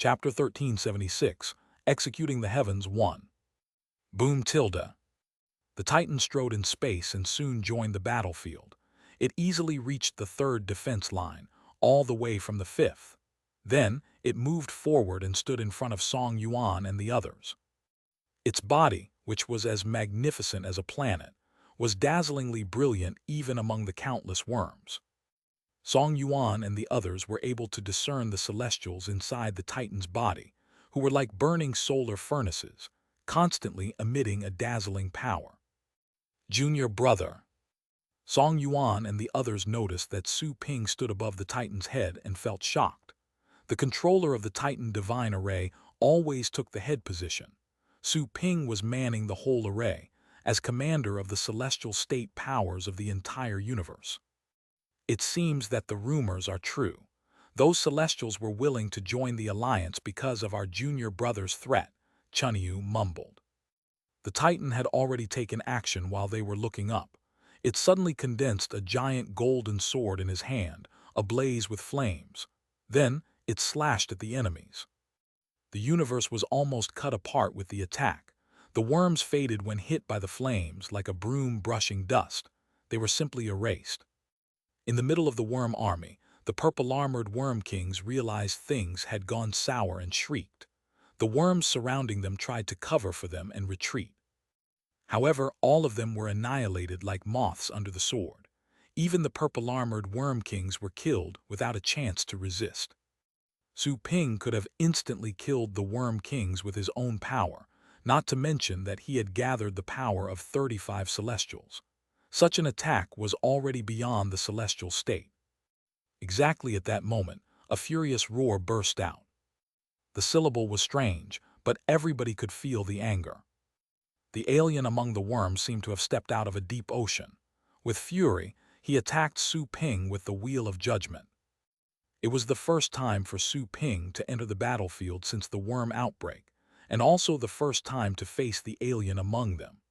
Chapter 1376, Executing the Heavens 1. Boom tilde. The Titan strode in space and soon joined the battlefield. It easily reached the third defense line, all the way from the fifth. Then, it moved forward and stood in front of Song Yuan and the others. Its body, which was as magnificent as a planet, was dazzlingly brilliant even among the countless worms. Song Yuan and the others were able to discern the celestials inside the Titan's body, who were like burning solar furnaces, constantly emitting a dazzling power. Junior brother. Song Yuan and the others noticed that Su Ping stood above the Titan's head and felt shocked. The controller of the Titan Divine Array always took the head position. Su Ping was manning the whole array, as commander of the celestial state powers of the entire universe. It seems that the rumors are true. Those celestials were willing to join the alliance because of our junior brother's threat, Chunyu mumbled. The Titan had already taken action while they were looking up. It suddenly condensed a giant golden sword in his hand, ablaze with flames. Then, it slashed at the enemies. The universe was almost cut apart with the attack. The worms faded when hit by the flames like a broom brushing dust. They were simply erased. In the middle of the worm army, the purple-armored worm kings realized things had gone sour and shrieked. The worms surrounding them tried to cover for them and retreat. However, all of them were annihilated like moths under the sword. Even the purple-armored worm kings were killed without a chance to resist. Su Ping could have instantly killed the worm kings with his own power, not to mention that he had gathered the power of 35 celestials. Such an attack was already beyond the celestial state. Exactly at that moment, a furious roar burst out. The syllable was strange, but everybody could feel the anger. The alien among the worms seemed to have stepped out of a deep ocean. With fury, he attacked Su Ping with the Wheel of Judgment. It was the first time for Su Ping to enter the battlefield since the worm outbreak, and also the first time to face the alien among them.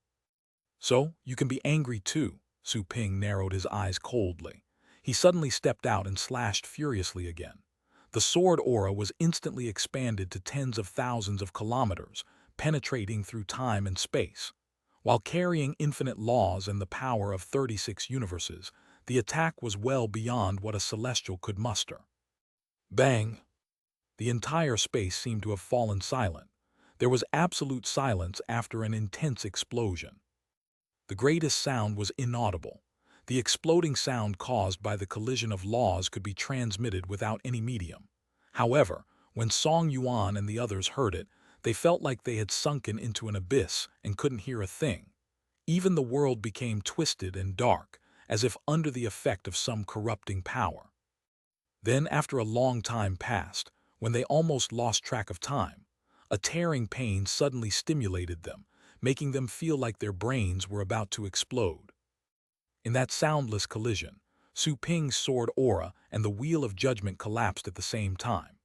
So, you can be angry too, Su Ping narrowed his eyes coldly. He suddenly stepped out and slashed furiously again. The sword aura was instantly expanded to tens of thousands of kilometers, penetrating through time and space. While carrying infinite laws and the power of 36 universes, the attack was well beyond what a celestial could muster. Bang! The entire space seemed to have fallen silent. There was absolute silence after an intense explosion. The greatest sound was inaudible. The exploding sound caused by the collision of laws could be transmitted without any medium. However, when Song Yuan and the others heard it, they felt like they had sunken into an abyss and couldn't hear a thing. Even the world became twisted and dark, as if under the effect of some corrupting power. Then, after a long time passed, when they almost lost track of time, a tearing pain suddenly stimulated them, making them feel like their brains were about to explode. In that soundless collision, Su Ping's sword aura and the Wheel of Judgment collapsed at the same time.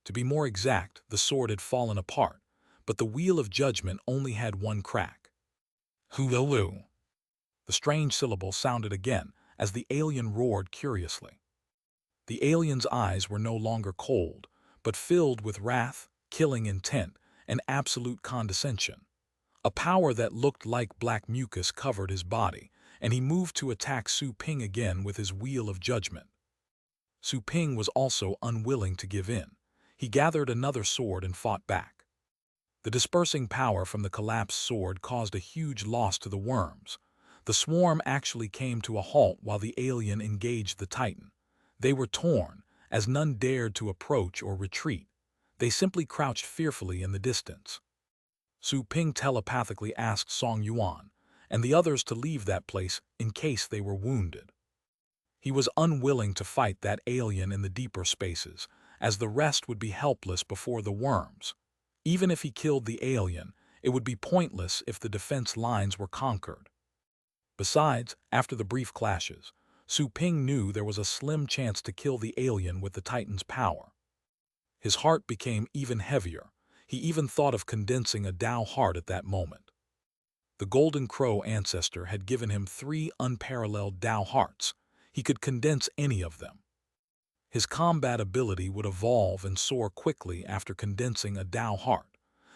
To be more exact, the sword had fallen apart, but the Wheel of Judgment only had one crack. Hulu. The strange syllable sounded again as the alien roared curiously. The alien's eyes were no longer cold, but filled with wrath, killing intent, and absolute condescension. A power that looked like black mucus covered his body, and he moved to attack Su Ping again with his Wheel of Judgment. Su Ping was also unwilling to give in. He gathered another sword and fought back. The dispersing power from the collapsed sword caused a huge loss to the worms. The swarm actually came to a halt while the alien engaged the Titan. They were torn, as none dared to approach or retreat. They simply crouched fearfully in the distance. Su Ping telepathically asked Song Yuan and the others to leave that place in case they were wounded. He was unwilling to fight that alien in the deeper spaces, as the rest would be helpless before the worms. Even if he killed the alien, it would be pointless if the defense lines were conquered. Besides, after the brief clashes, Su Ping knew there was a slim chance to kill the alien with the Titan's power. His heart became even heavier. He even thought of condensing a Tao heart at that moment. The Golden Crow ancestor had given him 3 unparalleled Tao hearts. He could condense any of them. His combat ability would evolve and soar quickly after condensing a Tao heart.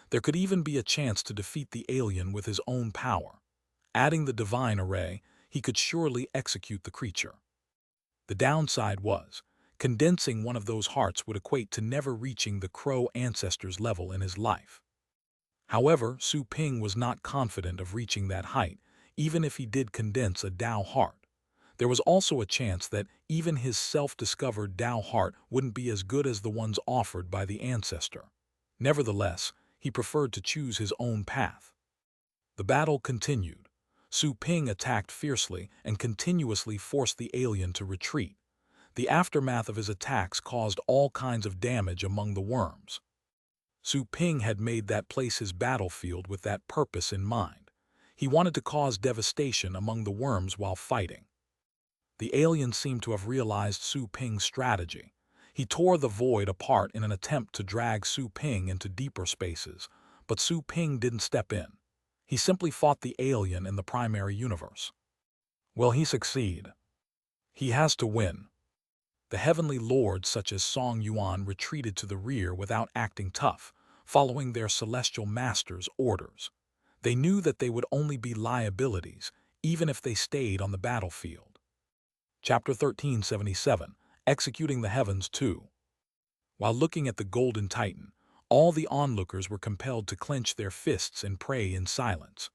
There could even be a chance to defeat the alien with his own power. Adding the divine array, he could surely execute the creature. The downside was, condensing one of those hearts would equate to never reaching the Crow ancestor's level in his life. However, Su Ping was not confident of reaching that height, even if he did condense a Tao heart. There was also a chance that even his self-discovered Tao heart wouldn't be as good as the ones offered by the ancestor. Nevertheless, he preferred to choose his own path. The battle continued. Su Ping attacked fiercely and continuously forced the alien to retreat. The aftermath of his attacks caused all kinds of damage among the worms. Su Ping had made that place his battlefield with that purpose in mind. He wanted to cause devastation among the worms while fighting. The alien seemed to have realized Su Ping's strategy. He tore the void apart in an attempt to drag Su Ping into deeper spaces, but Su Ping didn't step in. He simply fought the alien in the primary universe. Will he succeed? He has to win. The heavenly lords such as Song Yuan retreated to the rear without acting tough, following their celestial master's orders. They knew that they would only be liabilities, even if they stayed on the battlefield. Chapter 1377, Executing the Heavens 2. While looking at the Golden Titan, all the onlookers were compelled to clench their fists and pray in silence.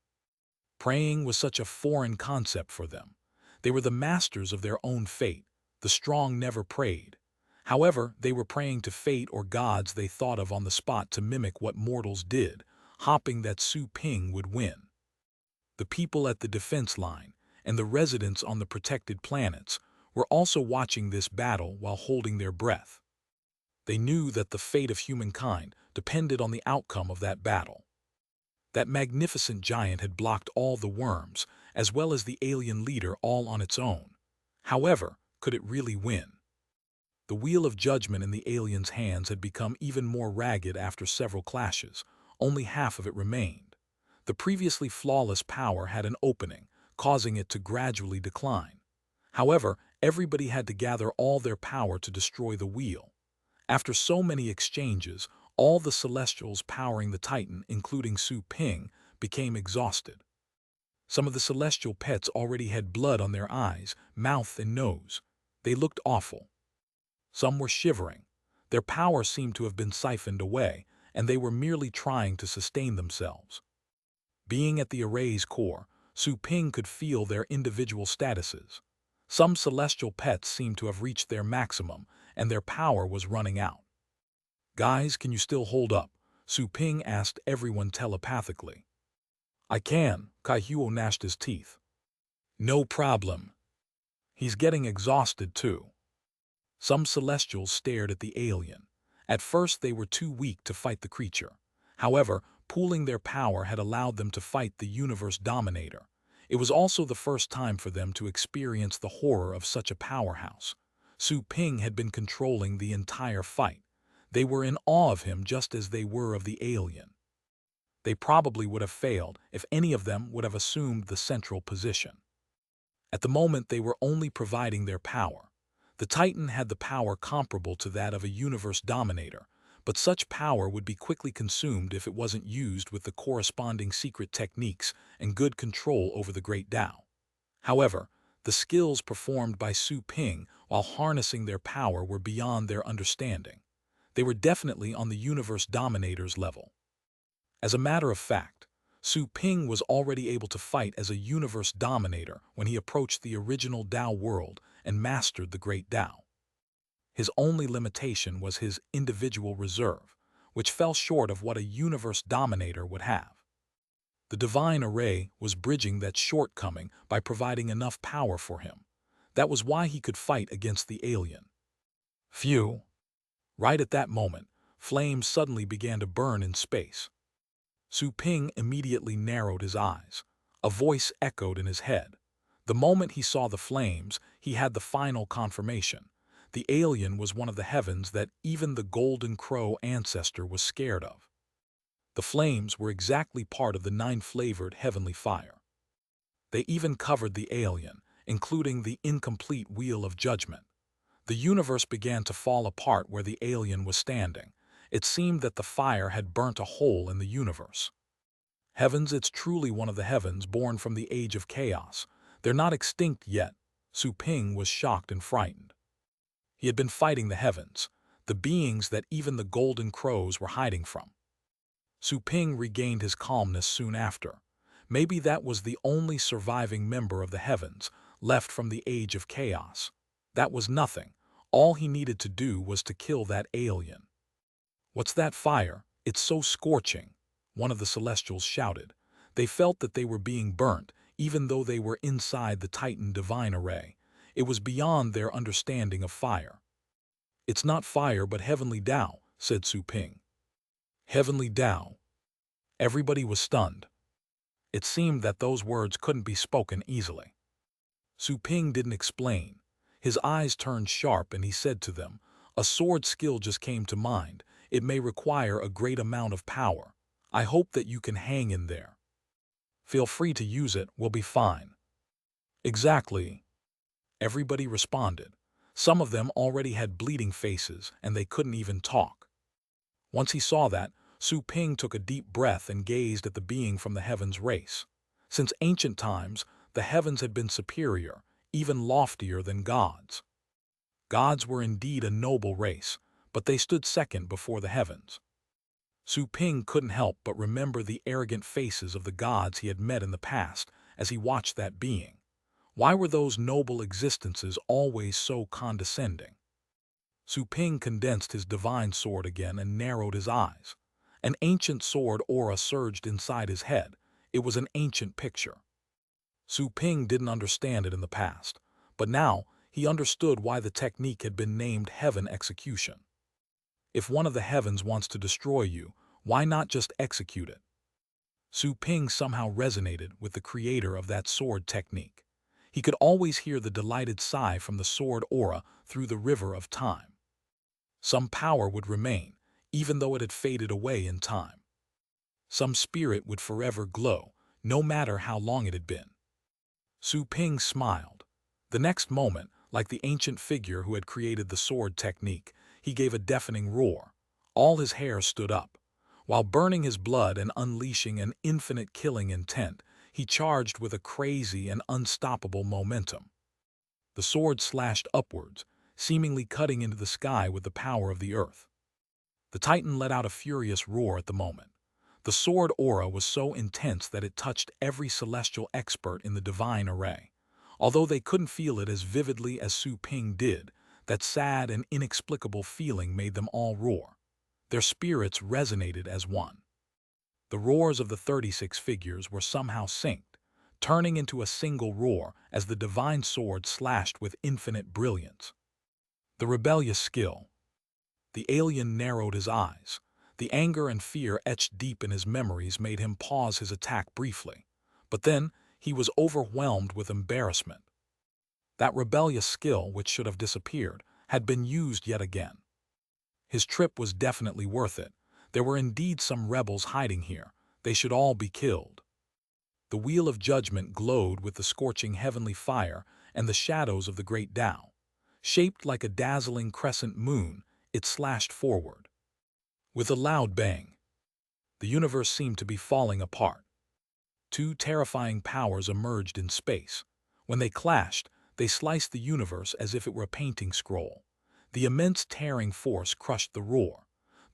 Praying was such a foreign concept for them. They were the masters of their own fate. The strong never prayed. However, they were praying to fate or gods they thought of on the spot to mimic what mortals did, hoping that Su Ping would win. The people at the defense line and the residents on the protected planets were also watching this battle while holding their breath. They knew that the fate of humankind depended on the outcome of that battle. That magnificent giant had blocked all the worms, as well as the alien leader, all on its own. However, could it really win? The wheel of judgment in the alien's hands had become even more ragged after several clashes. Only half of it remained. The previously flawless power had an opening, causing it to gradually decline. However, everybody had to gather all their power to destroy the wheel. After so many exchanges, all the Celestials powering the Titan, including Su Ping, became exhausted. Some of the Celestial pets already had blood on their eyes, mouth, and nose. They looked awful. Some were shivering. Their power seemed to have been siphoned away, and they were merely trying to sustain themselves. Being at the array's core, Su Ping could feel their individual statuses. Some Celestial pets seemed to have reached their maximum, and their power was running out. "Guys, can you still hold up?" Su Ping asked everyone telepathically. "I can," Kaihuo gnashed his teeth. "No problem." "He's getting exhausted too." Some Celestials stared at the alien. At first they were too weak to fight the creature. However, pooling their power had allowed them to fight the universe dominator. It was also the first time for them to experience the horror of such a powerhouse. Su Ping had been controlling the entire fight. They were in awe of him just as they were of the alien. They probably would have failed if any of them would have assumed the central position. At the moment they were only providing their power. The Titan had the power comparable to that of a universe dominator, but such power would be quickly consumed if it wasn't used with the corresponding secret techniques and good control over the Great Tao. However, the skills performed by Su Ping while harnessing their power were beyond their understanding. They were definitely on the universe dominator's level. As a matter of fact, Su Ping was already able to fight as a universe dominator when he approached the original Tao world and mastered the Great Tao. His only limitation was his individual reserve, which fell short of what a universe dominator would have. The divine array was bridging that shortcoming by providing enough power for him. That was why he could fight against the alien. Phew! Right at that moment, flames suddenly began to burn in space. Su Ping immediately narrowed his eyes. A voice echoed in his head. The moment he saw the flames, he had the final confirmation. The alien was one of the heavens that even the Golden Crow ancestor was scared of. The flames were exactly part of the nine-flavored heavenly fire. They even covered the alien, including the incomplete wheel of judgment. The universe began to fall apart where the alien was standing. It seemed that the fire had burnt a hole in the universe. Heavens, it's truly one of the heavens born from the age of chaos. They're not extinct yet. Su Ping was shocked and frightened. He had been fighting the heavens, the beings that even the golden crows were hiding from. Su Ping regained his calmness soon after. Maybe that was the only surviving member of the heavens left from the age of chaos. That was nothing. All he needed to do was to kill that alien. "What's that fire? It's so scorching," one of the Celestials shouted. They felt that they were being burnt, even though they were inside the Titan divine array. It was beyond their understanding of fire. "It's not fire but heavenly Tao," said Su Ping. Heavenly Tao. Everybody was stunned. It seemed that those words couldn't be spoken easily. Su Ping didn't explain. His eyes turned sharp and he said to them, "A sword skill just came to mind. It may require a great amount of power. I hope that you can hang in there. Feel free to use it, we'll be fine." "Exactly," everybody responded. Some of them already had bleeding faces and they couldn't even talk. Once he saw that, Su Ping took a deep breath and gazed at the being from the heavens race. Since ancient times, the heavens had been superior, even loftier than gods. Gods were indeed a noble race, but they stood second before the heavens. Su Ping couldn't help but remember the arrogant faces of the gods he had met in the past as he watched that being. Why were those noble existences always so condescending? Su Ping condensed his divine sword again and narrowed his eyes. An ancient sword aura surged inside his head. It was an ancient picture. Su Ping didn't understand it in the past, but now he understood why the technique had been named Heaven Execution. If one of the heavens wants to destroy you, why not just execute it? Su Ping somehow resonated with the creator of that sword technique. He could always hear the delighted sigh from the sword aura through the river of time. Some power would remain, even though it had faded away in time. Some spirit would forever glow, no matter how long it had been. Su Ping smiled. The next moment, like the ancient figure who had created the sword technique, he gave a deafening roar. All his hair stood up. While burning his blood and unleashing an infinite killing intent, he charged with a crazy and unstoppable momentum. The sword slashed upwards, seemingly cutting into the sky with the power of the earth. The Titan let out a furious roar at the moment. The sword aura was so intense that it touched every celestial expert in the divine array. Although they couldn't feel it as vividly as Su Ping did, that sad and inexplicable feeling made them all roar. Their spirits resonated as one. The roars of the 36 figures were somehow synced, turning into a single roar as the divine sword slashed with infinite brilliance. The rebellious skill. The alien narrowed his eyes. The anger and fear etched deep in his memories made him pause his attack briefly. But then, he was overwhelmed with embarrassment. That rebellious skill, which should have disappeared, had been used yet again. His trip was definitely worth it. There were indeed some rebels hiding here. They should all be killed. The wheel of judgment glowed with the scorching heavenly fire and the shadows of the great Tao. Shaped like a dazzling crescent moon, it slashed forward. With a loud bang, the universe seemed to be falling apart. Two terrifying powers emerged in space. When they clashed, they sliced the universe as if it were a painting scroll. The immense tearing force crushed the roar.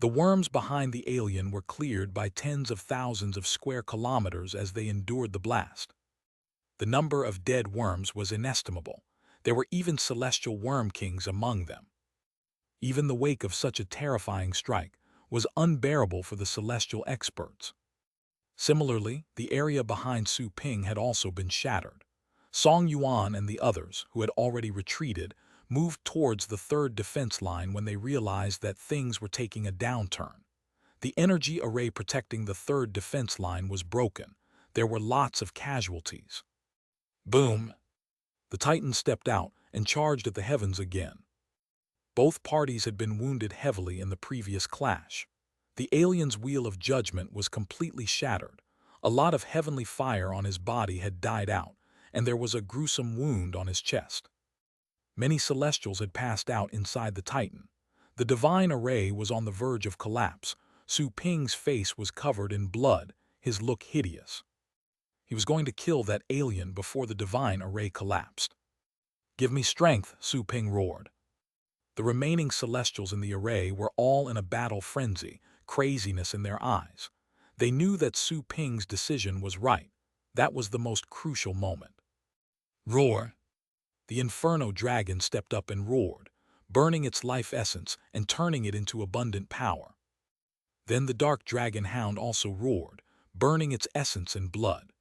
The worms behind the alien were cleared by tens of thousands of square kilometers as they endured the blast. The number of dead worms was inestimable. There were even celestial worm kings among them. Even the wake of such a terrifying strike was unbearable for the celestial experts. Similarly, the area behind Su Ping had also been shattered. Song Yuan and the others, who had already retreated, moved towards the third defense line when they realized that things were taking a downturn. The energy array protecting the third defense line was broken. There were lots of casualties. Boom! The Titan stepped out and charged at the heavens again. Both parties had been wounded heavily in the previous clash. The alien's wheel of judgment was completely shattered. A lot of heavenly fire on his body had died out, and there was a gruesome wound on his chest. Many celestials had passed out inside the Titan. The divine array was on the verge of collapse. Su Ping's face was covered in blood, his look hideous. He was going to kill that alien before the divine array collapsed. "Give me strength," Su Ping roared. The remaining celestials in the array were all in a battle frenzy, craziness in their eyes. They knew that Su Ping's decision was right. That was the most crucial moment. Roar! The Inferno Dragon stepped up and roared, burning its life essence and turning it into abundant power. Then the Dark Dragon Hound also roared, burning its essence in blood.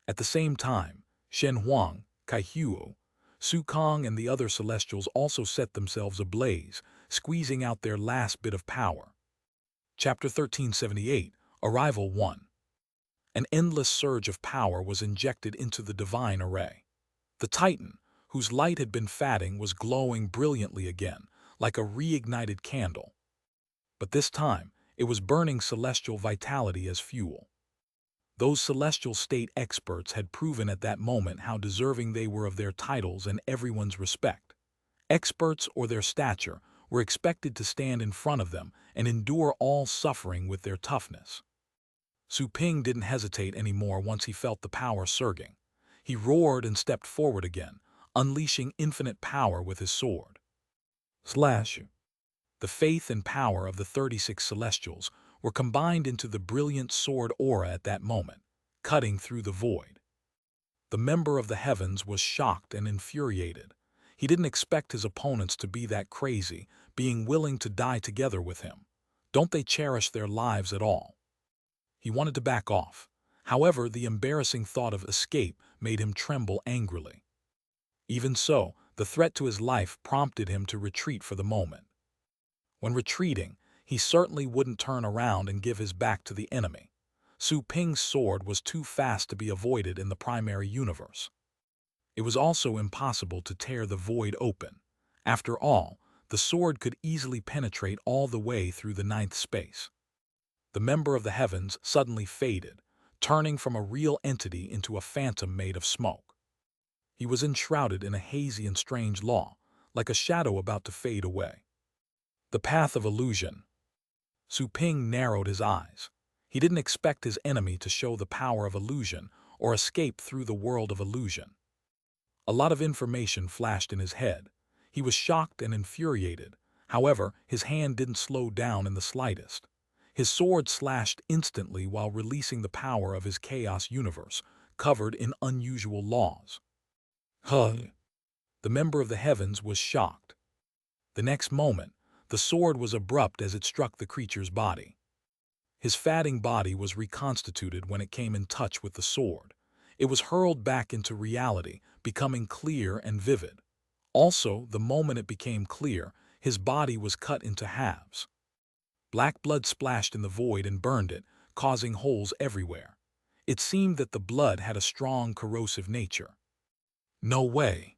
At the same time, Shen Huang, Kaihuo, Su Kong and the other celestials also set themselves ablaze, squeezing out their last bit of power. Chapter 1378, Arrival 1. An endless surge of power was injected into the divine array. The Titan, whose light had been fading, was glowing brilliantly again, like a reignited candle. But this time, it was burning celestial vitality as fuel. Those celestial state experts had proven at that moment how deserving they were of their titles and everyone's respect. Experts or their stature were expected to stand in front of them and endure all suffering with their toughness. Su Ping didn't hesitate anymore once he felt the power surging. He roared and stepped forward again, unleashing infinite power with his sword. Slash! The faith and power of the 36 Celestials were combined into the brilliant sword aura at that moment, cutting through the void. The member of the heavens was shocked and infuriated. He didn't expect his opponents to be that crazy, being willing to die together with him. Don't they cherish their lives at all? He wanted to back off. However, the embarrassing thought of escape made him tremble angrily. Even so, the threat to his life prompted him to retreat for the moment. When retreating, he certainly wouldn't turn around and give his back to the enemy. Su Ping's sword was too fast to be avoided in the primary universe. It was also impossible to tear the void open. After all, the sword could easily penetrate all the way through the ninth space. The member of the heavens suddenly faded, turning from a real entity into a phantom made of smoke. He was enshrouded in a hazy and strange law, like a shadow about to fade away. The path of illusion. Su Ping narrowed his eyes. He didn't expect his enemy to show the power of illusion or escape through the world of illusion. A lot of information flashed in his head. He was shocked and infuriated. However, his hand didn't slow down in the slightest. His sword slashed instantly while releasing the power of his chaos universe, covered in unusual laws. The member of the heavens was shocked. The next moment, the sword was abrupt as it struck the creature's body. His fatting body was reconstituted when it came in touch with the sword. It was hurled back into reality, becoming clear and vivid. Also, the moment it became clear, his body was cut into halves. Black blood splashed in the void and burned it, causing holes everywhere. It seemed that the blood had a strong corrosive nature. No way!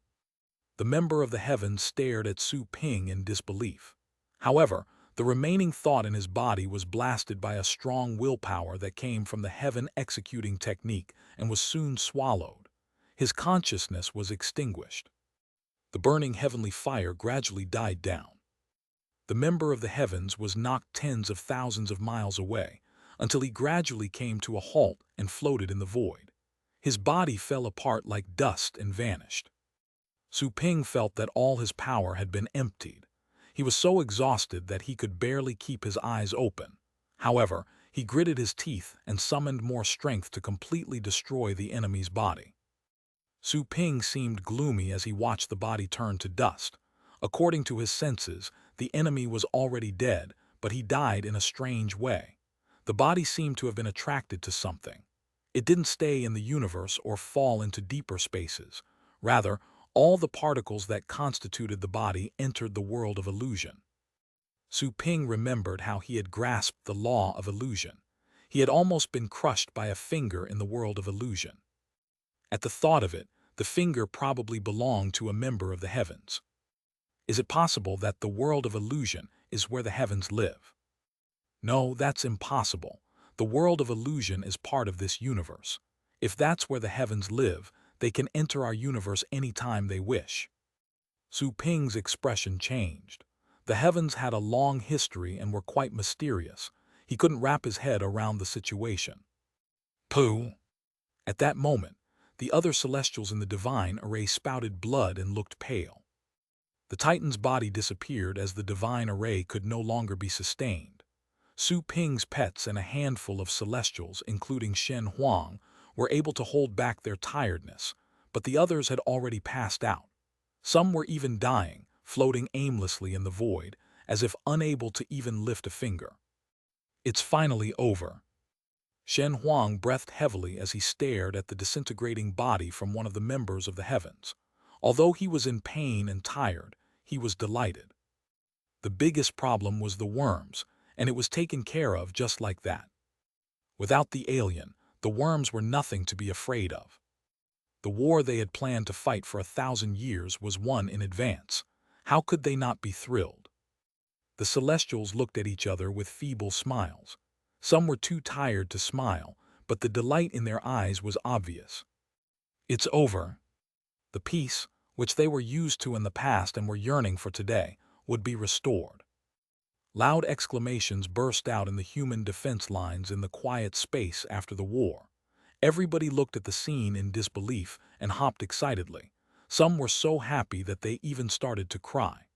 The member of the heavens stared at Su Ping in disbelief. However, the remaining thought in his body was blasted by a strong willpower that came from the heaven-executing technique and was soon swallowed. His consciousness was extinguished. The burning heavenly fire gradually died down. The member of the heavens was knocked tens of thousands of miles away, until he gradually came to a halt and floated in the void. His body fell apart like dust and vanished. Su Ping felt that all his power had been emptied. He was so exhausted that he could barely keep his eyes open. However, he gritted his teeth and summoned more strength to completely destroy the enemy's body. Su Ping seemed gloomy as he watched the body turn to dust. According to his senses, the enemy was already dead, but he died in a strange way. The body seemed to have been attracted to something. It didn't stay in the universe or fall into deeper spaces. Rather, all the particles that constituted the body entered the world of illusion. Su Ping remembered how he had grasped the law of illusion. He had almost been crushed by a finger in the world of illusion. At the thought of it, the finger probably belonged to a member of the heavens. Is it possible that the world of illusion is where the heavens live? No, that's impossible. The world of illusion is part of this universe. If that's where the heavens live, they can enter our universe anytime they wish. Su Ping's expression changed. The heavens had a long history and were quite mysterious. He couldn't wrap his head around the situation. Pooh! At that moment, the other celestials in the divine array spouted blood and looked pale. The Titan's body disappeared as the divine array could no longer be sustained. Su Ping's pets and a handful of celestials, including Shen Huang, were able to hold back their tiredness, but the others had already passed out. Some were even dying, floating aimlessly in the void, as if unable to even lift a finger. It's finally over. Shen Huang breathed heavily as he stared at the disintegrating body from one of the members of the heavens. Although he was in pain and tired, he was delighted. The biggest problem was the worms, and it was taken care of just like that. Without the alien, the worms were nothing to be afraid of. The war they had planned to fight for 1,000 years was won in advance. How could they not be thrilled? The Celestials looked at each other with feeble smiles. Some were too tired to smile, but the delight in their eyes was obvious. It's over. The peace, which they were used to in the past and were yearning for today, would be restored. Loud exclamations burst out in the human defense lines in the quiet space after the war. Everybody looked at the scene in disbelief and hopped excitedly. Some were so happy that they even started to cry.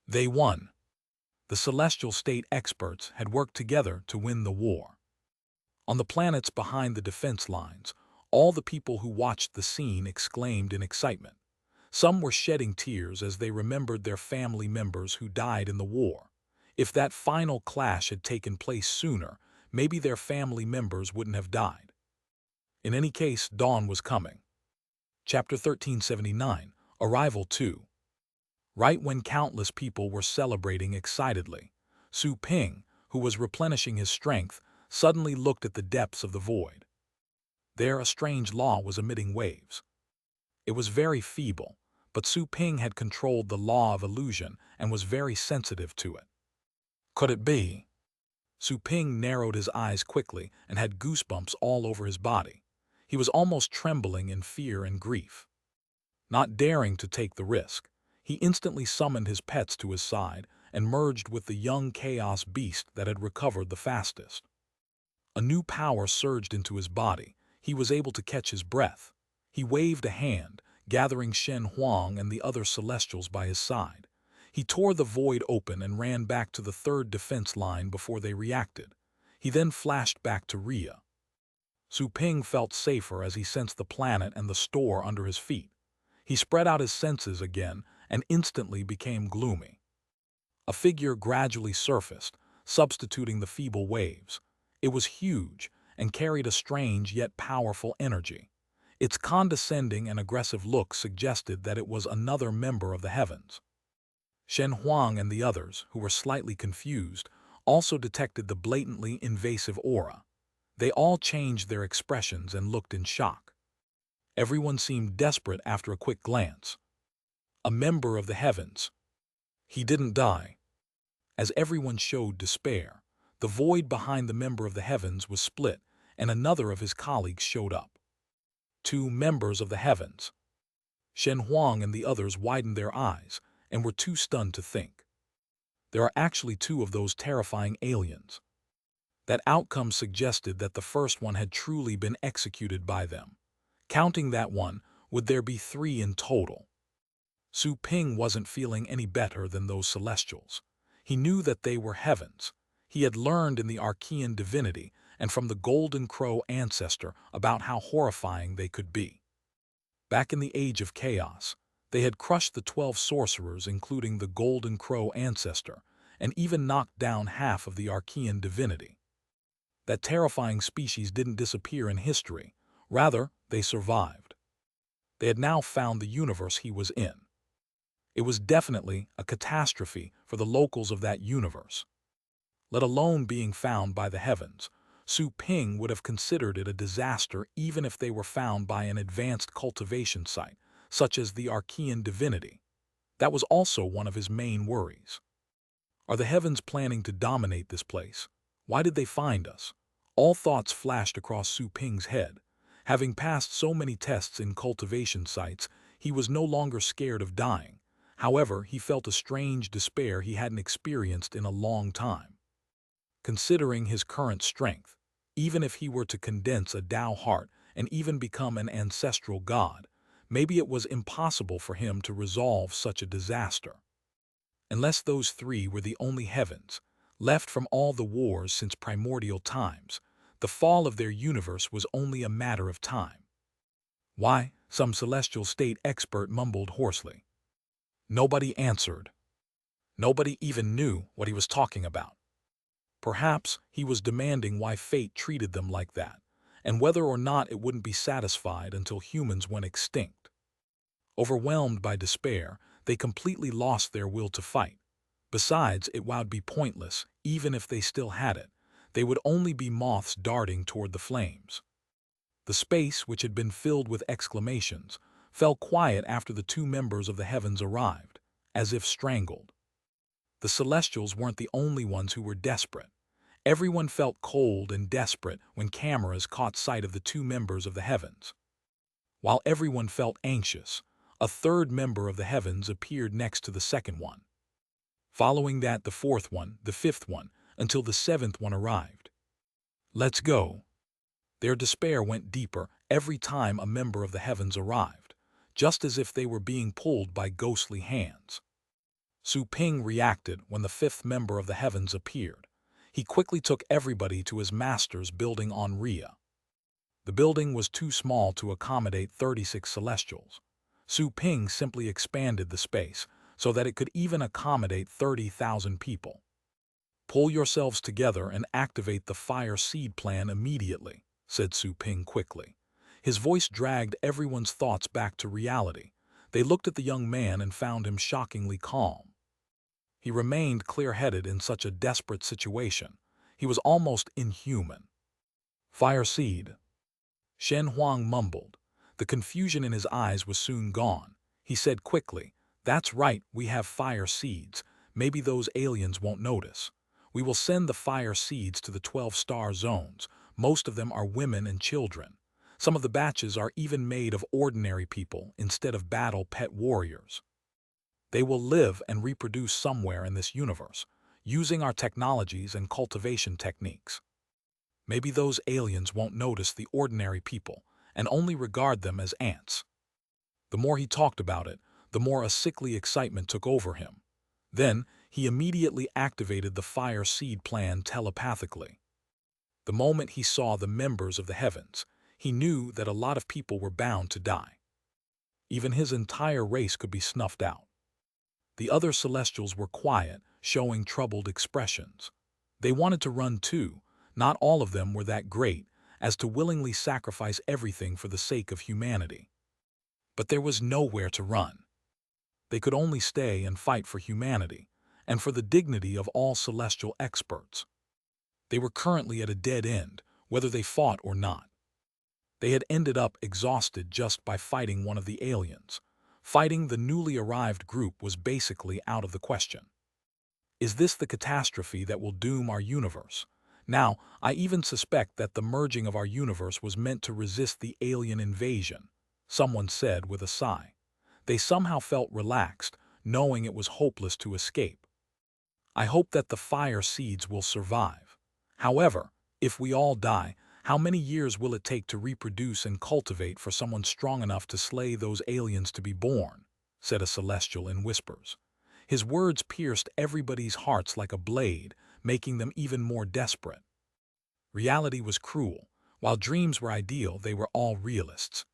They won. The celestial state experts had worked together to win the war. On the planets behind the defense lines, all the people who watched the scene exclaimed in excitement. Some were shedding tears as they remembered their family members who died in the war. If that final clash had taken place sooner, maybe their family members wouldn't have died. In any case, dawn was coming. Chapter 1379, Arrival 2. Right when countless people were celebrating excitedly, Su Ping, who was replenishing his strength, suddenly looked at the depths of the void. There a strange law was emitting waves. It was very feeble, but Su Ping had controlled the law of illusion and was very sensitive to it. Could it be? Su Ping narrowed his eyes quickly and had goosebumps all over his body. He was almost trembling in fear and grief. Not daring to take the risk, he instantly summoned his pets to his side and merged with the young chaos beast that had recovered the fastest. A new power surged into his body. He was able to catch his breath. He waved a hand, gathering Shen Huang and the other celestials by his side. He tore the void open and ran back to the third defense line before they reacted. He then flashed back to Rhea. Su Ping felt safer as he sensed the planet and the store under his feet. He spread out his senses again and instantly became gloomy. A figure gradually surfaced, substituting the feeble waves. It was huge and carried a strange yet powerful energy. Its condescending and aggressive look suggested that it was another member of the heavens. Shen Huang and the others, who were slightly confused, also detected the blatantly invasive aura. They all changed their expressions and looked in shock. Everyone seemed desperate after a quick glance. A member of the heavens. He didn't die. As everyone showed despair, the void behind the member of the heavens was split, and another of his colleagues showed up. 2 members of the heavens. Shen Huang and the others widened their eyes and were too stunned to think. There are actually 2 of those terrifying aliens. That outcome suggested that the first one had truly been executed by them. Counting that one, would there be 3 in total? Su Ping wasn't feeling any better than those celestials. He knew that they were heavens. He had learned in the Archean divinity and from the Golden Crow ancestor about how horrifying they could be. Back in the Age of Chaos, they had crushed the 12 sorcerers, including the Golden Crow ancestor, and even knocked down half of the Archean divinity. That terrifying species didn't disappear in history. Rather, they survived. They had now found the universe he was in. It was definitely a catastrophe for the locals of that universe. Let alone being found by the heavens, Su Ping would have considered it a disaster even if they were found by an advanced cultivation site, such as the Archean divinity. That was also one of his main worries. Are the heavens planning to dominate this place? Why did they find us? All thoughts flashed across Su Ping's head. Having passed so many tests in cultivation sites, he was no longer scared of dying. However, he felt a strange despair he hadn't experienced in a long time. Considering his current strength, even if he were to condense a Tao heart and even become an ancestral god, maybe it was impossible for him to resolve such a disaster. Unless those three were the only heavens left from all the wars since primordial times, the fall of their universe was only a matter of time. Why? Some celestial state expert mumbled hoarsely. Nobody answered. Nobody even knew what he was talking about. Perhaps he was demanding why fate treated them like that, and whether or not it wouldn't be satisfied until humans went extinct. Overwhelmed by despair, they completely lost their will to fight. Besides, it would be pointless, even if they still had it. They would only be moths darting toward the flames. The space, which had been filled with exclamations, fell quiet after the two members of the heavens arrived, as if strangled. The Celestials weren't the only ones who were desperate. Everyone felt cold and desperate when cameras caught sight of the two members of the heavens. While everyone felt anxious, a third member of the heavens appeared next to the second one. Following that, the fourth one, the fifth one, until the seventh one arrived. Let's go. Their despair went deeper every time a member of the heavens arrived, just as if they were being pulled by ghostly hands. Su Ping reacted when the fifth member of the heavens appeared. He quickly took everybody to his master's building on Rhea. The building was too small to accommodate 36 Celestials. Su Ping simply expanded the space so that it could even accommodate 30,000 people. Pull yourselves together and activate the fire seed plan immediately, said Su Ping quickly. His voice dragged everyone's thoughts back to reality. They looked at the young man and found him shockingly calm. He remained clear-headed in such a desperate situation. He was almost inhuman. Fire seed. Shen Huang mumbled. The confusion in his eyes was soon gone. He said quickly, "That's right, we have fire seeds. Maybe those aliens won't notice. We will send the fire seeds to the 12 star zones. Most of them are women and children. Some of the batches are even made of ordinary people instead of battle pet warriors. They will live and reproduce somewhere in this universe, using our technologies and cultivation techniques. Maybe those aliens won't notice the ordinary people and only regard them as ants." The more he talked about it, the more a sickly excitement took over him. Then, he immediately activated the fire seed plan telepathically. The moment he saw the members of the heavens, he knew that a lot of people were bound to die. Even his entire race could be snuffed out. The other Celestials were quiet, showing troubled expressions. They wanted to run too. Not all of them were that great as to willingly sacrifice everything for the sake of humanity. But there was nowhere to run. They could only stay and fight for humanity, and for the dignity of all celestial experts. They were currently at a dead end, whether they fought or not. They had ended up exhausted just by fighting one of the aliens. Fighting the newly arrived group was basically out of the question. Is this the catastrophe that will doom our universe? Now, I even suspect that the merging of our universe was meant to resist the alien invasion, someone said with a sigh. They somehow felt relaxed, knowing it was hopeless to escape. I hope that the fire seeds will survive. However, if we all die, how many years will it take to reproduce and cultivate for someone strong enough to slay those aliens to be born? Said a celestial in whispers. His words pierced everybody's hearts like a blade, making them even more desperate. Reality was cruel. While dreams were ideal, they were all realists.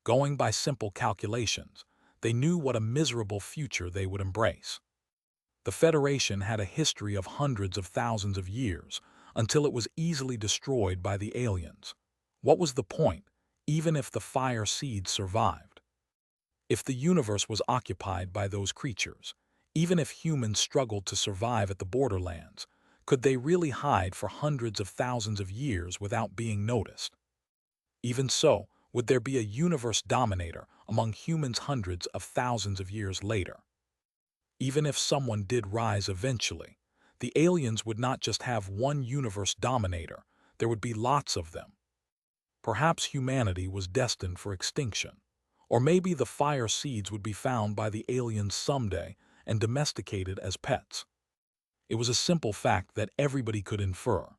Going by simple calculations, they knew what a miserable future they would embrace. The Federation had a history of hundreds of thousands of years, until it was easily destroyed by the aliens. What was the point, even if the fire seeds survived? If the universe was occupied by those creatures, even if humans struggled to survive at the borderlands, could they really hide for hundreds of thousands of years without being noticed? Even so, would there be a universe dominator among humans hundreds of thousands of years later? Even if someone did rise eventually, the aliens would not just have one universe dominator, there would be lots of them. Perhaps humanity was destined for extinction. Or maybe the fire seeds would be found by the aliens someday and domesticated as pets. It was a simple fact that everybody could infer.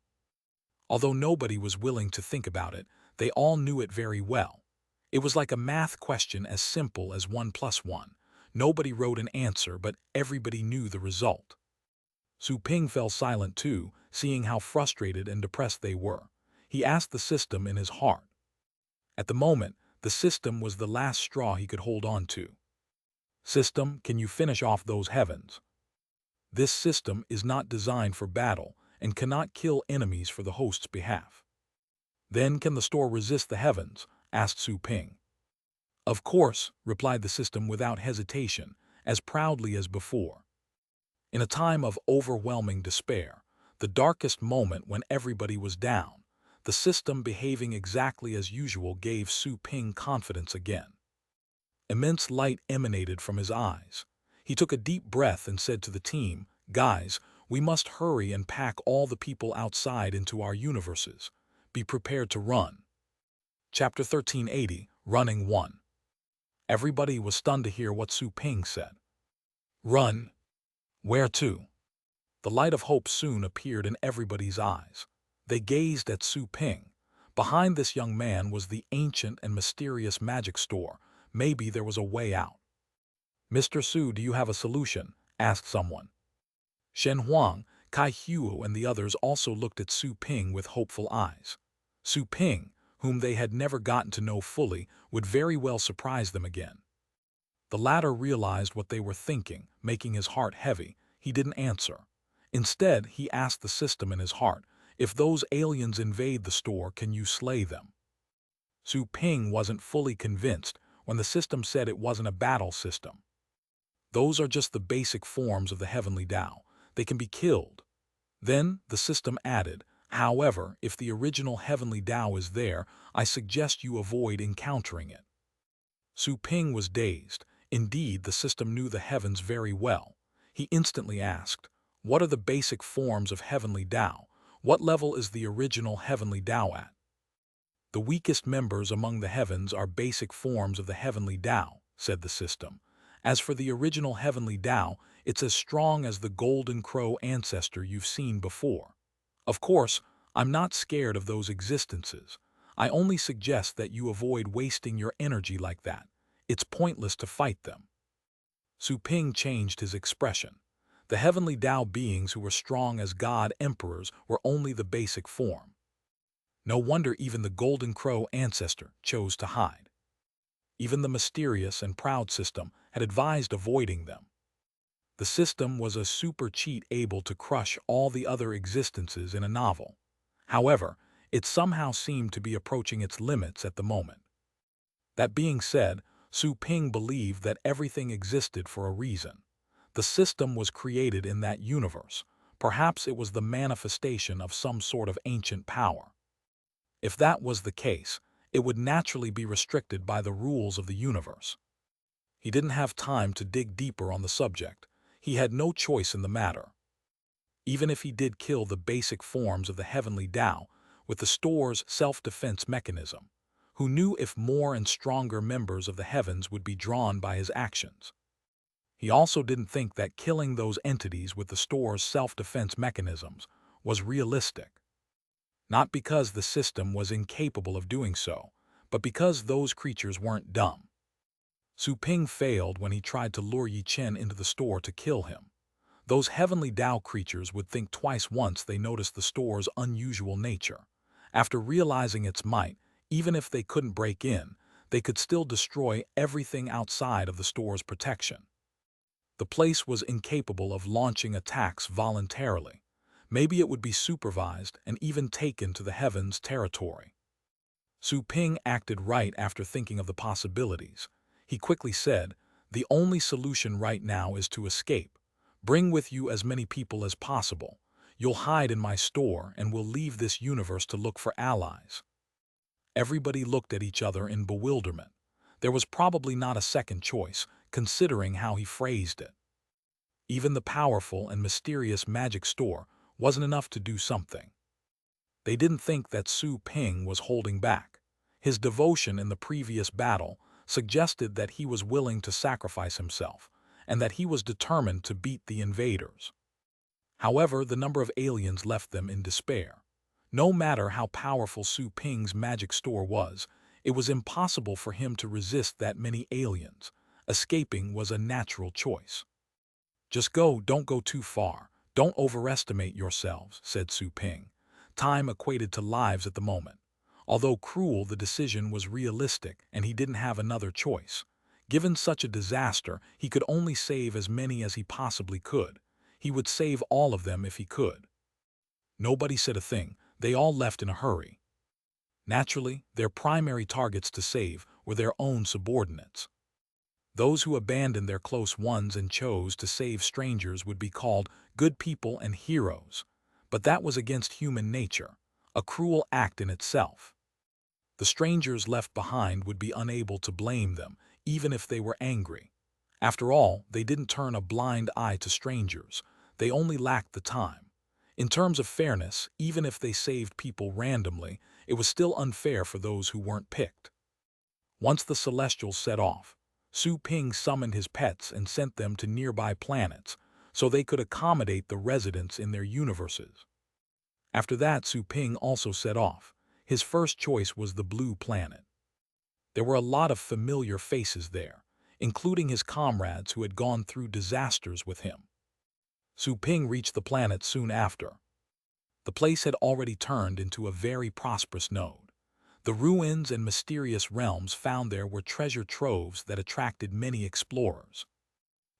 Although nobody was willing to think about it, they all knew it very well. It was like a math question as simple as 1 plus 1. Nobody wrote an answer, but everybody knew the result. Su Ping fell silent too, seeing how frustrated and depressed they were. He asked the system in his heart. At the moment, the system was the last straw he could hold on to. System, can you finish off those heavens? This system is not designed for battle and cannot kill enemies for the host's behalf. Then can the store resist the heavens? Asked Su Ping. Of course, replied the system without hesitation, as proudly as before. In a time of overwhelming despair, the darkest moment when everybody was down, the system behaving exactly as usual gave Su Ping confidence again. Immense light emanated from his eyes. He took a deep breath and said to the team, "Guys, we must hurry and pack all the people outside into our universes. Be prepared to run." Chapter 1380, Running 1. Everybody was stunned to hear what Su Ping said. Run? Where to? The light of hope soon appeared in everybody's eyes. They gazed at Su Ping. Behind this young man was the ancient and mysterious magic store. Maybe there was a way out. "Mr. Su, do you have a solution?" asked someone. Shen Huang, Kai Huo, and the others also looked at Su Ping with hopeful eyes. Su Ping, whom they had never gotten to know fully, would very well surprise them again. The latter realized what they were thinking, making his heart heavy. He didn't answer. Instead, he asked the system in his heart, "If those aliens invade the store, can you slay them?" Su Ping wasn't fully convinced when the system said it wasn't a battle system. "Those are just the basic forms of the heavenly Tao. They can be killed." Then the system added, "However, if the original heavenly Tao is there, I suggest you avoid encountering it." Su Ping was dazed. Indeed, the system knew the heavens very well. He instantly asked, "What are the basic forms of heavenly Tao? What level is the original heavenly Tao at?" "The weakest members among the heavens are basic forms of the heavenly Tao," said the system. "As for the original heavenly Tao, it's as strong as the golden crow ancestor you've seen before. Of course, I'm not scared of those existences. I only suggest that you avoid wasting your energy like that. It's pointless to fight them." Su Ping changed his expression. The heavenly Tao beings who were strong as god emperors were only the basic form. No wonder even the golden crow ancestor chose to hide. Even the mysterious and proud system had advised avoiding them. The system was a super cheat able to crush all the other existences in a novel. However, it somehow seemed to be approaching its limits at the moment. That being said, Su Ping believed that everything existed for a reason. The system was created in that universe. Perhaps it was the manifestation of some sort of ancient power. If that was the case, it would naturally be restricted by the rules of the universe. He didn't have time to dig deeper on the subject. He had no choice in the matter. Even if he did kill the basic forms of the heavenly Tao with the store's self-defense mechanism, who knew if more and stronger members of the heavens would be drawn by his actions? He also didn't think that killing those entities with the store's self-defense mechanisms was realistic. Not because the system was incapable of doing so, but because those creatures weren't dumb. Su Ping failed when he tried to lure Yi Chen into the store to kill him. Those heavenly Tao creatures would think twice once they noticed the store's unusual nature. After realizing its might, even if they couldn't break in, they could still destroy everything outside of the store's protection. The place was incapable of launching attacks voluntarily. Maybe it would be supervised and even taken to the heavens' territory. Su Ping acted right after thinking of the possibilities. He quickly said, "The only solution right now is to escape. Bring with you as many people as possible. You'll hide in my store and we'll leave this universe to look for allies." Everybody looked at each other in bewilderment. There was probably not a second choice, considering how he phrased it. Even the powerful and mysterious magic store wasn't enough to do something. They didn't think that Su Ping was holding back. His devotion in the previous battle, suggested that he was willing to sacrifice himself, and that he was determined to beat the invaders. However, the number of aliens left them in despair. No matter how powerful Su Ping's magic store was, it was impossible for him to resist that many aliens. Escaping was a natural choice. "Just go, don't go too far. Don't overestimate yourselves," said Su Ping. Time equated to lives at the moment. Although cruel, the decision was realistic, and he didn't have another choice. Given such a disaster, he could only save as many as he possibly could. He would save all of them if he could. Nobody said a thing. They all left in a hurry. Naturally, their primary targets to save were their own subordinates. Those who abandoned their close ones and chose to save strangers would be called good people and heroes. But that was against human nature, a cruel act in itself. The strangers left behind would be unable to blame them, even if they were angry. After all, they didn't turn a blind eye to strangers. They only lacked the time. In terms of fairness, even if they saved people randomly, it was still unfair for those who weren't picked. Once the Celestials set off, Su Ping summoned his pets and sent them to nearby planets so they could accommodate the residents in their universes. After that, Su Ping also set off. His first choice was the blue planet. There were a lot of familiar faces there, including his comrades who had gone through disasters with him. Su Ping reached the planet soon after. The place had already turned into a very prosperous node. The ruins and mysterious realms found there were treasure troves that attracted many explorers.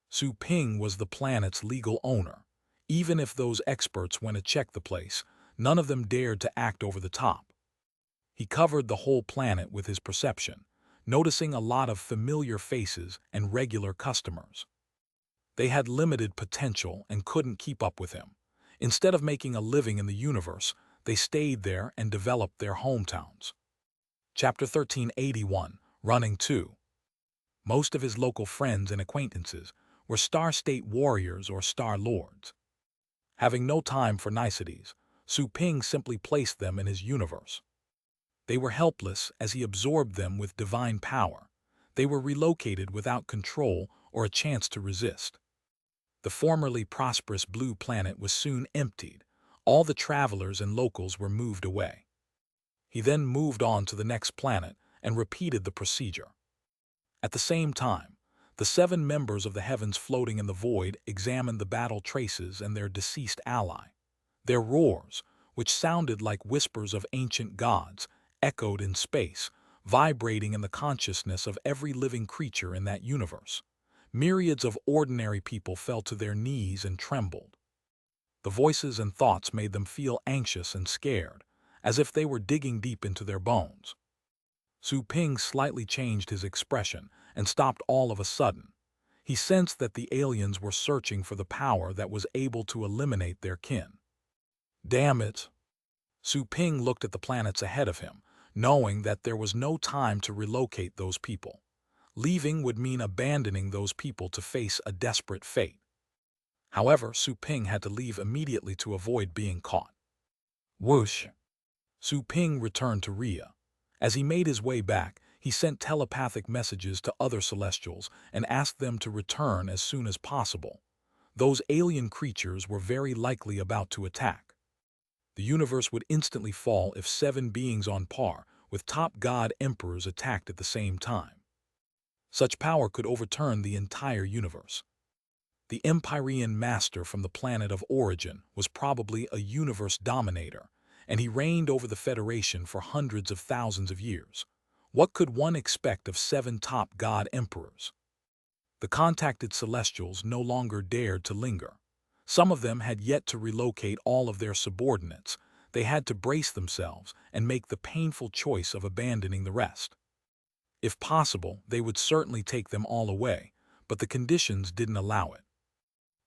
Su Ping was the planet's legal owner. Even if those experts went to check the place, none of them dared to act over the top. He covered the whole planet with his perception, noticing a lot of familiar faces and regular customers. They had limited potential and couldn't keep up with him. Instead of making a living in the universe, they stayed there and developed their hometowns. Chapter 1381, Running 2. Most of his local friends and acquaintances were Star State warriors or Star Lords. Having no time for niceties, Su Ping simply placed them in his universe. They were helpless as he absorbed them with divine power. They were relocated without control or a chance to resist. The formerly prosperous blue planet was soon emptied. All the travelers and locals were moved away. He then moved on to the next planet and repeated the procedure. At the same time, the 7 members of the heavens floating in the void examined the battle traces and their deceased ally. Their roars, which sounded like whispers of ancient gods, echoed in space, vibrating in the consciousness of every living creature in that universe. Myriads of ordinary people fell to their knees and trembled. The voices and thoughts made them feel anxious and scared, as if they were digging deep into their bones. Su Ping slightly changed his expression and stopped all of a sudden. He sensed that the aliens were searching for the power that was able to eliminate their kin. Damn it! Su Ping looked at the planets ahead of him, knowing that there was no time to relocate those people. Leaving would mean abandoning those people to face a desperate fate. However, Su Ping had to leave immediately to avoid being caught. Whoosh! Su Ping returned to Rhea. As he made his way back, he sent telepathic messages to other Celestials and asked them to return as soon as possible. Those alien creatures were very likely about to attack. The universe would instantly fall if 7 beings on par with top god emperors attacked at the same time. Such power could overturn the entire universe. The Empyrean master from the planet of origin was probably a universe dominator, and he reigned over the Federation for hundreds of thousands of years. What could one expect of 7 top god emperors? The contacted Celestials no longer dared to linger. Some of them had yet to relocate all of their subordinates. They had to brace themselves and make the painful choice of abandoning the rest. If possible, they would certainly take them all away, but the conditions didn't allow it.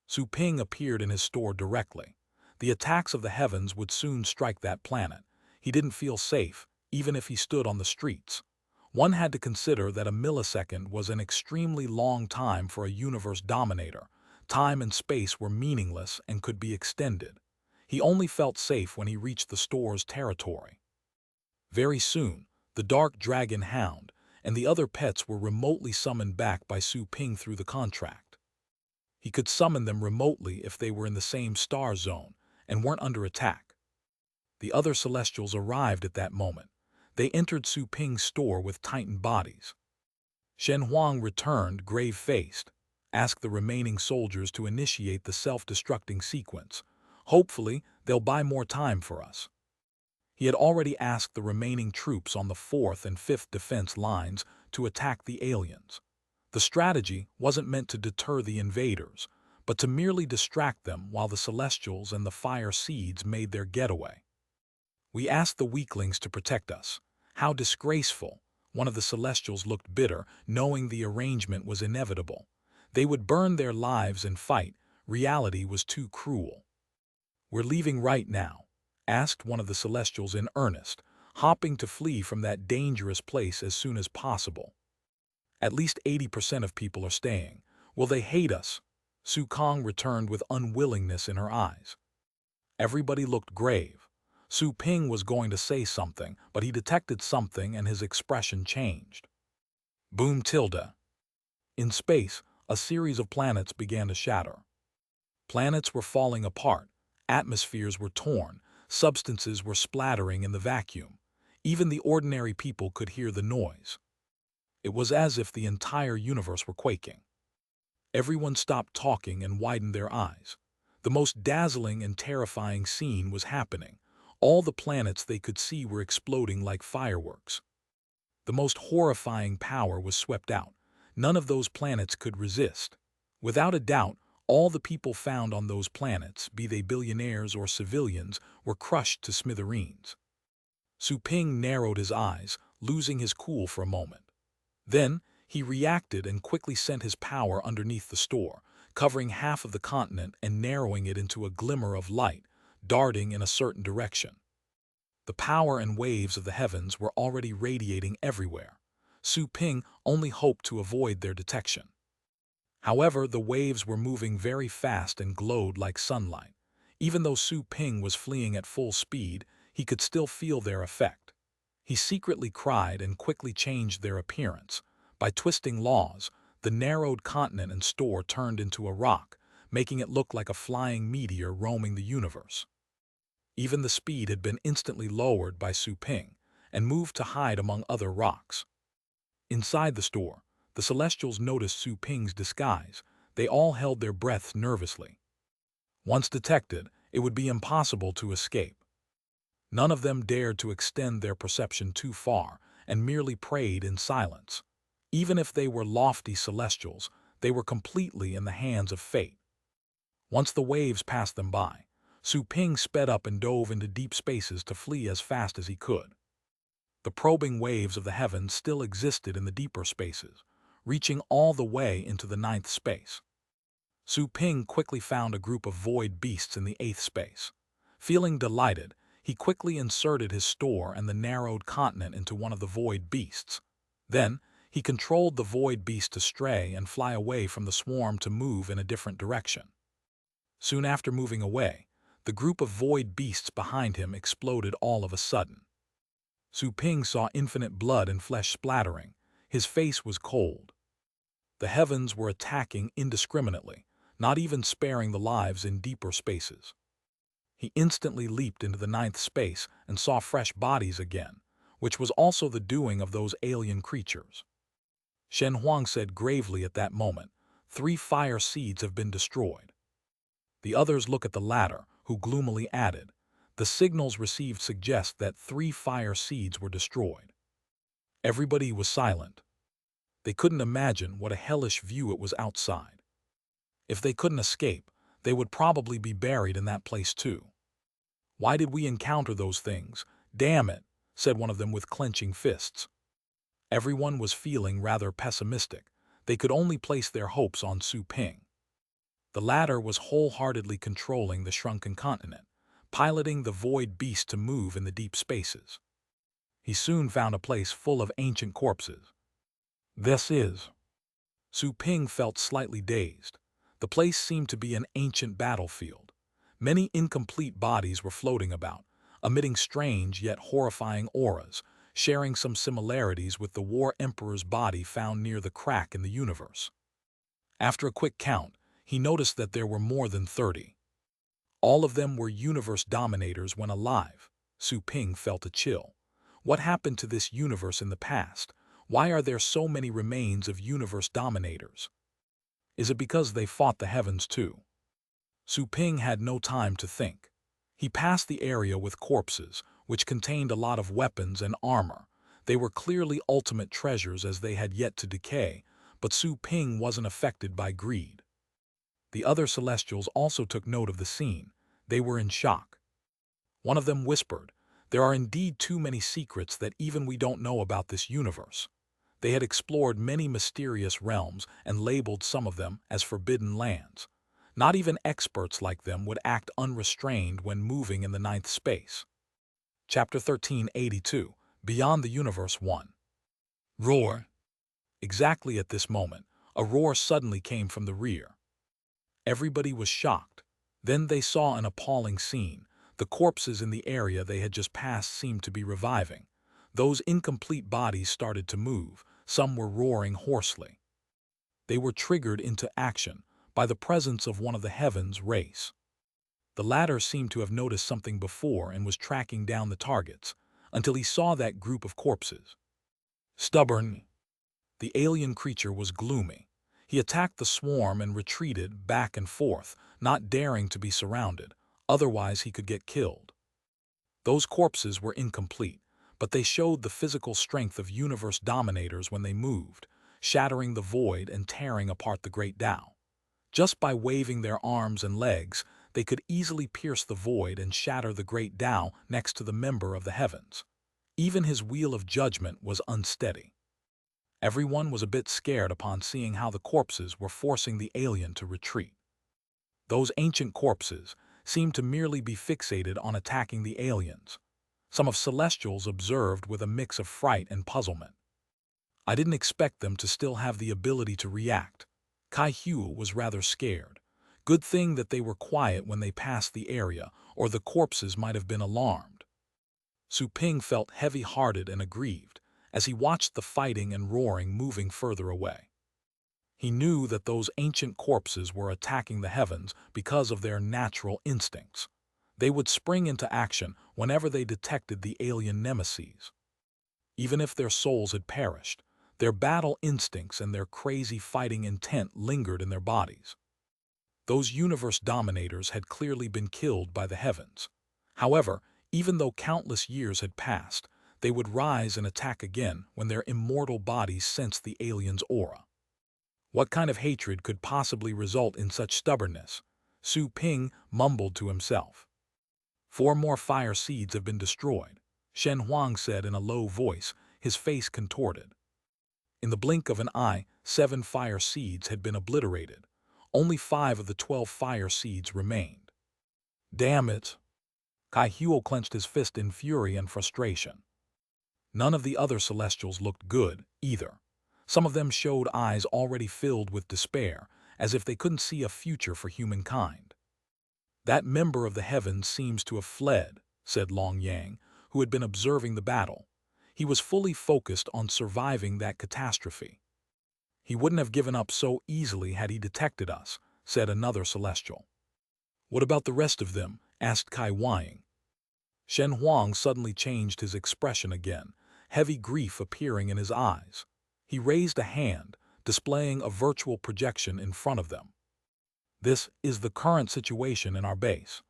Su Ping appeared in his store directly. The attacks of the heavens would soon strike that planet. He didn't feel safe, even if he stood on the streets. One had to consider that a millisecond was an extremely long time for a universe dominator. Time and space were meaningless and could be extended. He only felt safe when he reached the store's territory. Very soon, the dark dragon hound, and the other pets were remotely summoned back by Su Ping through the contract. He could summon them remotely if they were in the same star zone and weren't under attack. The other Celestials arrived at that moment. They entered Su Ping's store with Titan bodies. Shen Huang returned, grave-faced, asked the remaining soldiers to initiate the self-destructing sequence. Hopefully, they'll buy more time for us. He had already asked the remaining troops on the 4th and 5th defense lines to attack the aliens. The strategy wasn't meant to deter the invaders, but to merely distract them while the Celestials and the Fire Seeds made their getaway. We asked the weaklings to protect us. How disgraceful! One of the Celestials looked bitter, knowing the arrangement was inevitable. They would burn their lives and fight. Reality was too cruel. "We're leaving right now," asked one of the Celestials in earnest, hopping to flee from that dangerous place as soon as possible. "At least 80% of people are staying. Will they hate us?" Su Kong returned with unwillingness in her eyes. Everybody looked grave. Su Ping was going to say something, but he detected something and his expression changed. Boom tilde. In space, a series of planets began to shatter. Planets were falling apart, atmospheres were torn, substances were splattering in the vacuum. Even the ordinary people could hear the noise. It was as if the entire universe were quaking. Everyone stopped talking and widened their eyes. The most dazzling and terrifying scene was happening. All the planets they could see were exploding like fireworks. The most horrifying power was swept out. None of those planets could resist. Without a doubt, all the people found on those planets, be they billionaires or civilians, were crushed to smithereens. Su Ping narrowed his eyes, losing his cool for a moment. Then, he reacted and quickly sent his power underneath the store, covering half of the continent and narrowing it into a glimmer of light, darting in a certain direction. The power and waves of the heavens were already radiating everywhere. Su Ping only hoped to avoid their detection. However, the waves were moving very fast and glowed like sunlight. Even though Su Ping was fleeing at full speed, he could still feel their effect. He secretly cried and quickly changed their appearance. By twisting laws, the narrowed continent and store turned into a rock, making it look like a flying meteor roaming the universe. Even the speed had been instantly lowered by Su Ping and moved to hide among other rocks. Inside the store, the Celestials noticed Su Ping's disguise. They all held their breaths nervously. Once detected, it would be impossible to escape. None of them dared to extend their perception too far and merely prayed in silence. Even if they were lofty Celestials, they were completely in the hands of fate. Once the waves passed them by, Su Ping sped up and dove into deep spaces to flee as fast as he could. The probing waves of the heavens still existed in the deeper spaces, reaching all the way into the 9th space. Su Ping quickly found a group of void beasts in the 8th space. Feeling delighted, he quickly inserted his store and the narrowed continent into one of the void beasts. Then, he controlled the void beast to stray and fly away from the swarm to move in a different direction. Soon after moving away, the group of void beasts behind him exploded all of a sudden. Su Ping saw infinite blood and flesh splattering. His face was cold. The heavens were attacking indiscriminately, not even sparing the lives in deeper spaces. He instantly leaped into the 9th space and saw fresh bodies again, which was also the doing of those alien creatures. Shen Huang said gravely at that moment, 3 fire seeds have been destroyed. The others look at the latter, who gloomily added, the signals received suggest that 3 fire seeds were destroyed. Everybody was silent. They couldn't imagine what a hellish view it was outside. If they couldn't escape, they would probably be buried in that place too. Why did we encounter those things? Damn it, said one of them with clenching fists. Everyone was feeling rather pessimistic. They could only place their hopes on Su Ping. The latter was wholeheartedly controlling the shrunken continent, piloting the void beast to move in the deep spaces. He soon found a place full of ancient corpses. This is... Su Ping felt slightly dazed. The place seemed to be an ancient battlefield. Many incomplete bodies were floating about, emitting strange yet horrifying auras. sharing some similarities with the War Emperor's body found near the crack in the universe. After a quick count, he noticed that there were more than 30. All of them were universe dominators when alive. Su Ping felt a chill. What happened to this universe in the past? Why are there so many remains of universe dominators? Is it because they fought the heavens too? Su Ping had no time to think. He passed the area with corpses, which contained a lot of weapons and armor. They were clearly ultimate treasures as they had yet to decay, but Su Ping wasn't affected by greed. The other Celestials also took note of the scene. They were in shock. One of them whispered, "There are indeed too many secrets that even we don't know about this universe." They had explored many mysterious realms and labeled some of them as forbidden lands. Not even experts like them would act unrestrained when moving in the ninth space. Chapter 1382, Beyond the Universe 1. Roar. Exactly at this moment, a roar suddenly came from the rear. Everybody was shocked. Then they saw an appalling scene. The corpses in the area they had just passed seemed to be reviving. Those incomplete bodies started to move. Some were roaring hoarsely. They were triggered into action by the presence of one of the heavens race. The latter seemed to have noticed something before and was tracking down the targets, until he saw that group of corpses. Stubborn. The alien creature was gloomy. He attacked the swarm and retreated back and forth, not daring to be surrounded, otherwise he could get killed. Those corpses were incomplete, but they showed the physical strength of universe dominators when they moved, shattering the void and tearing apart the great Tao. Just by waving their arms and legs, they could easily pierce the void and shatter the great Tao next to the member of the heavens. Even his wheel of judgment was unsteady. Everyone was a bit scared upon seeing how the corpses were forcing the alien to retreat. Those ancient corpses seemed to merely be fixated on attacking the aliens. Some of Celestials observed with a mix of fright and puzzlement. I didn't expect them to still have the ability to react. Kai Hu was rather scared. Good thing that they were quiet when they passed the area, or the corpses might have been alarmed. Su Ping felt heavy-hearted and aggrieved as he watched the fighting and roaring moving further away. He knew that those ancient corpses were attacking the heavens because of their natural instincts. They would spring into action whenever they detected the alien nemesis. Even if their souls had perished, their battle instincts and their crazy fighting intent lingered in their bodies. Those universe dominators had clearly been killed by the heavens. However, even though countless years had passed, they would rise and attack again when their immortal bodies sensed the alien's aura. What kind of hatred could possibly result in such stubbornness? Su Ping mumbled to himself. 4 more fire seeds have been destroyed, Shen Huang said in a low voice, his face contorted. In the blink of an eye, 7 fire seeds had been obliterated. Only 5 of the 12 fire seeds remained. Damn it! Kai Huo clenched his fist in fury and frustration. None of the other Celestials looked good, either. Some of them showed eyes already filled with despair, as if they couldn't see a future for humankind. That member of the heavens seems to have fled, said Long Yang, who had been observing the battle. He was fully focused on surviving that catastrophe. He wouldn't have given up so easily had he detected us, said another Celestial. What about the rest of them? Asked Kai Wang. Shen Huang suddenly changed his expression again, heavy grief appearing in his eyes. He raised a hand, displaying a virtual projection in front of them. This is the current situation in our base.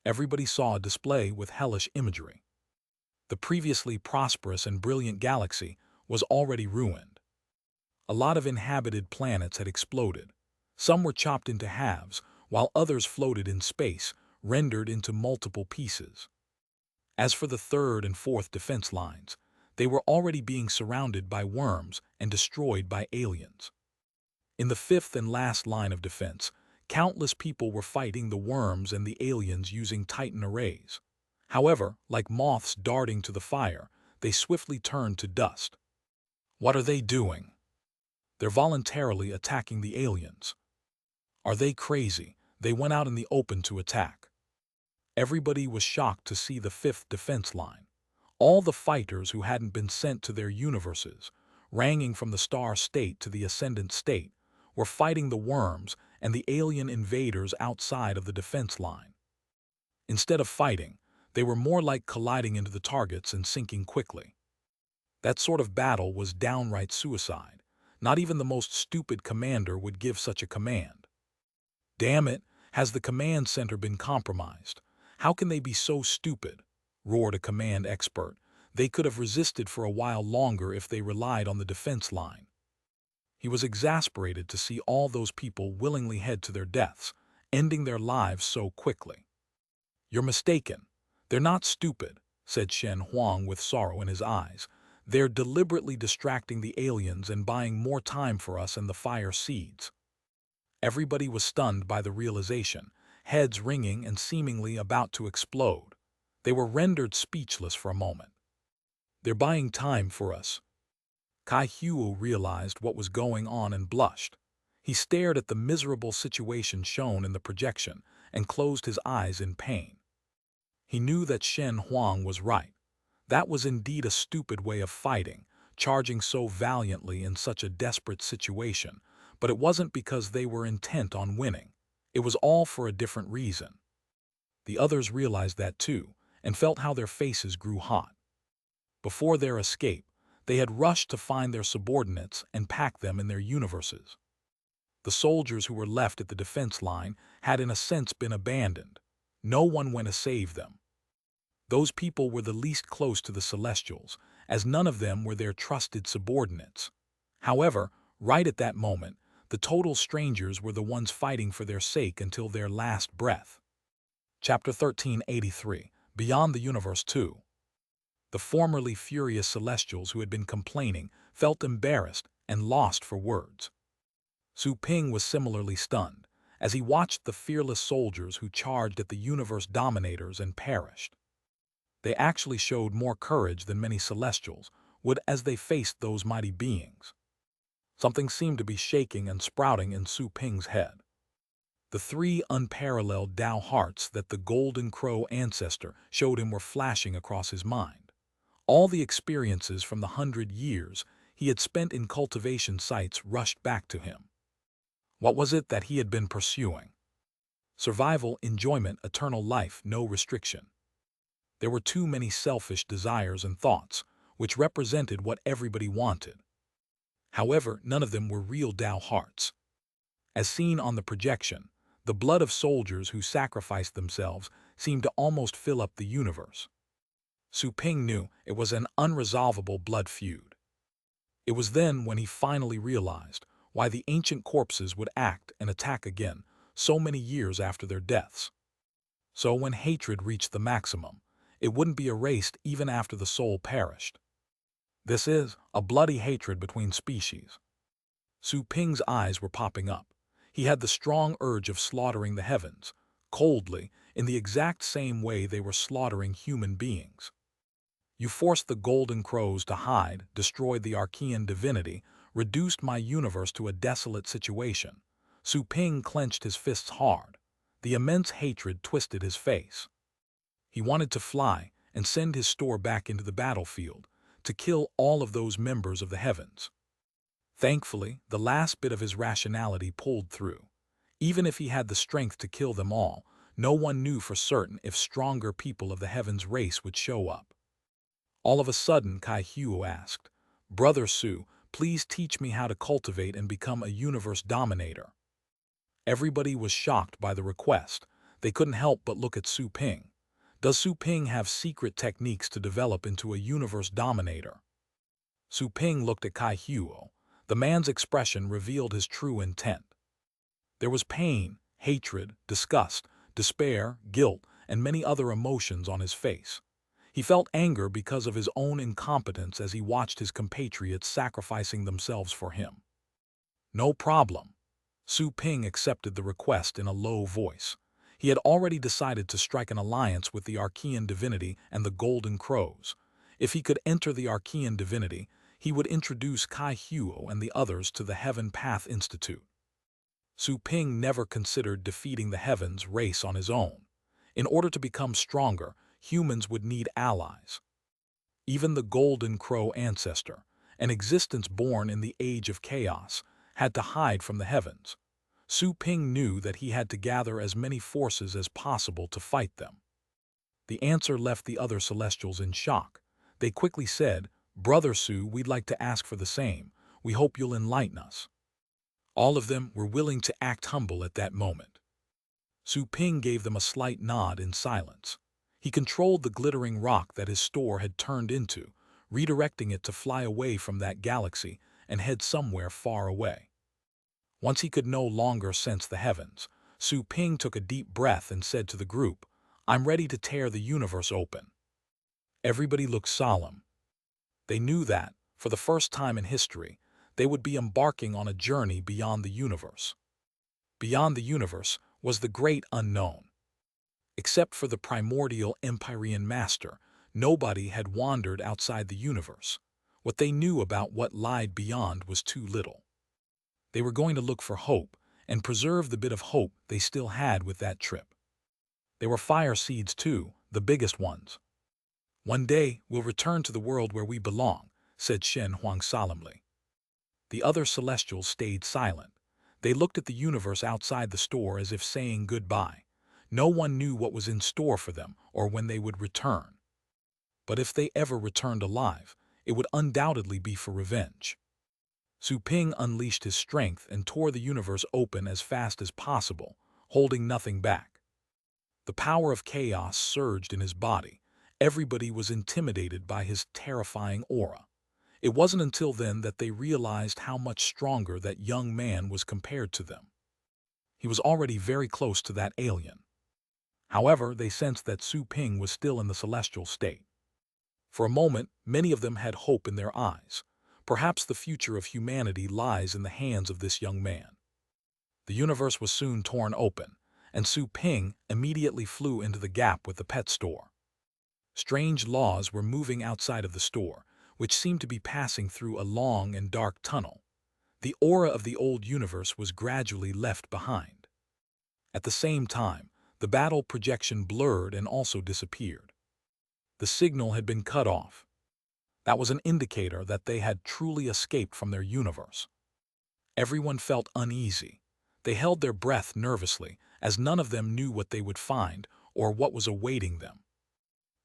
Everybody saw a display with hellish imagery. The previously prosperous and brilliant galaxy was already ruined. A lot of inhabited planets had exploded. Some were chopped into halves, while others floated in space, rendered into multiple pieces. As for the 3rd and 4th defense lines, they were already being surrounded by worms and destroyed by aliens. In the 5th and last line of defense, countless people were fighting the worms and the aliens using Titan arrays. However, like moths darting to the fire, they swiftly turned to dust. What are they doing? They're voluntarily attacking the aliens. Are they crazy? They went out in the open to attack. Everybody was shocked to see the 5th defense line. All the fighters who hadn't been sent to their universes, ranging from the star state to the ascendant state, were fighting the worms and the alien invaders outside of the defense line. Instead of fighting, they were more like colliding into the targets and sinking quickly. That sort of battle was downright suicide. Not even the most stupid commander would give such a command. "Damn it, has the command center been compromised? How can they be so stupid?" roared a command expert. "They could have resisted for a while longer if they relied on the defense line." He was exasperated to see all those people willingly head to their deaths, ending their lives so quickly. "You're mistaken. They're not stupid," said Shen Huang with sorrow in his eyes. "They're deliberately distracting the aliens and buying more time for us and the fire seeds." Everybody was stunned by the realization, heads ringing and seemingly about to explode. They were rendered speechless for a moment. "They're buying time for us." Kai Huo realized what was going on and blushed. He stared at the miserable situation shown in the projection and closed his eyes in pain. He knew that Shen Huang was right. That was indeed a stupid way of fighting, charging so valiantly in such a desperate situation, but it wasn't because they were intent on winning. It was all for a different reason. The others realized that too, and felt how their faces grew hot. Before their escape, they had rushed to find their subordinates and pack them in their universes. The soldiers who were left at the defense line had in a sense been abandoned. No one went to save them. Those people were the least close to the Celestials, as none of them were their trusted subordinates. However, right at that moment, the total strangers were the ones fighting for their sake until their last breath. Chapter 1383, Beyond the Universe 2. The formerly furious Celestials who had been complaining felt embarrassed and lost for words. Su Ping was similarly stunned, as he watched the fearless soldiers who charged at the universe dominators and perished. They actually showed more courage than many Celestials would as they faced those mighty beings. Something seemed to be shaking and sprouting in Su Ping's head. The three unparalleled Tao hearts that the Golden Crow ancestor showed him were flashing across his mind. All the experiences from the 100 years he had spent in cultivation sites rushed back to him. What was it that he had been pursuing? Survival, enjoyment, eternal life, no restriction. There were too many selfish desires and thoughts, which represented what everybody wanted. However, none of them were real Tao hearts. As seen on the projection, the blood of soldiers who sacrificed themselves seemed to almost fill up the universe. Su Ping knew it was an unresolvable blood feud. It was then when he finally realized why the ancient corpses would act and attack again so many years after their deaths. So when hatred reached the maximum, it wouldn't be erased even after the soul perished. This is a bloody hatred between species. Su Ping's eyes were popping up. He had the strong urge of slaughtering the heavens, coldly, in the exact same way they were slaughtering human beings. You forced the Golden Crows to hide, destroyed the Archean divinity, reduced my universe to a desolate situation. Su Ping clenched his fists hard. The immense hatred twisted his face. He wanted to fly and send his store back into the battlefield, to kill all of those members of the heavens. Thankfully, the last bit of his rationality pulled through. Even if he had the strength to kill them all, no one knew for certain if stronger people of the heavens race would show up. All of a sudden, Kai Huo asked, "Brother Su, please teach me how to cultivate and become a universe dominator." Everybody was shocked by the request. They couldn't help but look at Su Ping. Does Su Ping have secret techniques to develop into a universe dominator? Su Ping looked at Kai Huo. The man's expression revealed his true intent. There was pain, hatred, disgust, despair, guilt, and many other emotions on his face. He felt anger because of his own incompetence as he watched his compatriots sacrificing themselves for him. No problem. Su Ping accepted the request in a low voice. He had already decided to strike an alliance with the Archean divinity and the Golden Crows. If he could enter the Archean divinity, he would introduce Kai Huo and the others to the Heaven Path Institute. Su Ping never considered defeating the heavens race on his own. In order to become stronger, humans would need allies. Even the Golden Crow ancestor, an existence born in the age of chaos, had to hide from the heavens. Su Ping knew that he had to gather as many forces as possible to fight them. The answer left the other Celestials in shock. They quickly said, "Brother Su, we'd like to ask for the same. We hope you'll enlighten us." All of them were willing to act humble at that moment. Su Ping gave them a slight nod in silence. He controlled the glittering rock that his store had turned into, redirecting it to fly away from that galaxy and head somewhere far away. Once he could no longer sense the heavens, Su Ping took a deep breath and said to the group, "I'm ready to tear the universe open." Everybody looked solemn. They knew that, for the first time in history, they would be embarking on a journey beyond the universe. Beyond the universe was the great unknown. Except for the primordial Empyrean master, nobody had wandered outside the universe. What they knew about what lied beyond was too little. They were going to look for hope and preserve the bit of hope they still had with that trip. They were fire seeds too, the biggest ones. "One day we'll return to the world where we belong," said Shen Huang solemnly. The other Celestials stayed silent. They looked at the universe outside the store as if saying goodbye. No one knew what was in store for them or when they would return. But if they ever returned alive, it would undoubtedly be for revenge. Su Ping unleashed his strength and tore the universe open as fast as possible, holding nothing back. The power of chaos surged in his body. Everybody was intimidated by his terrifying aura. It wasn't until then that they realized how much stronger that young man was compared to them. He was already very close to that alien. However, they sensed that Su Ping was still in the celestial state. For a moment, many of them had hope in their eyes. Perhaps the future of humanity lies in the hands of this young man. The universe was soon torn open, and Su Ping immediately flew into the gap with the pet store. Strange laws were moving outside of the store, which seemed to be passing through a long and dark tunnel. The aura of the old universe was gradually left behind. At the same time, the battle projection blurred and also disappeared. The signal had been cut off. That was an indicator that they had truly escaped from their universe. Everyone felt uneasy. They held their breath nervously, as none of them knew what they would find or what was awaiting them.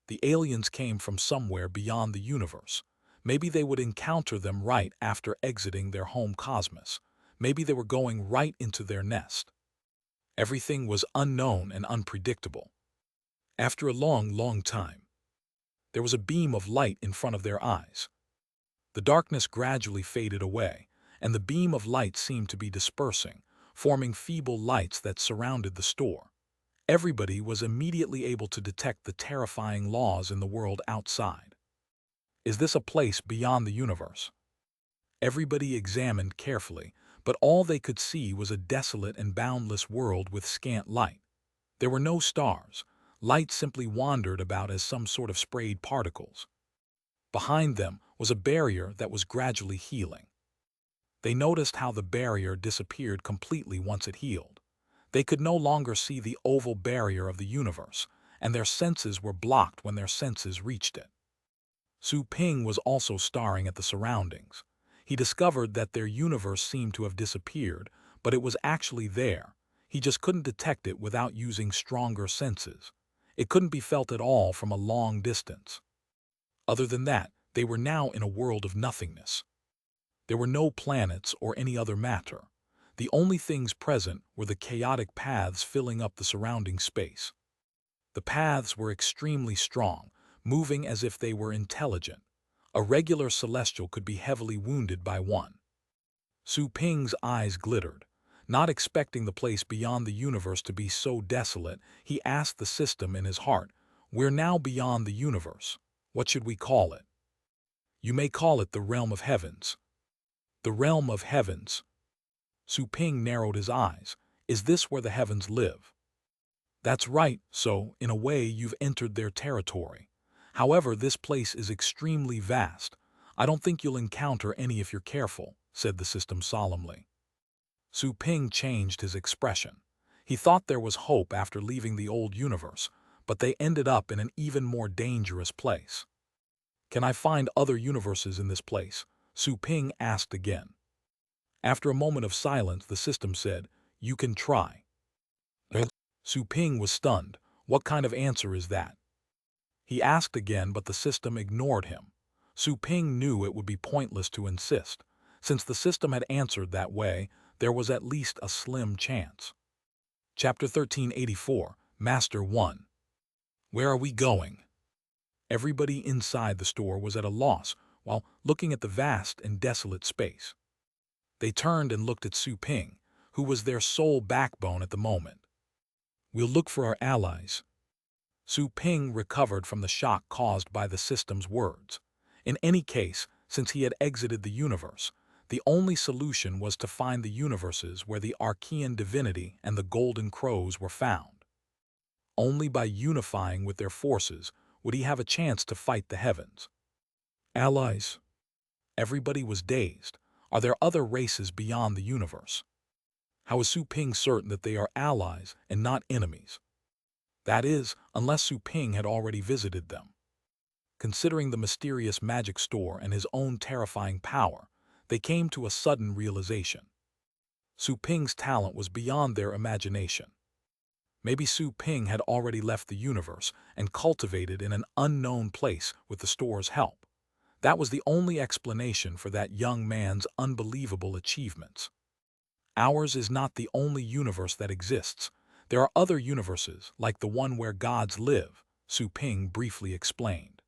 The aliens came from somewhere beyond the universe. Maybe they would encounter them right after exiting their home cosmos. Maybe they were going right into their nest. Everything was unknown and unpredictable. After a long time, there was a beam of light in front of their eyes. The darkness gradually faded away, and the beam of light seemed to be dispersing, forming feeble lights that surrounded the store. Everybody was immediately able to detect the terrifying laws in the world outside. Is this a place beyond the universe? Everybody examined carefully, but all they could see was a desolate and boundless world with scant light. There were no stars. Light simply wandered about as some sort of sprayed particles. Behind them was a barrier that was gradually healing. They noticed how the barrier disappeared completely once it healed. They could no longer see the oval barrier of the universe, and their senses were blocked when their senses reached it. Su Ping was also staring at the surroundings. He discovered that their universe seemed to have disappeared, but it was actually there. He just couldn't detect it without using stronger senses. It couldn't be felt at all from a long distance. Other than that, they were now in a world of nothingness. There were no planets or any other matter. The only things present were the chaotic paths filling up the surrounding space. The paths were extremely strong, moving as if they were intelligent. A regular celestial could be heavily wounded by one. Su Ping's eyes glittered. Not expecting the place beyond the universe to be so desolate, he asked the system in his heart, "We're now beyond the universe. What should we call it?" "You may call it the realm of heavens." "The realm of heavens." Su Ping narrowed his eyes. "Is this where the heavens live?" "That's right, so, in a way, you've entered their territory. However, this place is extremely vast. I don't think you'll encounter any if you're careful," said the system solemnly. Su Ping changed his expression. He thought there was hope after leaving the old universe, but they ended up in an even more dangerous place. Can I find other universes in this place? Su Ping asked again. After a moment of silence, the system said, "You can try." Su Ping was stunned. What kind of answer is that? He asked again, but the system ignored him. Su Ping knew it would be pointless to insist. Since the system had answered that way, there was at least a slim chance. Chapter 1384, Master 1. Where are we going? Everybody inside the store was at a loss while looking at the vast and desolate space. They turned and looked at Su Ping, who was their sole backbone at the moment. We'll look for our allies. Su Ping recovered from the shock caused by the system's words. In any case, since he had exited the universe, the only solution was to find the universes where the Archean divinity and the Golden Crows were found. Only by unifying with their forces would he have a chance to fight the heavens. Allies. Everybody was dazed. Are there other races beyond the universe? How is Su Ping certain that they are allies and not enemies? That is, unless Su Ping had already visited them. Considering the mysterious magic store and his own terrifying power, they came to a sudden realization. Su Ping's talent was beyond their imagination. Maybe Su Ping had already left the universe and cultivated in an unknown place with the store's help. That was the only explanation for that young man's unbelievable achievements. Ours is not the only universe that exists. There are other universes, like the one where gods live, Su Ping briefly explained.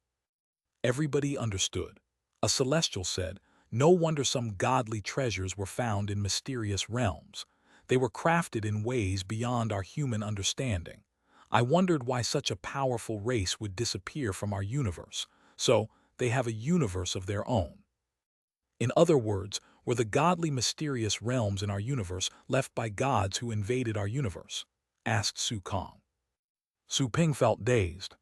Everybody understood. A celestial said, "No wonder some godly treasures were found in mysterious realms. They were crafted in ways beyond our human understanding. I wondered why such a powerful race would disappear from our universe. So, they have a universe of their own." In other words, were the godly mysterious realms in our universe left by gods who invaded our universe? Asked Su Kong. Su Ping felt dazed.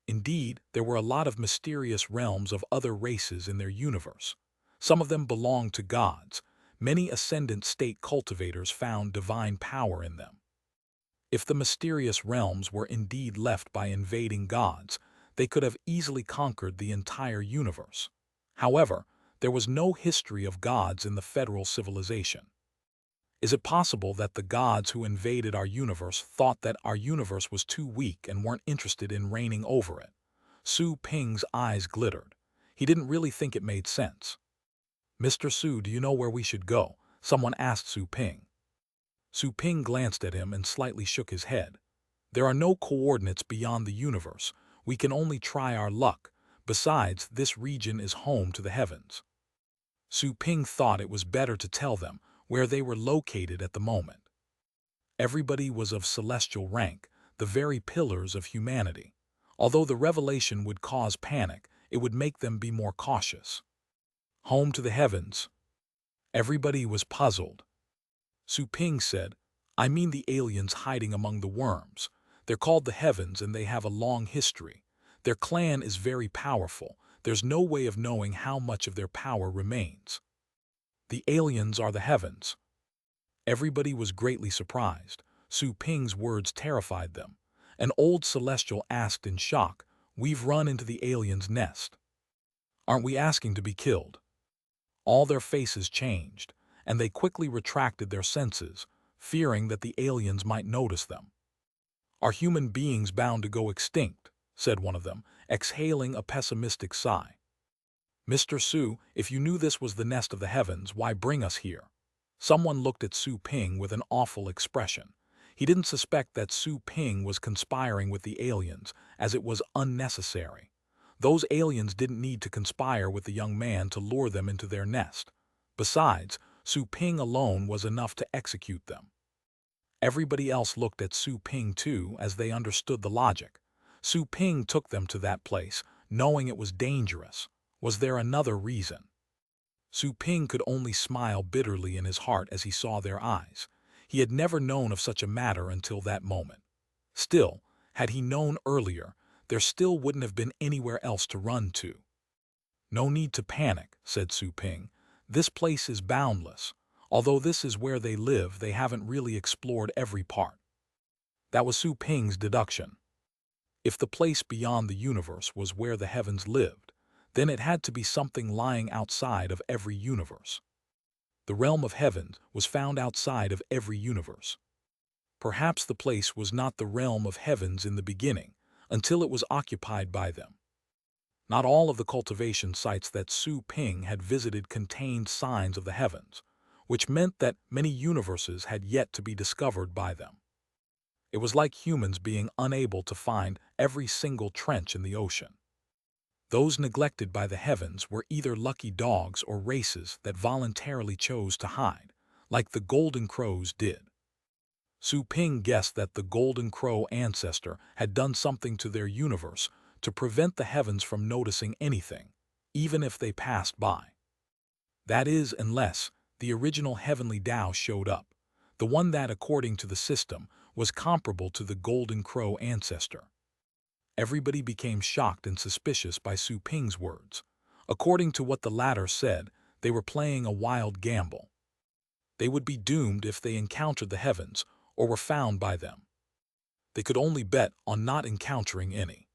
Indeed, there were a lot of mysterious realms of other races in their universe. Some of them belonged to gods. Many ascendant state cultivators found divine power in them. If the mysterious realms were indeed left by invading gods, they could have easily conquered the entire universe. However, there was no history of gods in the federal civilization. Is it possible that the gods who invaded our universe thought that our universe was too weak and weren't interested in reigning over it? Su Ping's eyes glittered. He didn't really think it made sense. "Mr. Su, do you know where we should go?" someone asked Su Ping. Su Ping glanced at him and slightly shook his head. "There are no coordinates beyond the universe. We can only try our luck. Besides, this region is home to the heavens." Su Ping thought it was better to tell them where they were located at the moment. Everybody was of celestial rank, the very pillars of humanity. Although the revelation would cause panic, it would make them be more cautious. Home to the heavens. Everybody was puzzled. Su Ping said, "I mean the aliens hiding among the worms. They're called the Heavens and they have a long history. Their clan is very powerful. There's no way of knowing how much of their power remains. The aliens are the heavens." Everybody was greatly surprised. Su Ping's words terrified them. An old celestial asked in shock, "We've run into the aliens' nest. Aren't we asking to be killed?" All their faces changed, and they quickly retracted their senses, fearing that the aliens might notice them. "Are human beings bound to go extinct?" said one of them, exhaling a pessimistic sigh. "Mr. Su, if you knew this was the nest of the heavens, why bring us here?" Someone looked at Su Ping with an awful expression. He didn't suspect that Su Ping was conspiring with the aliens, as it was unnecessary. Those aliens didn't need to conspire with the young man to lure them into their nest. Besides, Su Ping alone was enough to execute them. Everybody else looked at Su Ping too, as they understood the logic. Su Ping took them to that place, knowing it was dangerous. Was there another reason? Su Ping could only smile bitterly in his heart as he saw their eyes. He had never known of such a matter until that moment. Still, had he known earlier, there still wouldn't have been anywhere else to run to. "No need to panic," said Su Ping. "This place is boundless. Although this is where they live, they haven't really explored every part." That was Su Ping's deduction. If the place beyond the universe was where the heavens lived, then it had to be something lying outside of every universe. The realm of heaven was found outside of every universe. Perhaps the place was not the realm of heavens in the beginning, until it was occupied by them. Not all of the cultivation sites that Su Ping had visited contained signs of the heavens, which meant that many universes had yet to be discovered by them. It was like humans being unable to find every single trench in the ocean. Those neglected by the heavens were either lucky dogs or races that voluntarily chose to hide, like the Golden Crows did. Su Ping guessed that the Golden Crow ancestor had done something to their universe to prevent the heavens from noticing anything, even if they passed by. That is, unless the original heavenly Tao showed up, the one that, according to the system, was comparable to the Golden Crow ancestor. Everybody became shocked and suspicious by Su Ping's words. According to what the latter said, they were playing a wild gamble. They would be doomed if they encountered the heavens or were found by them. They could only bet on not encountering any.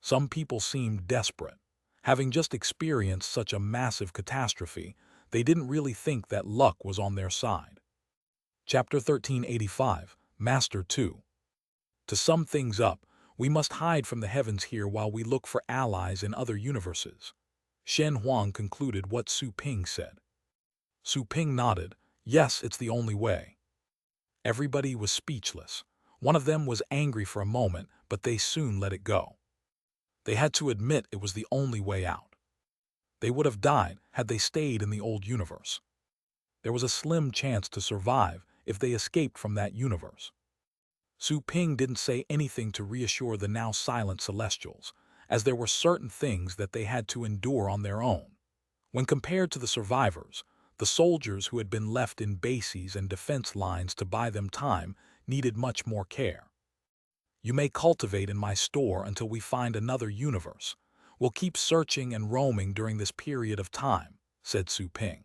Some people seemed desperate. Having just experienced such a massive catastrophe, they didn't really think that luck was on their side. Chapter 1385, Master 2. To sum things up, we must hide from the heavens here while we look for allies in other universes. Shen Huang concluded what Su Ping said. Su Ping nodded. Yes, it's the only way. Everybody was speechless. One of them was angry for a moment, but they soon let it go. They had to admit it was the only way out. They would have died had they stayed in the old universe. There was a slim chance to survive if they escaped from that universe. Su Ping didn't say anything to reassure the now silent Celestials, as there were certain things that they had to endure on their own. When compared to the survivors, the soldiers who had been left in bases and defense lines to buy them time needed much more care. You may cultivate in my store until we find another universe. We'll keep searching and roaming during this period of time, said Su Ping.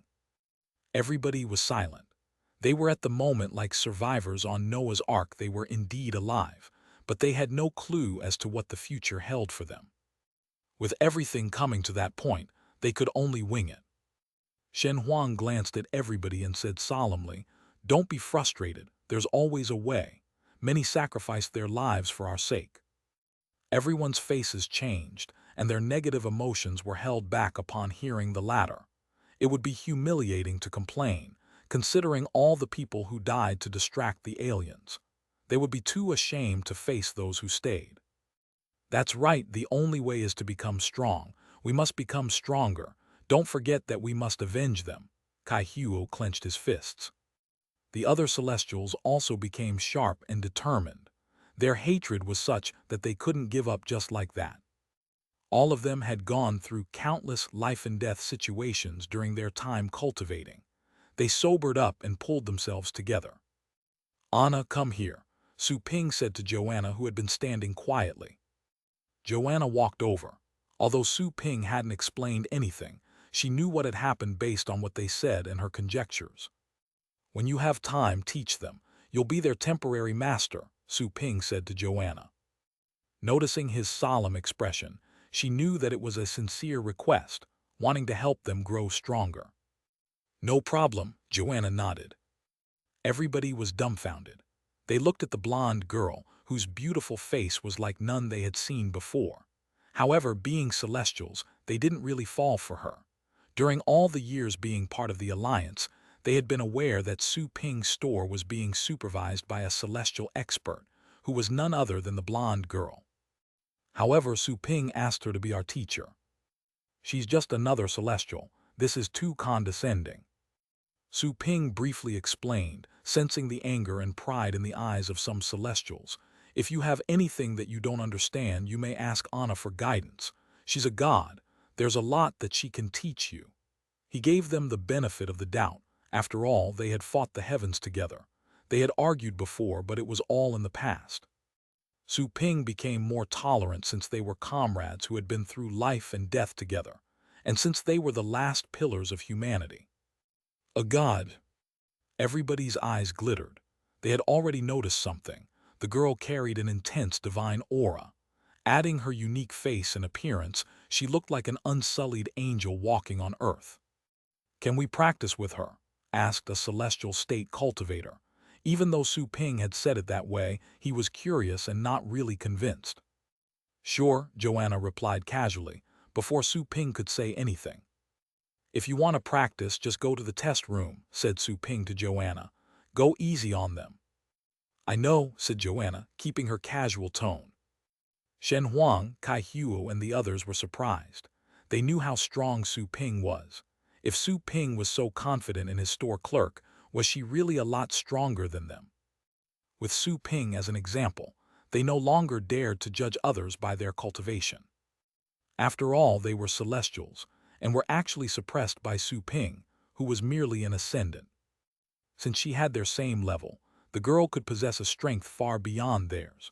Everybody was silent. They were at the moment like survivors on Noah's Ark. They were indeed alive, but they had no clue as to what the future held for them. With everything coming to that point, they could only wing it. Shen Huang glanced at everybody and said solemnly, "Don't be frustrated. There's always a way. Many sacrificed their lives for our sake." Everyone's faces changed, and their negative emotions were held back upon hearing the latter. It would be humiliating to complain, considering all the people who died to distract the aliens. They would be too ashamed to face those who stayed. That's right, the only way is to become strong. We must become stronger. Don't forget that we must avenge them. Kai Huo clenched his fists. The other Celestials also became sharp and determined. Their hatred was such that they couldn't give up just like that. All of them had gone through countless life-and-death situations during their time cultivating. They sobered up and pulled themselves together. "Anna, come here," Su Ping said to Joanna, who had been standing quietly. Joanna walked over. Although Su Ping hadn't explained anything, she knew what had happened based on what they said and her conjectures. "When you have time, teach them. You'll be their temporary master," Su Ping said to Joanna. Noticing his solemn expression, she knew that it was a sincere request, wanting to help them grow stronger. "No problem," Joanna nodded. Everybody was dumbfounded. They looked at the blonde girl, whose beautiful face was like none they had seen before. However, being Celestials, they didn't really fall for her. During all the years being part of the Alliance, they had been aware that Su Ping's store was being supervised by a Celestial expert, who was none other than the blonde girl. However, Su Ping asked her to be our teacher. "She's just another Celestial. This is too condescending." Su Ping briefly explained, sensing the anger and pride in the eyes of some Celestials. "If you have anything that you don't understand, you may ask Anna for guidance. She's a god. There's a lot that she can teach you." He gave them the benefit of the doubt. After all, they had fought the heavens together. They had argued before, but it was all in the past. Su Ping became more tolerant since they were comrades who had been through life and death together, and since they were the last pillars of humanity. A god. Everybody's eyes glittered. They had already noticed something. The girl carried an intense divine aura. Adding her unique face and appearance, She looked like an unsullied angel walking on earth. "Can we practice with her?" asked a celestial state cultivator. Even though Su Ping had said it that way, he was curious and not really convinced. "Sure," Joanna replied casually, before Su Ping could say anything. "If you want to practice, just go to the test room," said Su Ping to Joanna. "Go easy on them." "I know," said Joanna, keeping her casual tone. Shen Huang, Kai Huo, and the others were surprised. They knew how strong Su Ping was. If Su Ping was so confident in his store clerk, was she really a lot stronger than them? With Su Ping as an example, they no longer dared to judge others by their cultivation. After all, they were celestials, and were actually suppressed by Su Ping, who was merely an ascendant. Since she had their same level, the girl could possess a strength far beyond theirs.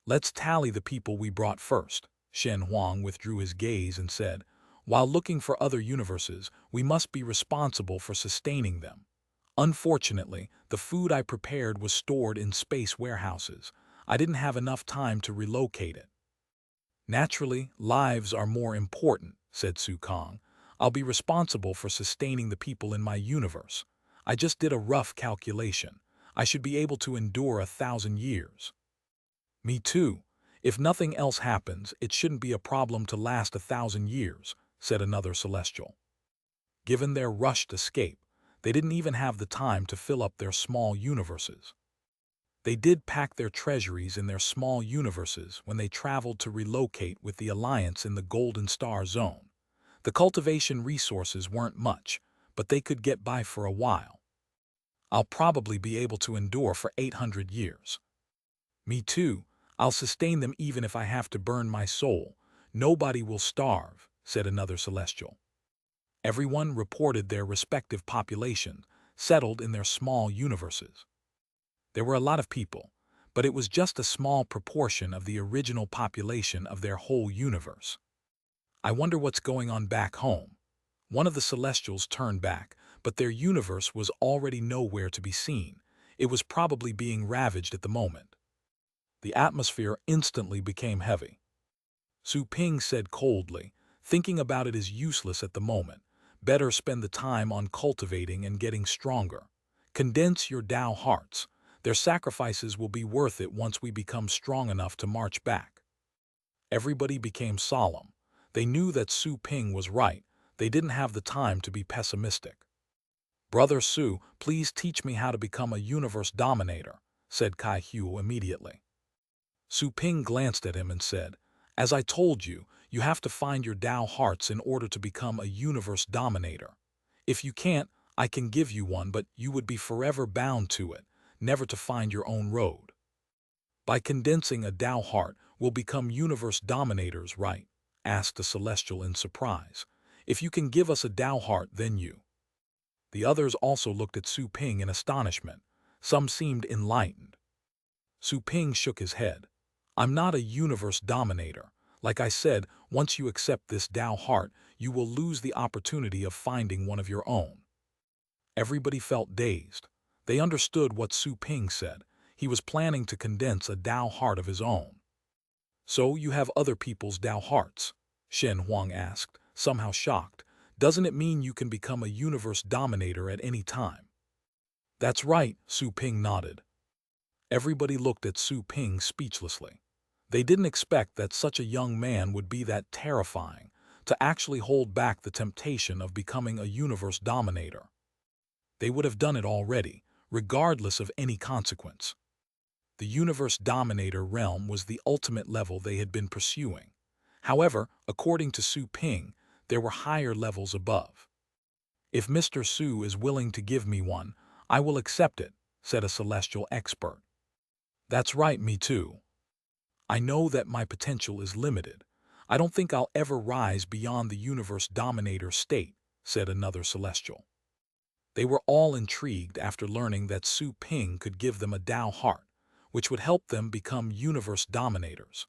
"Let's tally the people we brought first." Shen Huang withdrew his gaze and said, "While looking for other universes, we must be responsible for sustaining them. Unfortunately, the food I prepared was stored in space warehouses. I didn't have enough time to relocate it." "Naturally, lives are more important," said Su Kong. "I'll be responsible for sustaining the people in my universe. I just did a rough calculation. I should be able to endure 1,000 years. "Me too. If nothing else happens, it shouldn't be a problem to last 1,000 years," said another celestial. Given their rushed escape, they didn't even have the time to fill up their small universes. They did pack their treasuries in their small universes when they traveled to relocate with the Alliance in the Golden Star Zone. The cultivation resources weren't much, but they could get by for a while. "I'll probably be able to endure for 800 years. "Me too. I'll sustain them even if I have to burn my soul. Nobody will starve," said another celestial. Everyone reported their respective population, settled in their small universes. There were a lot of people, but it was just a small proportion of the original population of their whole universe. "I wonder what's going on back home." One of the Celestials turned back, but their universe was already nowhere to be seen. It was probably being ravaged at the moment. The atmosphere instantly became heavy. Su Ping said coldly, "Thinking about it is useless at the moment. Better spend the time on cultivating and getting stronger. Condense your Tao hearts. Their sacrifices will be worth it once we become strong enough to march back." Everybody became solemn. They knew that Su Ping was right. They didn't have the time to be pessimistic. "Brother Su, please teach me how to become a universe dominator," said Kai Hu immediately. Su Ping glanced at him and said, "As I told you, you have to find your Tao hearts in order to become a universe dominator. If you can't, I can give you one, but you would be forever bound to it, never to find your own road. By condensing a Tao heart, we'll become universe dominators, right?" asked the Celestial in surprise. "If you can give us a Tao heart, then you." The others also looked at Su Ping in astonishment. Some seemed enlightened. Su Ping shook his head. "I'm not a universe dominator. Like I said, once you accept this Tao heart, you will lose the opportunity of finding one of your own." Everybody felt dazed. They understood what Su Ping said. He was planning to condense a Tao heart of his own. "So you have other people's Tao hearts?" Shen Huang asked, somehow shocked. "Doesn't it mean you can become a universe dominator at any time?" "That's right," Su Ping nodded. Everybody looked at Su Ping speechlessly. They didn't expect that such a young man would be that terrifying, to actually hold back the temptation of becoming a universe dominator. They would have done it already, regardless of any consequence. The universe dominator realm was the ultimate level they had been pursuing. However, according to Su Ping, there were higher levels above. "If Mr. Su is willing to give me one, I will accept it," said a celestial expert. "That's right, me too. I know that my potential is limited. I don't think I'll ever rise beyond the universe dominator state," said another celestial. They were all intrigued after learning that Su Ping could give them a Tao heart, which would help them become universe dominators.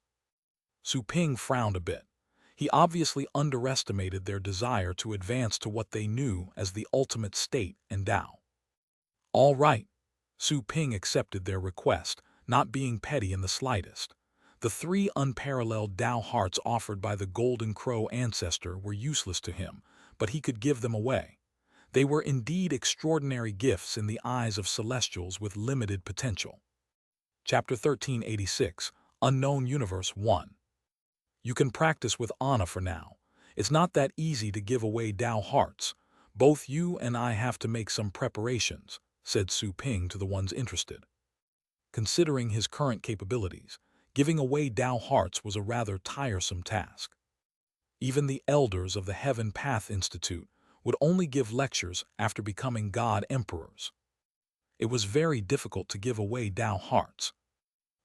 Su Ping frowned a bit. He obviously underestimated their desire to advance to what they knew as the ultimate state and Tao. "All right." Su Ping accepted their request, not being petty in the slightest. The 3 unparalleled Tao hearts offered by the Golden Crow ancestor were useless to him, but he could give them away. They were indeed extraordinary gifts in the eyes of celestials with limited potential. Chapter 1386, Unknown Universe 1. You can practice with Anna for now. It's not that easy to give away Tao hearts. Both you and I have to make some preparations, said Su Ping to the ones interested. Considering his current capabilities, giving away Tao hearts was a rather tiresome task. Even the elders of the Heaven Path Institute would only give lectures after becoming God Emperors. It was very difficult to give away Tao hearts.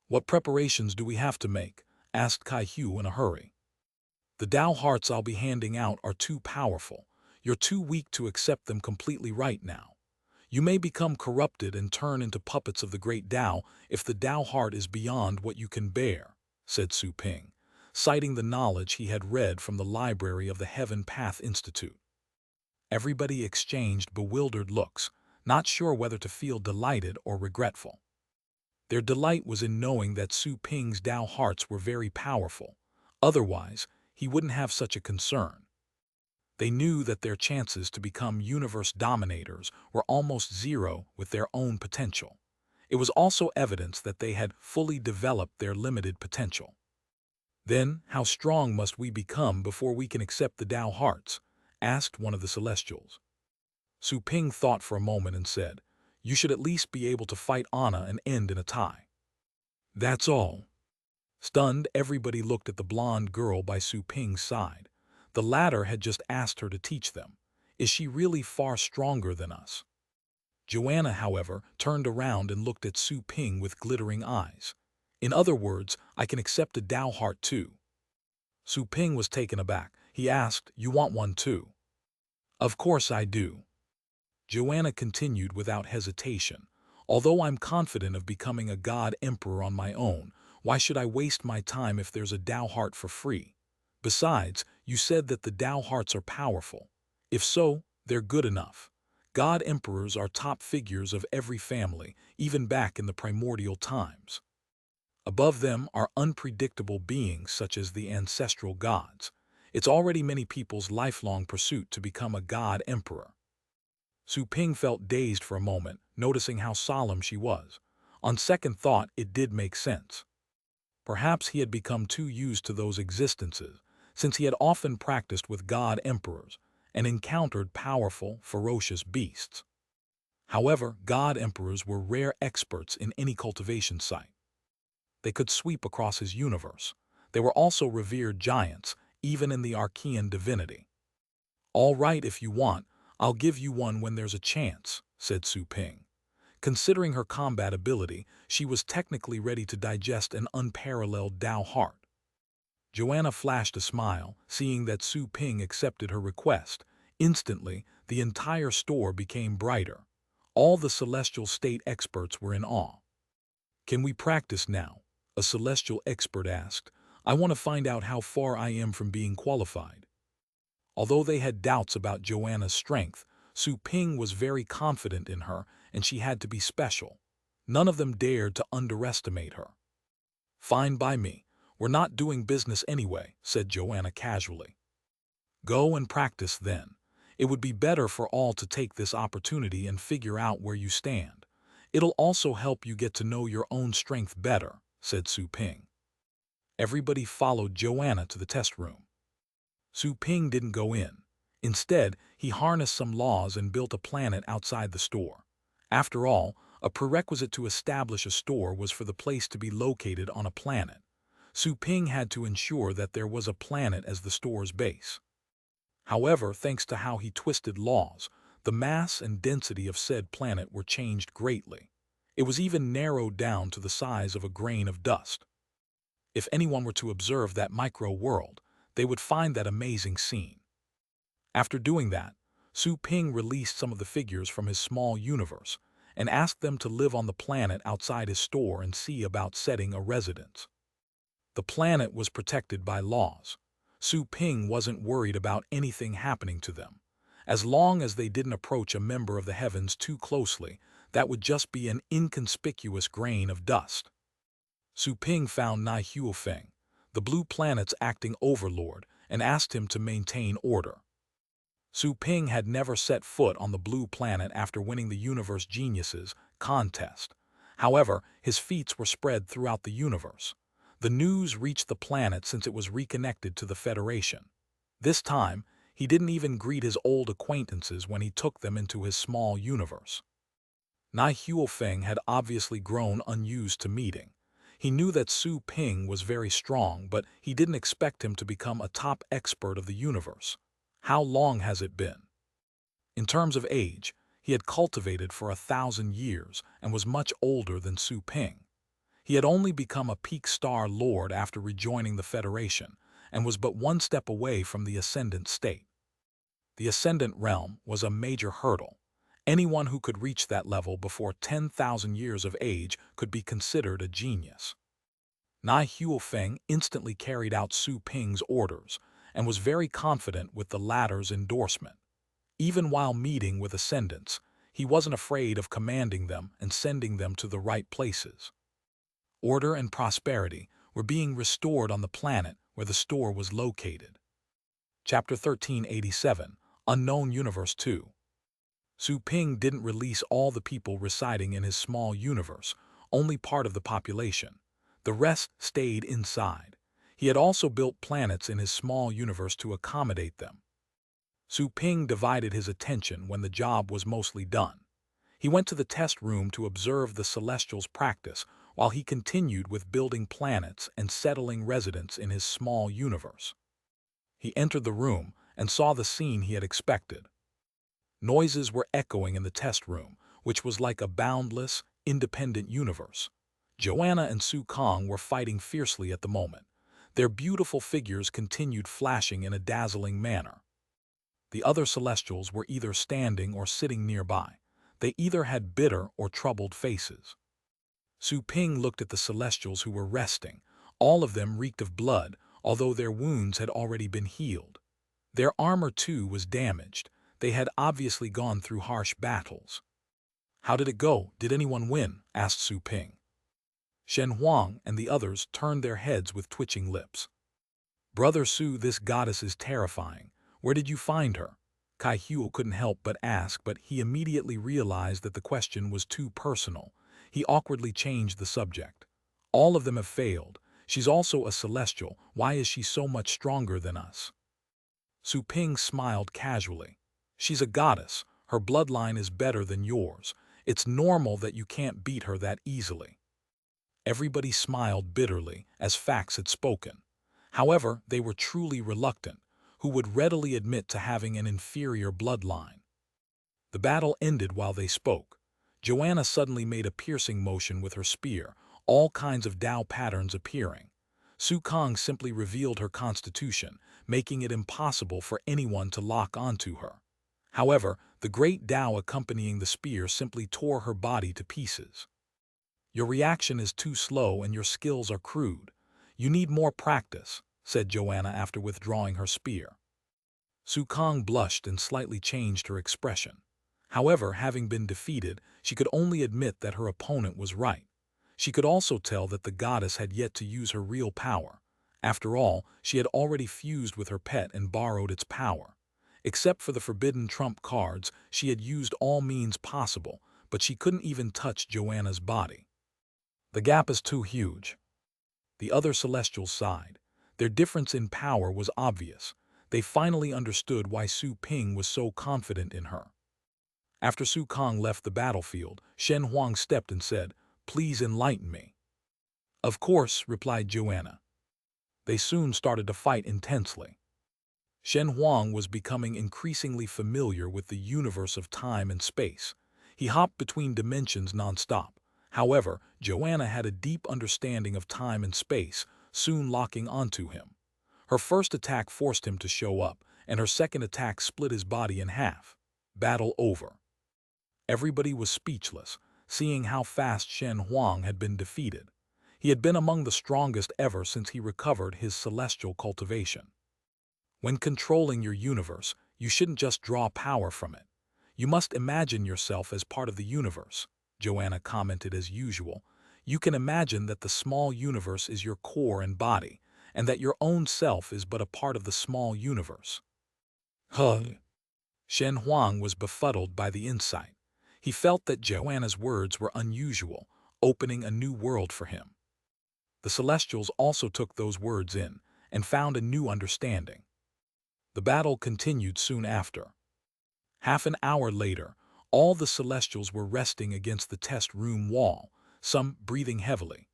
What preparations do we have to make? Asked Kai-Hu in a hurry. The Tao hearts I'll be handing out are too powerful. You're too weak to accept them completely right now. You may become corrupted and turn into puppets of the great Tao if the Tao heart is beyond what you can bear, said Su Ping, citing the knowledge he had read from the library of the Heaven Path Institute. Everybody exchanged bewildered looks, not sure whether to feel delighted or regretful. Their delight was in knowing that Su Ping's Tao hearts were very powerful. Otherwise, he wouldn't have such a concern. They knew that their chances to become universe dominators were almost zero with their own potential. It was also evidence that they had fully developed their limited potential. Then, how strong must we become before we can accept the Tao hearts? Asked one of the Celestials. Su Ping thought for a moment and said, you should at least be able to fight Anna and end in a tie. That's all. Stunned, everybody looked at the blonde girl by Su Ping's side. The latter had just asked her to teach them. Is she really far stronger than us? Joanna, however, turned around and looked at Su Ping with glittering eyes. In other words, I can accept a Tao heart too. Su Ping was taken aback. He asked, you want one too? Of course I do. Joanna continued without hesitation. Although I'm confident of becoming a God Emperor on my own, why should I waste my time if there's a Tao heart for free? Besides, you said that the Tao hearts are powerful. If so, they're good enough. God Emperors are top figures of every family, even back in the primordial times. Above them are unpredictable beings such as the ancestral gods. It's already many people's lifelong pursuit to become a God Emperor. Su Ping felt dazed for a moment, noticing how solemn she was. On second thought, it did make sense. Perhaps he had become too used to those existences, since he had often practiced with God Emperors and encountered powerful, ferocious beasts. However, God Emperors were rare experts in any cultivation site. They could sweep across his universe. They were also revered giants, even in the Archean divinity. All right, if you want, I'll give you one when there's a chance, said Su Ping. Considering her combat ability, she was technically ready to digest an unparalleled Tao heart. Joanna flashed a smile, seeing that Su Ping accepted her request. Instantly, the entire store became brighter. All the celestial state experts were in awe. Can we practice now? A celestial expert asked. I want to find out how far I am from being qualified. Although they had doubts about Joanna's strength, Su Ping was very confident in her, and she had to be special. None of them dared to underestimate her. Fine by me. We're not doing business anyway, said Joanna casually. Go and practice then. It would be better for all to take this opportunity and figure out where you stand. It'll also help you get to know your own strength better, said Su Ping. Everybody followed Joanna to the test room. Su Ping didn't go in. Instead, he harnessed some laws and built a planet outside the store. After all, a prerequisite to establish a store was for the place to be located on a planet. Su Ping had to ensure that there was a planet as the store's base. However, thanks to how he twisted laws, the mass and density of said planet were changed greatly. It was even narrowed down to the size of a grain of dust. If anyone were to observe that micro-world, they would find that amazing scene. After doing that, Su Ping released some of the figures from his small universe and asked them to live on the planet outside his store and see about setting a residence. The planet was protected by laws. Su Ping wasn't worried about anything happening to them. As long as they didn't approach a member of the heavens too closely, that would just be an inconspicuous grain of dust. Su Ping found Nai Huofeng, the blue planet's acting overlord, and asked him to maintain order. Su Ping had never set foot on the blue planet after winning the Universe Geniuses contest. However, his feats were spread throughout the universe. The news reached the planet since it was reconnected to the Federation. This time, he didn't even greet his old acquaintances when he took them into his small universe. Nai Huofeng had obviously grown unused to meeting. He knew that Su Ping was very strong, but he didn't expect him to become a top expert of the universe. How long has it been? In terms of age, he had cultivated for 1,000 years and was much older than Su Ping. He had only become a peak star lord after rejoining the Federation and was but one step away from the ascendant state. The ascendant realm was a major hurdle. Anyone who could reach that level before 10,000 years of age could be considered a genius. Nai Huofeng instantly carried out Su Ping's orders and was very confident with the latter's endorsement. Even while meeting with ascendants, he wasn't afraid of commanding them and sending them to the right places. Order and prosperity were being restored on the planet where the store was located. Chapter 1387, Unknown Universe 2. Su Ping didn't release all the people residing in his small universe, only part of the population. The rest stayed inside. He had also built planets in his small universe to accommodate them. Su Ping divided his attention when the job was mostly done. He went to the test room to observe the Celestials' practice while he continued with building planets and settling residents in his small universe. He entered the room and saw the scene he had expected. Noises were echoing in the test room, which was like a boundless, independent universe. Joanna and Su Kong were fighting fiercely at the moment. Their beautiful figures continued flashing in a dazzling manner. The other Celestials were either standing or sitting nearby. They either had bitter or troubled faces. Su Ping looked at the Celestials who were resting. All of them reeked of blood, although their wounds had already been healed. Their armor, too, was damaged. They had obviously gone through harsh battles. "How did it go? Did anyone win?" asked Su Ping. Shen Huang and the others turned their heads with twitching lips. "Brother Su, this goddess is terrifying. Where did you find her?" Kai Huo couldn't help but ask, but he immediately realized that the question was too personal. He awkwardly changed the subject. "All of them have failed. She's also a celestial. Why is she so much stronger than us?" Su Ping smiled casually. "She's a goddess. Her bloodline is better than yours. It's normal that you can't beat her that easily." Everybody smiled bitterly, as facts had spoken. However, they were truly reluctant, who would readily admit to having an inferior bloodline. The battle ended while they spoke. Joanna suddenly made a piercing motion with her spear, all kinds of Tao patterns appearing. Su Kong simply revealed her constitution, making it impossible for anyone to lock onto her. However, the great Tao accompanying the spear simply tore her body to pieces. "Your reaction is too slow and your skills are crude. You need more practice," said Joanna after withdrawing her spear. Su Kong blushed and slightly changed her expression. However, having been defeated, she could only admit that her opponent was right. She could also tell that the goddess had yet to use her real power. After all, she had already fused with her pet and borrowed its power. Except for the forbidden trump cards, she had used all means possible, but she couldn't even touch Joanna's body. "The gap is too huge." The other Celestials sighed. Their difference in power was obvious. They finally understood why Su Ping was so confident in her. After Su Kong left the battlefield, Shen Huang stepped and said, "Please enlighten me." "Of course," replied Joanna. They soon started to fight intensely. Shen Huang was becoming increasingly familiar with the universe of time and space. He hopped between dimensions nonstop. However, Joanna had a deep understanding of time and space, soon locking onto him. Her first attack forced him to show up, and her second attack split his body in half. Battle over. Everybody was speechless, seeing how fast Shen Huang had been defeated. He had been among the strongest ever since he recovered his celestial cultivation. When controlling your universe, you shouldn't just draw power from it. You must imagine yourself as part of the universe, Joanna commented as usual. You can imagine that the small universe is your core and body, and that your own self is but a part of the small universe. Huh. Shen Huang was befuddled by the insight. He felt that Joanna's words were unusual, opening a new world for him. The Celestials also took those words in and found a new understanding. The battle continued soon after. Half an hour later, all the Celestials were resting against the test room wall, some breathing heavily.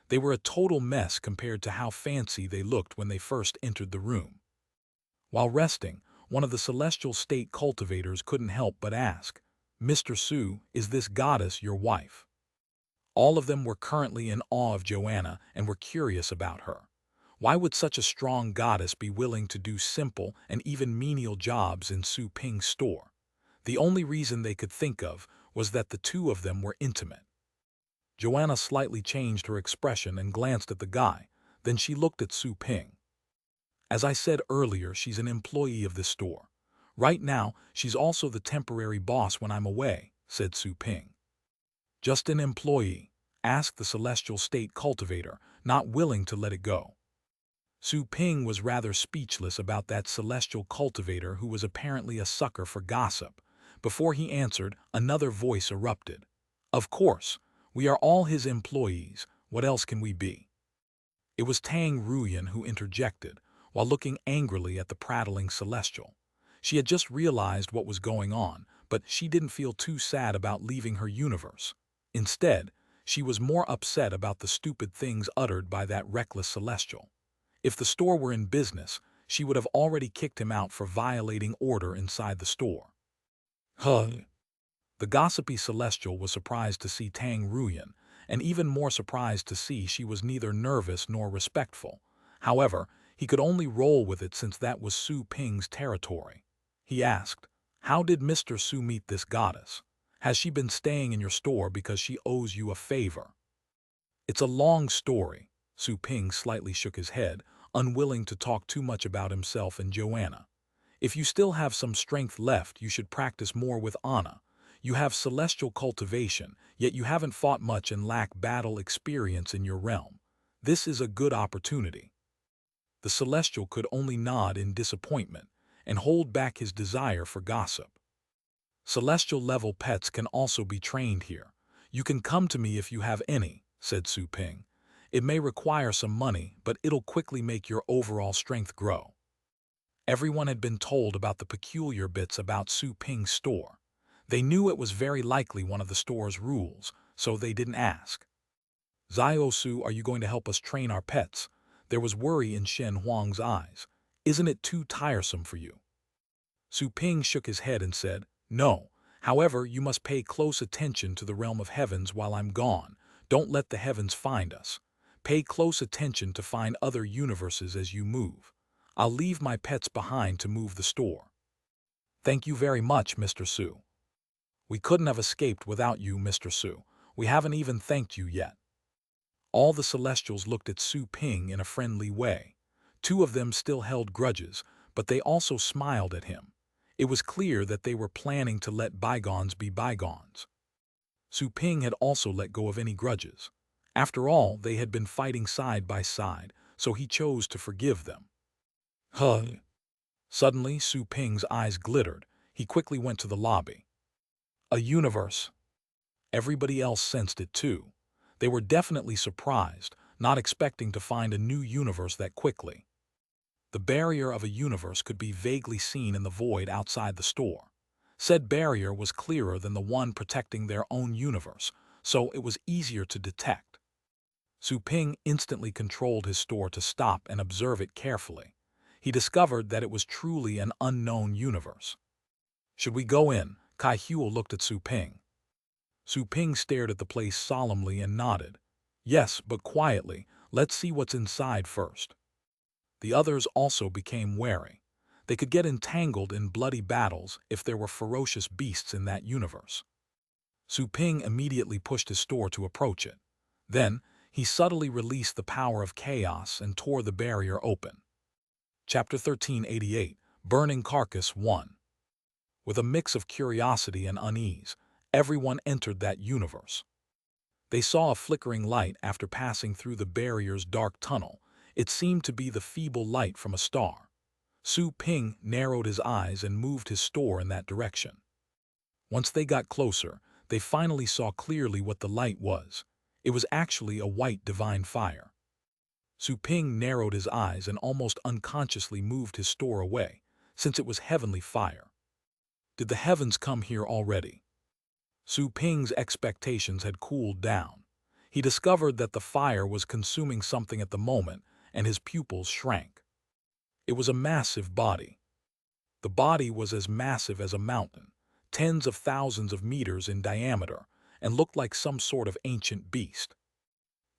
They were a total mess compared to how fancy they looked when they first entered the room. While resting, one of the celestial state cultivators couldn't help but ask, "Mr. Su, is this goddess your wife?" All of them were currently in awe of Joanna and were curious about her. Why would such a strong goddess be willing to do simple and even menial jobs in Su Ping's store? The only reason they could think of was that the two of them were intimate. Joanna slightly changed her expression and glanced at the guy, then she looked at Su Ping. "As I said earlier, she's an employee of this store. Right now, she's also the temporary boss when I'm away," said Su Ping. "Just an employee?" asked the celestial state cultivator, not willing to let it go. Su Ping was rather speechless about that celestial cultivator who was apparently a sucker for gossip. Before he answered, another voice erupted. "Of course, we are all his employees. What else can we be?" It was Tang Ruyan who interjected, while looking angrily at the prattling celestial. She had just realized what was going on, but she didn't feel too sad about leaving her universe. Instead, she was more upset about the stupid things uttered by that reckless celestial. If the store were in business, she would have already kicked him out for violating order inside the store. Huh. The gossipy celestial was surprised to see Tang Ruyan, and even more surprised to see she was neither nervous nor respectful. However, he could only roll with it since that was Su Ping's territory. He asked, "How did Mr. Su meet this goddess? Has she been staying in your store because she owes you a favor?" "It's a long story." Su Ping slightly shook his head, unwilling to talk too much about himself and Joanna. "If you still have some strength left, you should practice more with Anna. You have celestial cultivation, yet you haven't fought much and lack battle experience in your realm. This is a good opportunity." The celestial could only nod in disappointment and hold back his desire for gossip. "Celestial-level pets can also be trained here. You can come to me if you have any," said Su Ping. "It may require some money, but it'll quickly make your overall strength grow." Everyone had been told about the peculiar bits about Su Ping's store. They knew it was very likely one of the store's rules, so they didn't ask. "Su, are you going to help us train our pets?" There was worry in Shen Huang's eyes. "Isn't it too tiresome for you?" Su Ping shook his head and said, "No. However, you must pay close attention to the realm of heavens while I'm gone. Don't let the heavens find us. Pay close attention to find other universes as you move. I'll leave my pets behind to move the store." "Thank you very much, Mr. Su." "We couldn't have escaped without you, Mr. Su. We haven't even thanked you yet." All the Celestials looked at Su Ping in a friendly way. Two of them still held grudges, but they also smiled at him. It was clear that they were planning to let bygones be bygones. Su Ping had also let go of any grudges. After all, they had been fighting side by side, so he chose to forgive them. Huh. Suddenly, Su Ping's eyes glittered. He quickly went to the lobby. A universe. Everybody else sensed it too. They were definitely surprised, not expecting to find a new universe that quickly. The barrier of a universe could be vaguely seen in the void outside the store. Said barrier was clearer than the one protecting their own universe, so it was easier to detect. Su Ping instantly controlled his store to stop and observe it carefully. He discovered that it was truly an unknown universe. "Should we go in?" Kai Huel looked at Su Ping. Su Ping stared at the place solemnly and nodded. "Yes, but quietly. Let's see what's inside first." The others also became wary. They could get entangled in bloody battles if there were ferocious beasts in that universe. Su Ping immediately pushed his store to approach it. Then, he subtly released the power of chaos and tore the barrier open. Chapter 1388, Burning Carcass 1. With a mix of curiosity and unease, everyone entered that universe. They saw a flickering light after passing through the barrier's dark tunnel. It seemed to be the feeble light from a star. Su Ping narrowed his eyes and moved his store in that direction. Once they got closer, they finally saw clearly what the light was. It was actually a white divine fire. Su Ping narrowed his eyes and almost unconsciously moved his store away, since it was heavenly fire. Did the heavens come here already? Su Ping's expectations had cooled down. He discovered that the fire was consuming something at the moment, and his pupils shrank. It was a massive body. The body was as massive as a mountain, tens of thousands of meters in diameter, and looked like some sort of ancient beast.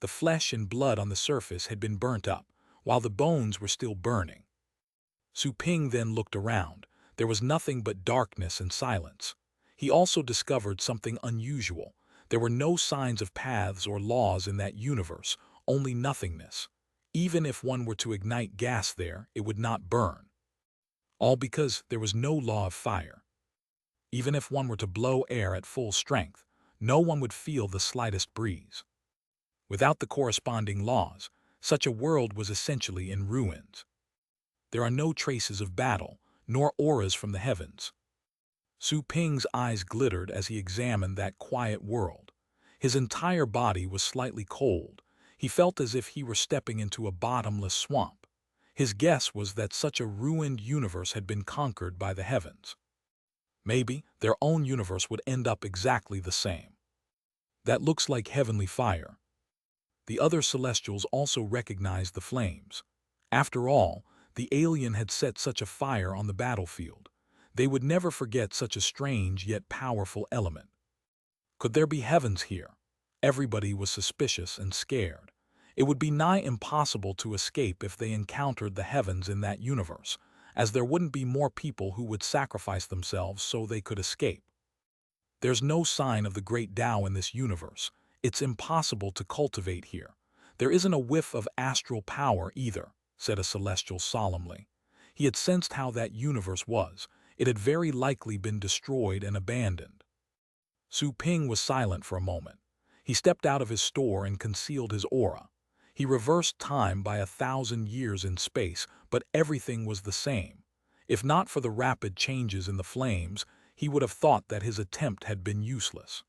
The flesh and blood on the surface had been burnt up, while the bones were still burning. Su Ping then looked around. There was nothing but darkness and silence. He also discovered something unusual. There were no signs of paths or laws in that universe, only nothingness. Even if one were to ignite gas there, it would not burn. All because there was no law of fire. Even if one were to blow air at full strength, no one would feel the slightest breeze. Without the corresponding laws, such a world was essentially in ruins. There are no traces of battle, nor auras from the heavens. Su Ping's eyes glittered as he examined that quiet world. His entire body was slightly cold. He felt as if he were stepping into a bottomless swamp. His guess was that such a ruined universe had been conquered by the heavens. Maybe their own universe would end up exactly the same. That looks like heavenly fire. The other Celestials also recognized the flames. After all, the alien had set such a fire on the battlefield. They would never forget such a strange yet powerful element. Could there be heavens here? Everybody was suspicious and scared. It would be nigh impossible to escape if they encountered the heavens in that universe, as there wouldn't be more people who would sacrifice themselves so they could escape. There's no sign of the great Tao in this universe. It's impossible to cultivate here. There isn't a whiff of astral power either, said a Celestial solemnly. He had sensed how that universe was. It had very likely been destroyed and abandoned. Su Ping was silent for a moment. He stepped out of his store and concealed his aura. He reversed time by 1,000 years in space, but everything was the same. If not for the rapid changes in the flames, he would have thought that his attempt had been useless.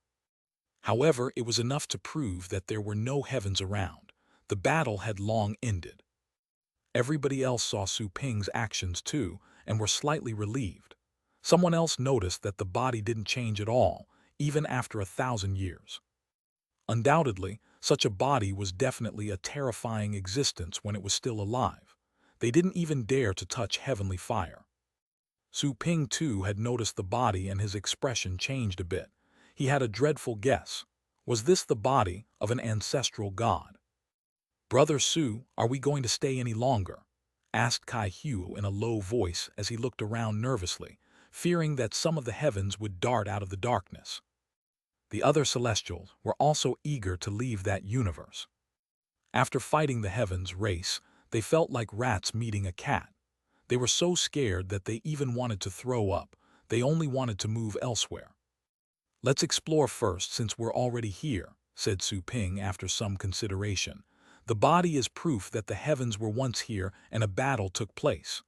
However, it was enough to prove that there were no heavens around. The battle had long ended. Everybody else saw Su Ping's actions too, and were slightly relieved. Someone else noticed that the body didn't change at all, even after 1,000 years. Undoubtedly, such a body was definitely a terrifying existence when it was still alive. They didn't even dare to touch heavenly fire. Su Ping too had noticed the body, and his expression changed a bit. He had a dreadful guess. Was this the body of an ancestral god? "Brother Su, are we going to stay any longer?" asked Kai Hu in a low voice as he looked around nervously, fearing that some of the heavens would dart out of the darkness. The other Celestials were also eager to leave that universe. After fighting the heavens race, they felt like rats meeting a cat. They were so scared that they even wanted to throw up. They only wanted to move elsewhere. "Let's explore first since we're already here," said Su Ping after some consideration. "The body is proof that the heavens were once here and a battle took place.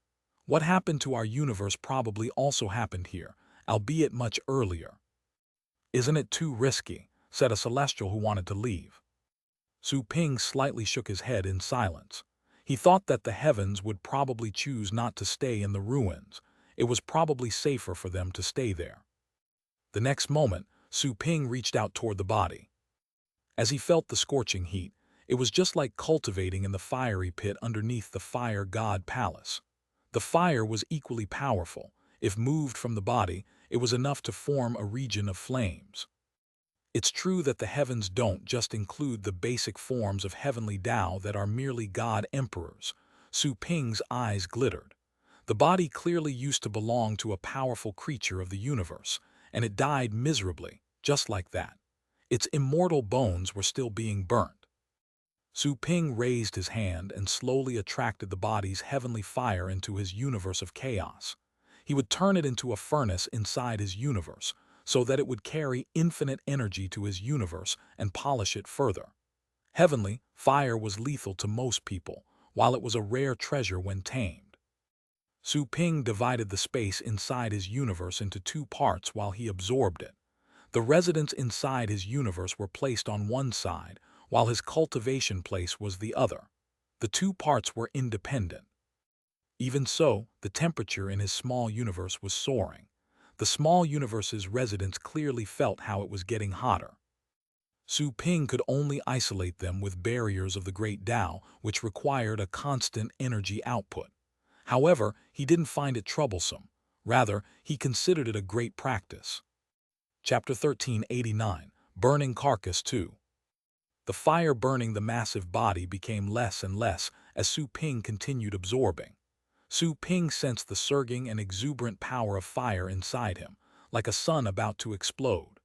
What happened to our universe probably also happened here, albeit much earlier." "Isn't it too risky?" said a Celestial who wanted to leave. Su Ping slightly shook his head in silence. He thought that the heavens would probably choose not to stay in the ruins. It was probably safer for them to stay there. The next moment, Su Ping reached out toward the body. As he felt the scorching heat, it was just like cultivating in the fiery pit underneath the fire god palace. The fire was equally powerful. If moved from the body, it was enough to form a region of flames. It's true that the heavens don't just include the basic forms of heavenly Tao that are merely god emperors. Su Ping's eyes glittered. The body clearly used to belong to a powerful creature of the universe, and it died miserably, just like that. Its immortal bones were still being burnt. Su Ping raised his hand and slowly attracted the body's heavenly fire into his universe of chaos. He would turn it into a furnace inside his universe, so that it would carry infinite energy to his universe and polish it further. Heavenly, fire was lethal to most people, while it was a rare treasure when tamed. Su Ping divided the space inside his universe into two parts while he absorbed it. The residents inside his universe were placed on one side, while his cultivation place was the other. The two parts were independent. Even so, the temperature in his small universe was soaring. The small universe's residents clearly felt how it was getting hotter. Su Ping could only isolate them with barriers of the Great Tao, which required a constant energy output. However, he didn't find it troublesome. Rather, he considered it a great practice. Chapter 1389, Burning Carcass 2. The fire burning the massive body became less and less as Su Ping continued absorbing. Su Ping sensed the surging and exuberant power of fire inside him, like a sun about to explode.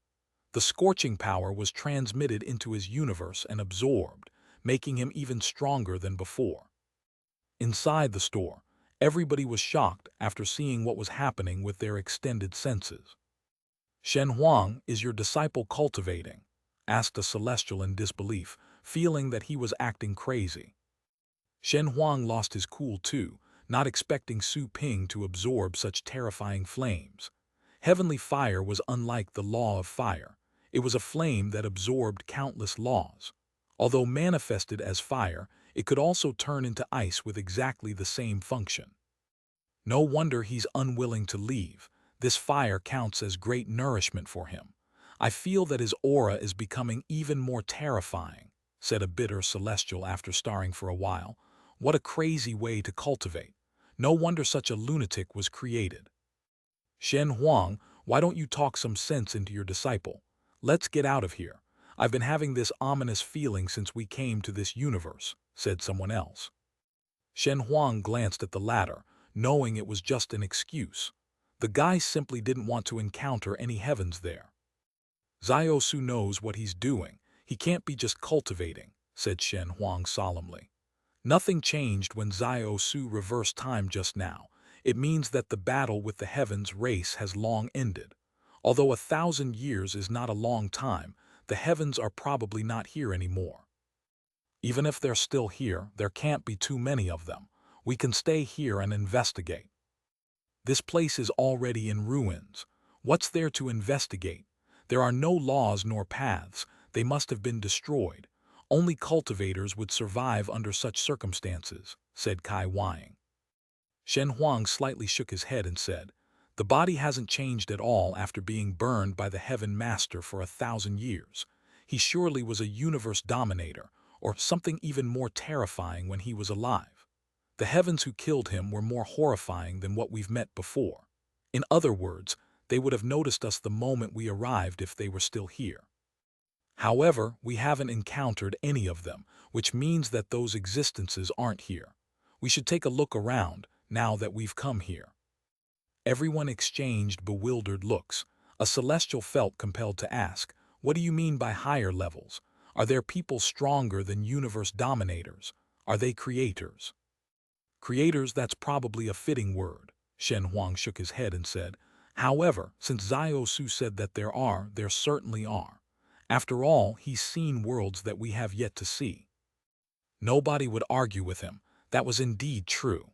The scorching power was transmitted into his universe and absorbed, making him even stronger than before. Inside the store, everybody was shocked after seeing what was happening with their extended senses. "Shen Huang, is your disciple cultivating?" asked a celestial in disbelief, feeling that he was acting crazy. Shen Huang lost his cool too, not expecting Su Ping to absorb such terrifying flames. Heavenly fire was unlike the law of fire. It was a flame that absorbed countless laws. Although manifested as fire, it could also turn into ice with exactly the same function. No wonder he's unwilling to leave. This fire counts as great nourishment for him. I feel that his aura is becoming even more terrifying, said a bitter celestial after starring for a while. What a crazy way to cultivate. No wonder such a lunatic was created. "Shen Huang, why don't you talk some sense into your disciple? Let's get out of here. I've been having this ominous feeling since we came to this universe," said someone else. Shen Huang glanced at the latter, knowing it was just an excuse. The guy simply didn't want to encounter any heavens there. "Xiao Su knows what he's doing. He can't be just cultivating," said Shen Huang solemnly. "Nothing changed when Xiao Su reversed time just now. It means that the battle with the heavens race has long ended. Although 1,000 years is not a long time, the heavens are probably not here anymore. Even if they're still here, there can't be too many of them. We can stay here and investigate. This place is already in ruins. What's there to investigate? There are no laws nor paths. They must have been destroyed. Only cultivators would survive under such circumstances," said Kai Wang. Shen Huang slightly shook his head and said, "The body hasn't changed at all after being burned by the Heaven Master for 1,000 years. He surely was a universe dominator, or something even more terrifying when he was alive. The heavens who killed him were more horrifying than what we've met before. In other words, they would have noticed us the moment we arrived if they were still here. However, we haven't encountered any of them, which means that those existences aren't here. We should take a look around, now that we've come here." Everyone exchanged bewildered looks. A celestial felt compelled to ask, "What do you mean by higher levels? Are there people stronger than universe dominators? Are they creators?" "Creators, that's probably a fitting word." Shen Huang shook his head and said, "However, since Xiao Su said that there certainly are. After all, he's seen worlds that we have yet to see." Nobody would argue with him. That was indeed true.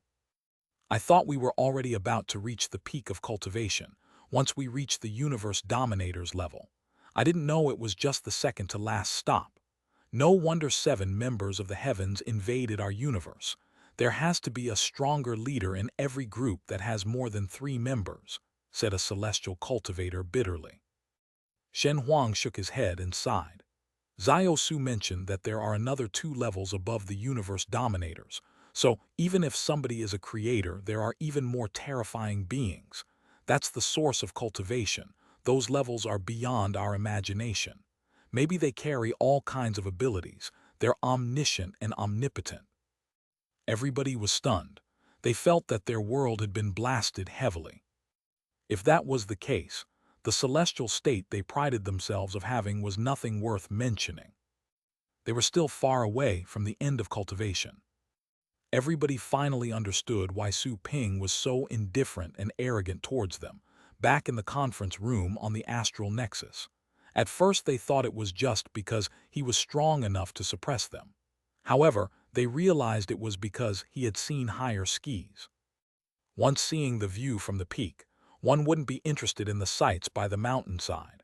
"I thought we were already about to reach the peak of cultivation, once we reached the universe dominator's level. I didn't know it was just the second to last stop. No wonder 7 members of the heavens invaded our universe. There has to be a stronger leader in every group that has more than 3 members," said a celestial cultivator bitterly. Shen Huang shook his head and sighed. Xiao Su mentioned that there are another 2 levels above the universe dominators, so even if somebody is a creator, there are even more terrifying beings. That's the source of cultivation. Those levels are beyond our imagination. Maybe they carry all kinds of abilities. They're omniscient and omnipotent. Everybody was stunned. They felt that their world had been blasted heavily. If that was the case, the celestial state they prided themselves of having was nothing worth mentioning. They were still far away from the end of cultivation. Everybody finally understood why Su Ping was so indifferent and arrogant towards them, back in the conference room on the astral nexus. At first they thought it was just because he was strong enough to suppress them. However, they realized it was because he had seen higher skis. Once seeing the view from the peak, one wouldn't be interested in the sights by the mountainside.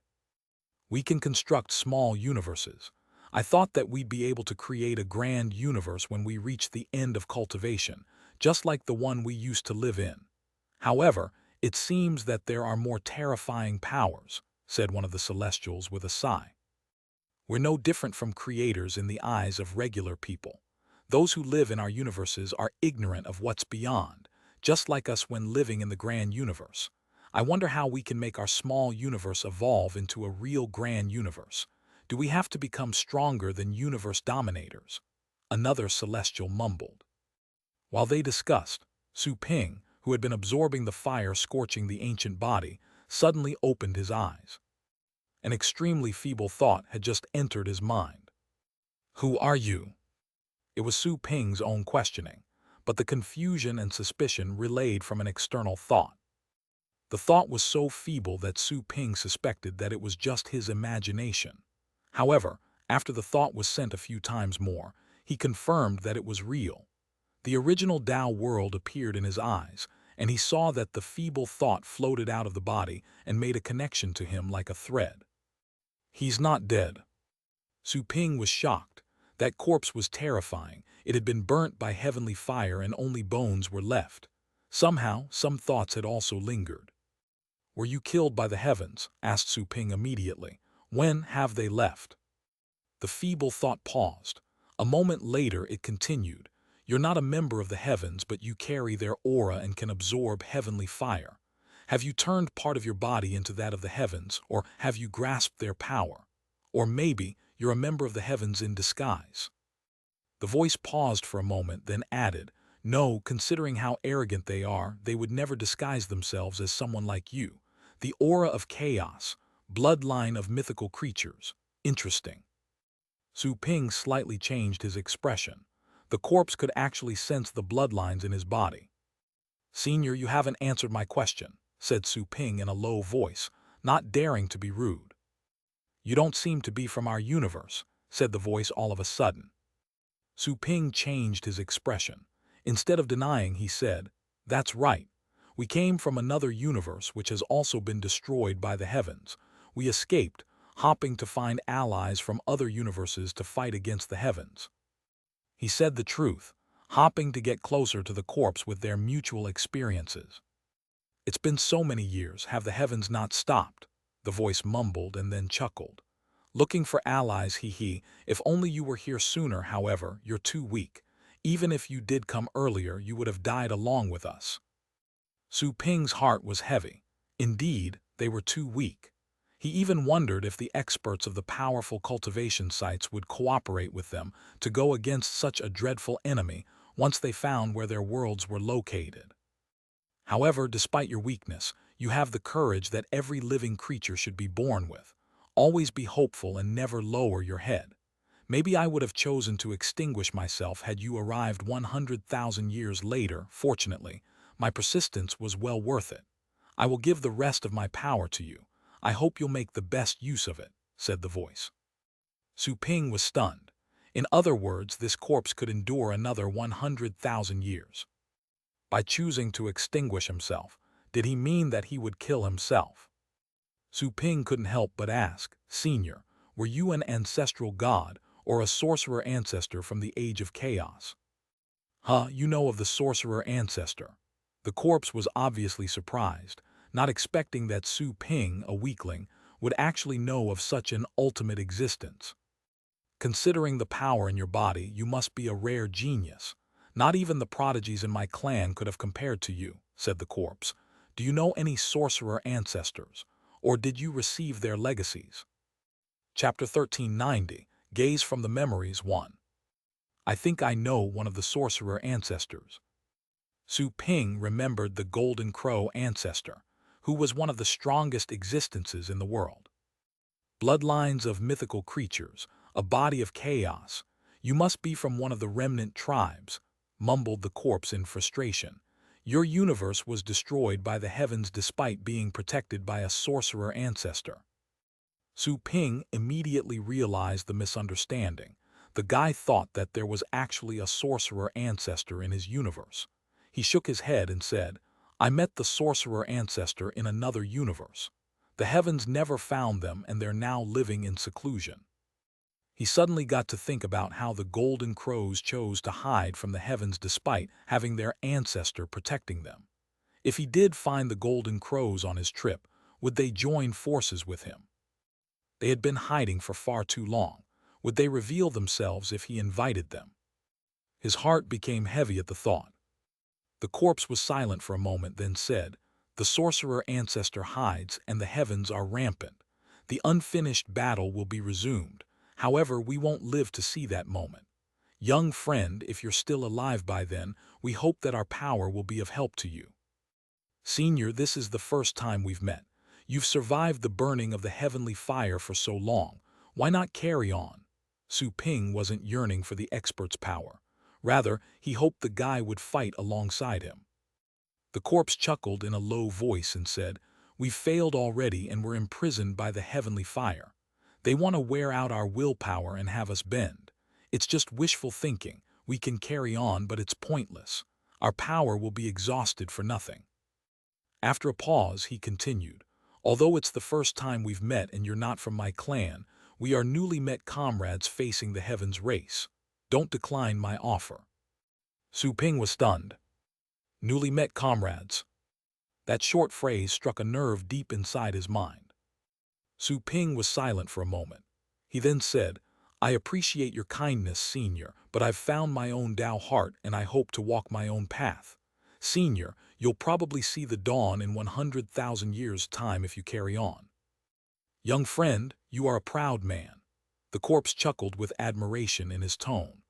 We can construct small universes. I thought that we'd be able to create a grand universe when we reach the end of cultivation, just like the one we used to live in. However, it seems that there are more terrifying powers, said one of the Celestials with a sigh. We're no different from creators in the eyes of regular people. Those who live in our universes are ignorant of what's beyond, just like us when living in the grand universe. I wonder how we can make our small universe evolve into a real grand universe. Do we have to become stronger than universe dominators? Another Celestial mumbled. While they discussed, Su Ping, who had been absorbing the fire scorching the ancient body, suddenly opened his eyes. An extremely feeble thought had just entered his mind. Who are you? It was Su Ping's own questioning, but the confusion and suspicion relayed from an external thought. The thought was so feeble that Su Ping suspected that it was just his imagination. However, after the thought was sent a few times more, he confirmed that it was real. The original Tao world appeared in his eyes, and he saw that the feeble thought floated out of the body and made a connection to him like a thread. He's not dead. Su Ping was shocked. That corpse was terrifying. It had been burnt by heavenly fire and only bones were left. Somehow, some thoughts had also lingered. Were you killed by the heavens? Asked Su Ping immediately. When have they left? The feeble thought paused. A moment later it continued. You're not a member of the heavens, but you carry their aura and can absorb heavenly fire. Have you turned part of your body into that of the heavens, or have you grasped their power? Or maybe you're a member of the heavens in disguise. The voice paused for a moment, then added, No, considering how arrogant they are, they would never disguise themselves as someone like you. The aura of chaos, bloodline of mythical creatures. Interesting. Su Ping slightly changed his expression. The corpse could actually sense the bloodlines in his body. Senior, you haven't answered my question, said Su Ping in a low voice, not daring to be rude. You don't seem to be from our universe, said the voice all of a sudden. Su Ping changed his expression. Instead of denying, he said, That's right. We came from another universe which has also been destroyed by the heavens. We escaped, hopping to find allies from other universes to fight against the heavens. He said the truth, hopping to get closer to the corpse with their mutual experiences. It's been so many years, have the heavens not stopped? The voice mumbled and then chuckled. Looking for allies, hee. If only you were here sooner, however, you're too weak. Even if you did come earlier, you would have died along with us. Su Ping's heart was heavy. Indeed, they were too weak. He even wondered if the experts of the powerful cultivation sites would cooperate with them to go against such a dreadful enemy once they found where their worlds were located. However, despite your weakness, you have the courage that every living creature should be born with. Always be hopeful and never lower your head. Maybe I would have chosen to extinguish myself had you arrived 100,000 years later. Fortunately, my persistence was well worth it. I will give the rest of my power to you. I hope you'll make the best use of it, said the voice. Su Ping was stunned. In other words, this corpse could endure another 100,000 years. By choosing to extinguish himself, did he mean that he would kill himself? Su Ping couldn't help but ask, Senior, were you an ancestral god or a sorcerer ancestor from the age of chaos? You know of the sorcerer ancestor. The corpse was obviously surprised, not expecting that Su Ping, a weakling, would actually know of such an ultimate existence. Considering the power in your body, you must be a rare genius. Not even the prodigies in my clan could have compared to you, said the corpse. Do you know any sorcerer ancestors, or did you receive their legacies? Chapter 1390, Gaze from the Memories 1. I think I know one of the sorcerer ancestors. Su Ping remembered the Golden Crow ancestor, who was one of the strongest existences in the world. Bloodlines of mythical creatures, a body of chaos. You must be from one of the remnant tribes, mumbled the corpse in frustration. Your universe was destroyed by the heavens despite being protected by a sorcerer ancestor. Su Ping immediately realized the misunderstanding. The guy thought that there was actually a sorcerer ancestor in his universe. He shook his head and said, I met the sorcerer ancestor in another universe. The heavens never found them and they're now living in seclusion. He suddenly got to think about how the golden crows chose to hide from the heavens despite having their ancestor protecting them. If he did find the golden crows on his trip, would they join forces with him? They had been hiding for far too long. Would they reveal themselves if he invited them? His heart became heavy at the thought. The corpse was silent for a moment, then said, The sorcerer ancestor hides and the heavens are rampant. The unfinished battle will be resumed. However, we won't live to see that moment. Young friend, if you're still alive by then, we hope that our power will be of help to you. Senior, this is the first time we've met. You've survived the burning of the heavenly fire for so long. Why not carry on? Su Ping wasn't yearning for the expert's power. Rather, he hoped the guy would fight alongside him. The corpse chuckled in a low voice and said, We've failed already and we're imprisoned by the heavenly fire. They want to wear out our willpower and have us bend. It's just wishful thinking. We can carry on, but it's pointless. Our power will be exhausted for nothing. After a pause, he continued, Although it's the first time we've met and you're not from my clan, we are newly met comrades facing the heavens race. Don't decline my offer. Su Ping was stunned. Newly met comrades. That short phrase struck a nerve deep inside his mind. Su Ping was silent for a moment. He then said, I appreciate your kindness, Senior, but I've found my own Tao heart and I hope to walk my own path. Senior, you'll probably see the dawn in 100,000 years' time if you carry on. Young friend, you are a proud man. The corpse chuckled with admiration in his tone.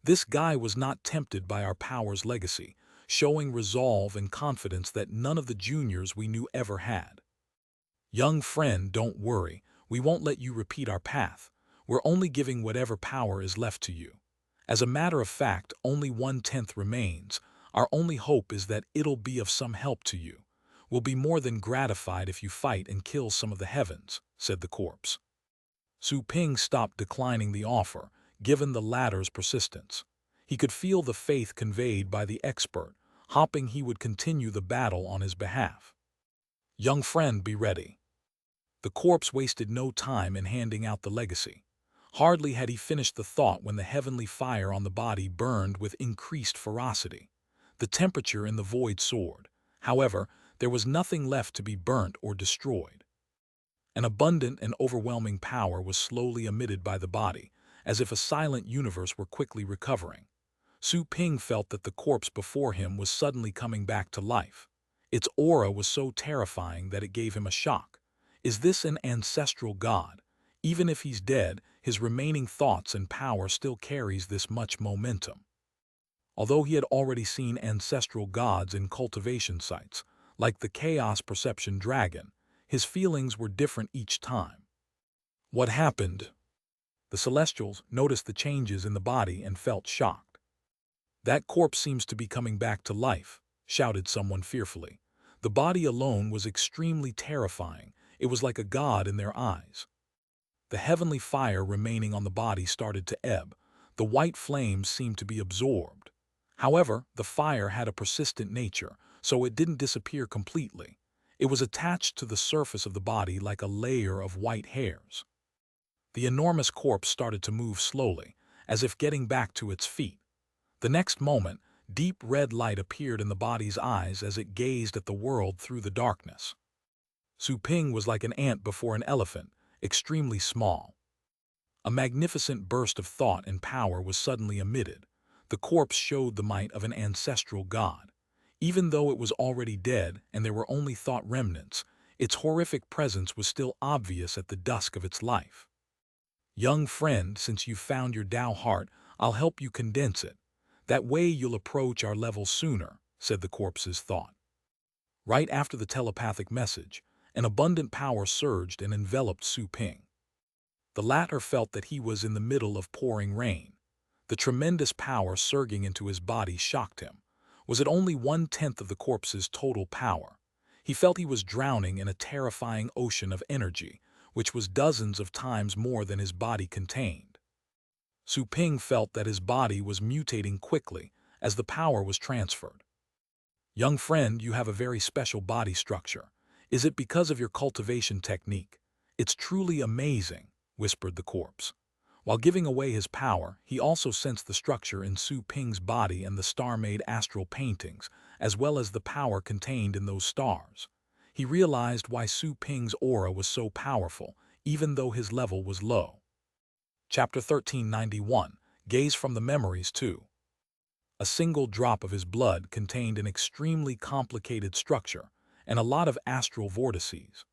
This guy was not tempted by our power's legacy, showing resolve and confidence that none of the juniors we knew ever had. Young friend, don't worry. We won't let you repeat our path. We're only giving whatever power is left to you. As a matter of fact, only 1/10 remains. Our only hope is that it'll be of some help to you. We'll be more than gratified if you fight and kill some of the heavens, said the corpse. Su Ping stopped declining the offer, given the latter's persistence. He could feel the faith conveyed by the expert, hoping he would continue the battle on his behalf. Young friend, be ready. The corpse wasted no time in handing out the legacy. Hardly had he finished the thought when the heavenly fire on the body burned with increased ferocity. The temperature in the void soared. However, there was nothing left to be burnt or destroyed. An abundant and overwhelming power was slowly emitted by the body, as if a silent universe were quickly recovering. Su Ping felt that the corpse before him was suddenly coming back to life. Its aura was so terrifying that it gave him a shock. Is this an ancestral god? Even if he's dead, his remaining thoughts and power still carries this much momentum. Although he had already seen ancestral gods in cultivation sites, like the Chaos Perception Dragon, his feelings were different each time. What happened? The Celestials noticed the changes in the body and felt shocked. That corpse seems to be coming back to life, shouted someone fearfully. The body alone was extremely terrifying. It was like a god in their eyes. The heavenly fire remaining on the body started to ebb. The white flames seemed to be absorbed. However, the fire had a persistent nature, so it didn't disappear completely. It was attached to the surface of the body like a layer of white hairs. The enormous corpse started to move slowly, as if getting back to its feet. The next moment, deep red light appeared in the body's eyes as it gazed at the world through the darkness. Su Ping was like an ant before an elephant, extremely small. A magnificent burst of thought and power was suddenly emitted. The corpse showed the might of an ancestral god. Even though it was already dead and there were only thought remnants, its horrific presence was still obvious at the dusk of its life. Young friend, since you've found your Tao heart, I'll help you condense it. That way you'll approach our level sooner, said the corpse's thought. Right after the telepathic message, an abundant power surged and enveloped Su Ping. The latter felt that he was in the middle of pouring rain. The tremendous power surging into his body shocked him. Was it only 1/10 of the corpse's total power? He felt he was drowning in a terrifying ocean of energy, which was dozens of times more than his body contained. Su Ping felt that his body was mutating quickly as the power was transferred. Young friend, you have a very special body structure. Is it because of your cultivation technique? It's truly amazing, whispered the corpse. While giving away his power, he also sensed the structure in Su Ping's body and the star-made astral paintings, as well as the power contained in those stars. He realized why Su Ping's aura was so powerful, even though his level was low. Chapter 1391, Gaze from the Memories 2. A single drop of his blood contained an extremely complicated structure and a lot of astral vortices.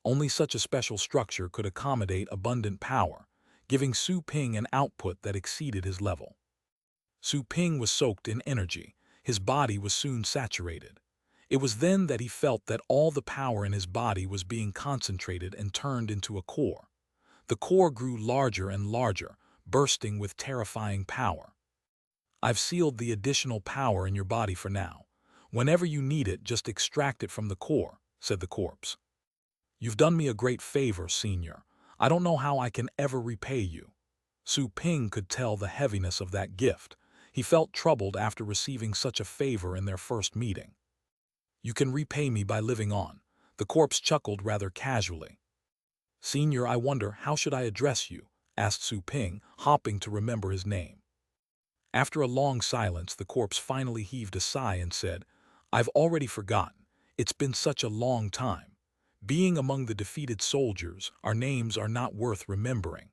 Only such a special structure could accommodate abundant power, giving Su Ping an output that exceeded his level. Su Ping was soaked in energy. His body was soon saturated. It was then that he felt that all the power in his body was being concentrated and turned into a core. The core grew larger and larger, bursting with terrifying power. I've sealed the additional power in your body for now. Whenever you need it, just extract it from the core, said the corpse. You've done me a great favor, Senior. I don't know how I can ever repay you. Su Ping could tell the heaviness of that gift. He felt troubled after receiving such a favor in their first meeting. You can repay me by living on. The corpse chuckled rather casually. Senior, I wonder, how should I address you? Asked Su Ping, hopping to remember his name. After a long silence, the corpse finally heaved a sigh and said, I've already forgotten. It's been such a long time. Being among the defeated soldiers, our names are not worth remembering.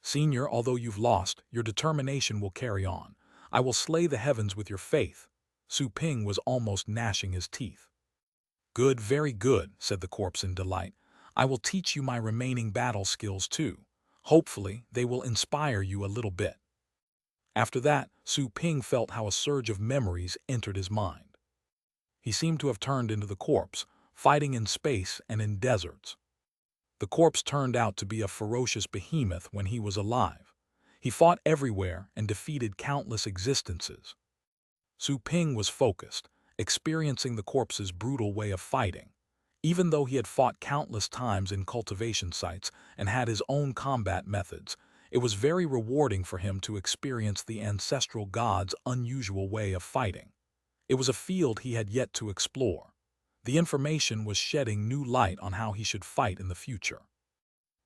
Senior, although you've lost, your determination will carry on. I will slay the heavens with your faith. Su Ping was almost gnashing his teeth. Good, very good, said the corpse in delight. I will teach you my remaining battle skills too. Hopefully, they will inspire you a little bit. After that, Su Ping felt how a surge of memories entered his mind. He seemed to have turned into the corpse, fighting in space and in deserts. The corpse turned out to be a ferocious behemoth when he was alive. He fought everywhere and defeated countless existences. Su Ping was focused, experiencing the corpse's brutal way of fighting. Even though he had fought countless times in cultivation sites and had his own combat methods, it was very rewarding for him to experience the ancestral god's unusual way of fighting. It was a field he had yet to explore. The information was shedding new light on how he should fight in the future.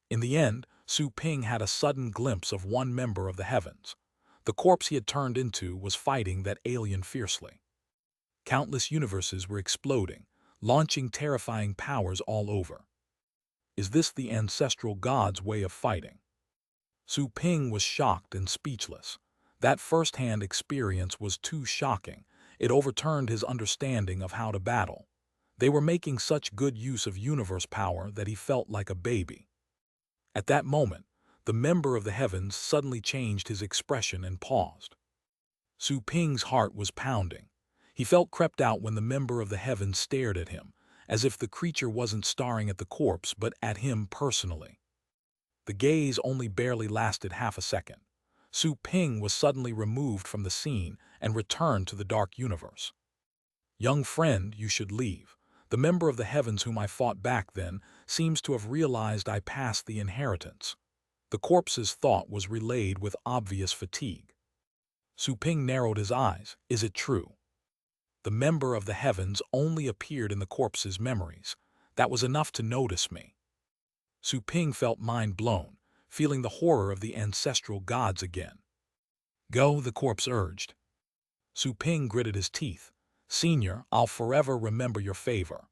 In the end, Su Ping had a sudden glimpse of one member of the heavens. The corpse he had turned into was fighting that alien fiercely. Countless universes were exploding, launching terrifying powers all over. Is this the ancestral god's way of fighting? Su Ping was shocked and speechless. That first-hand experience was too shocking. It overturned his understanding of how to battle. They were making such good use of universe power that he felt like a baby. At that moment, the member of the heavens suddenly changed his expression and paused. Su Ping's heart was pounding. He felt crept out when the member of the heavens stared at him, as if the creature wasn't staring at the corpse but at him personally. The gaze only barely lasted half a second. Su Ping was suddenly removed from the scene and returned to the dark universe. Young friend, you should leave. The member of the heavens whom I fought back then seems to have realized I passed the inheritance. The corpse's thought was relayed with obvious fatigue. Su Ping narrowed his eyes. Is it true? The member of the heavens only appeared in the corpse's memories. That was enough to notice me. Su Ping felt mind blown, feeling the horror of the ancestral gods again. Go, the corpse urged. Su Ping gritted his teeth. Senior, I'll forever remember your favor.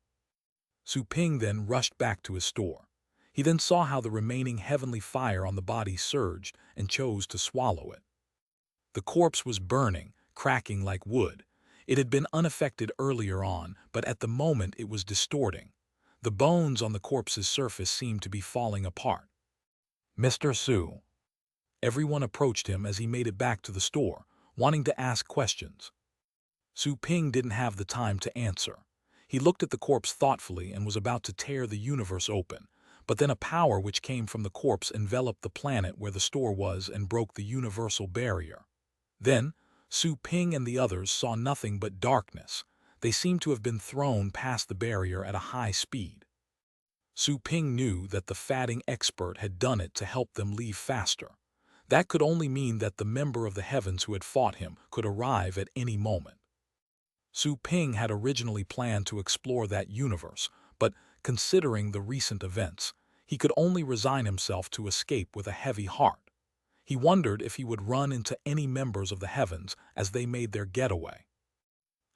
Su Ping then rushed back to his store. He then saw how the remaining heavenly fire on the body surged and chose to swallow it. The corpse was burning, cracking like wood. It had been unaffected earlier on, but at the moment it was distorting. The bones on the corpse's surface seemed to be falling apart. Mr. Su. Everyone approached him as he made it back to the store, wanting to ask questions. Su Ping didn't have the time to answer. He looked at the corpse thoughtfully and was about to tear the universe open, but then a power which came from the corpse enveloped the planet where the store was and broke the universal barrier. Then, Su Ping and the others saw nothing but darkness. They seemed to have been thrown past the barrier at a high speed. Su Ping knew that the fatting expert had done it to help them leave faster. That could only mean that the member of the heavens who had fought him could arrive at any moment. Su Ping had originally planned to explore that universe, but considering the recent events, he could only resign himself to escape with a heavy heart. He wondered if he would run into any members of the heavens as they made their getaway.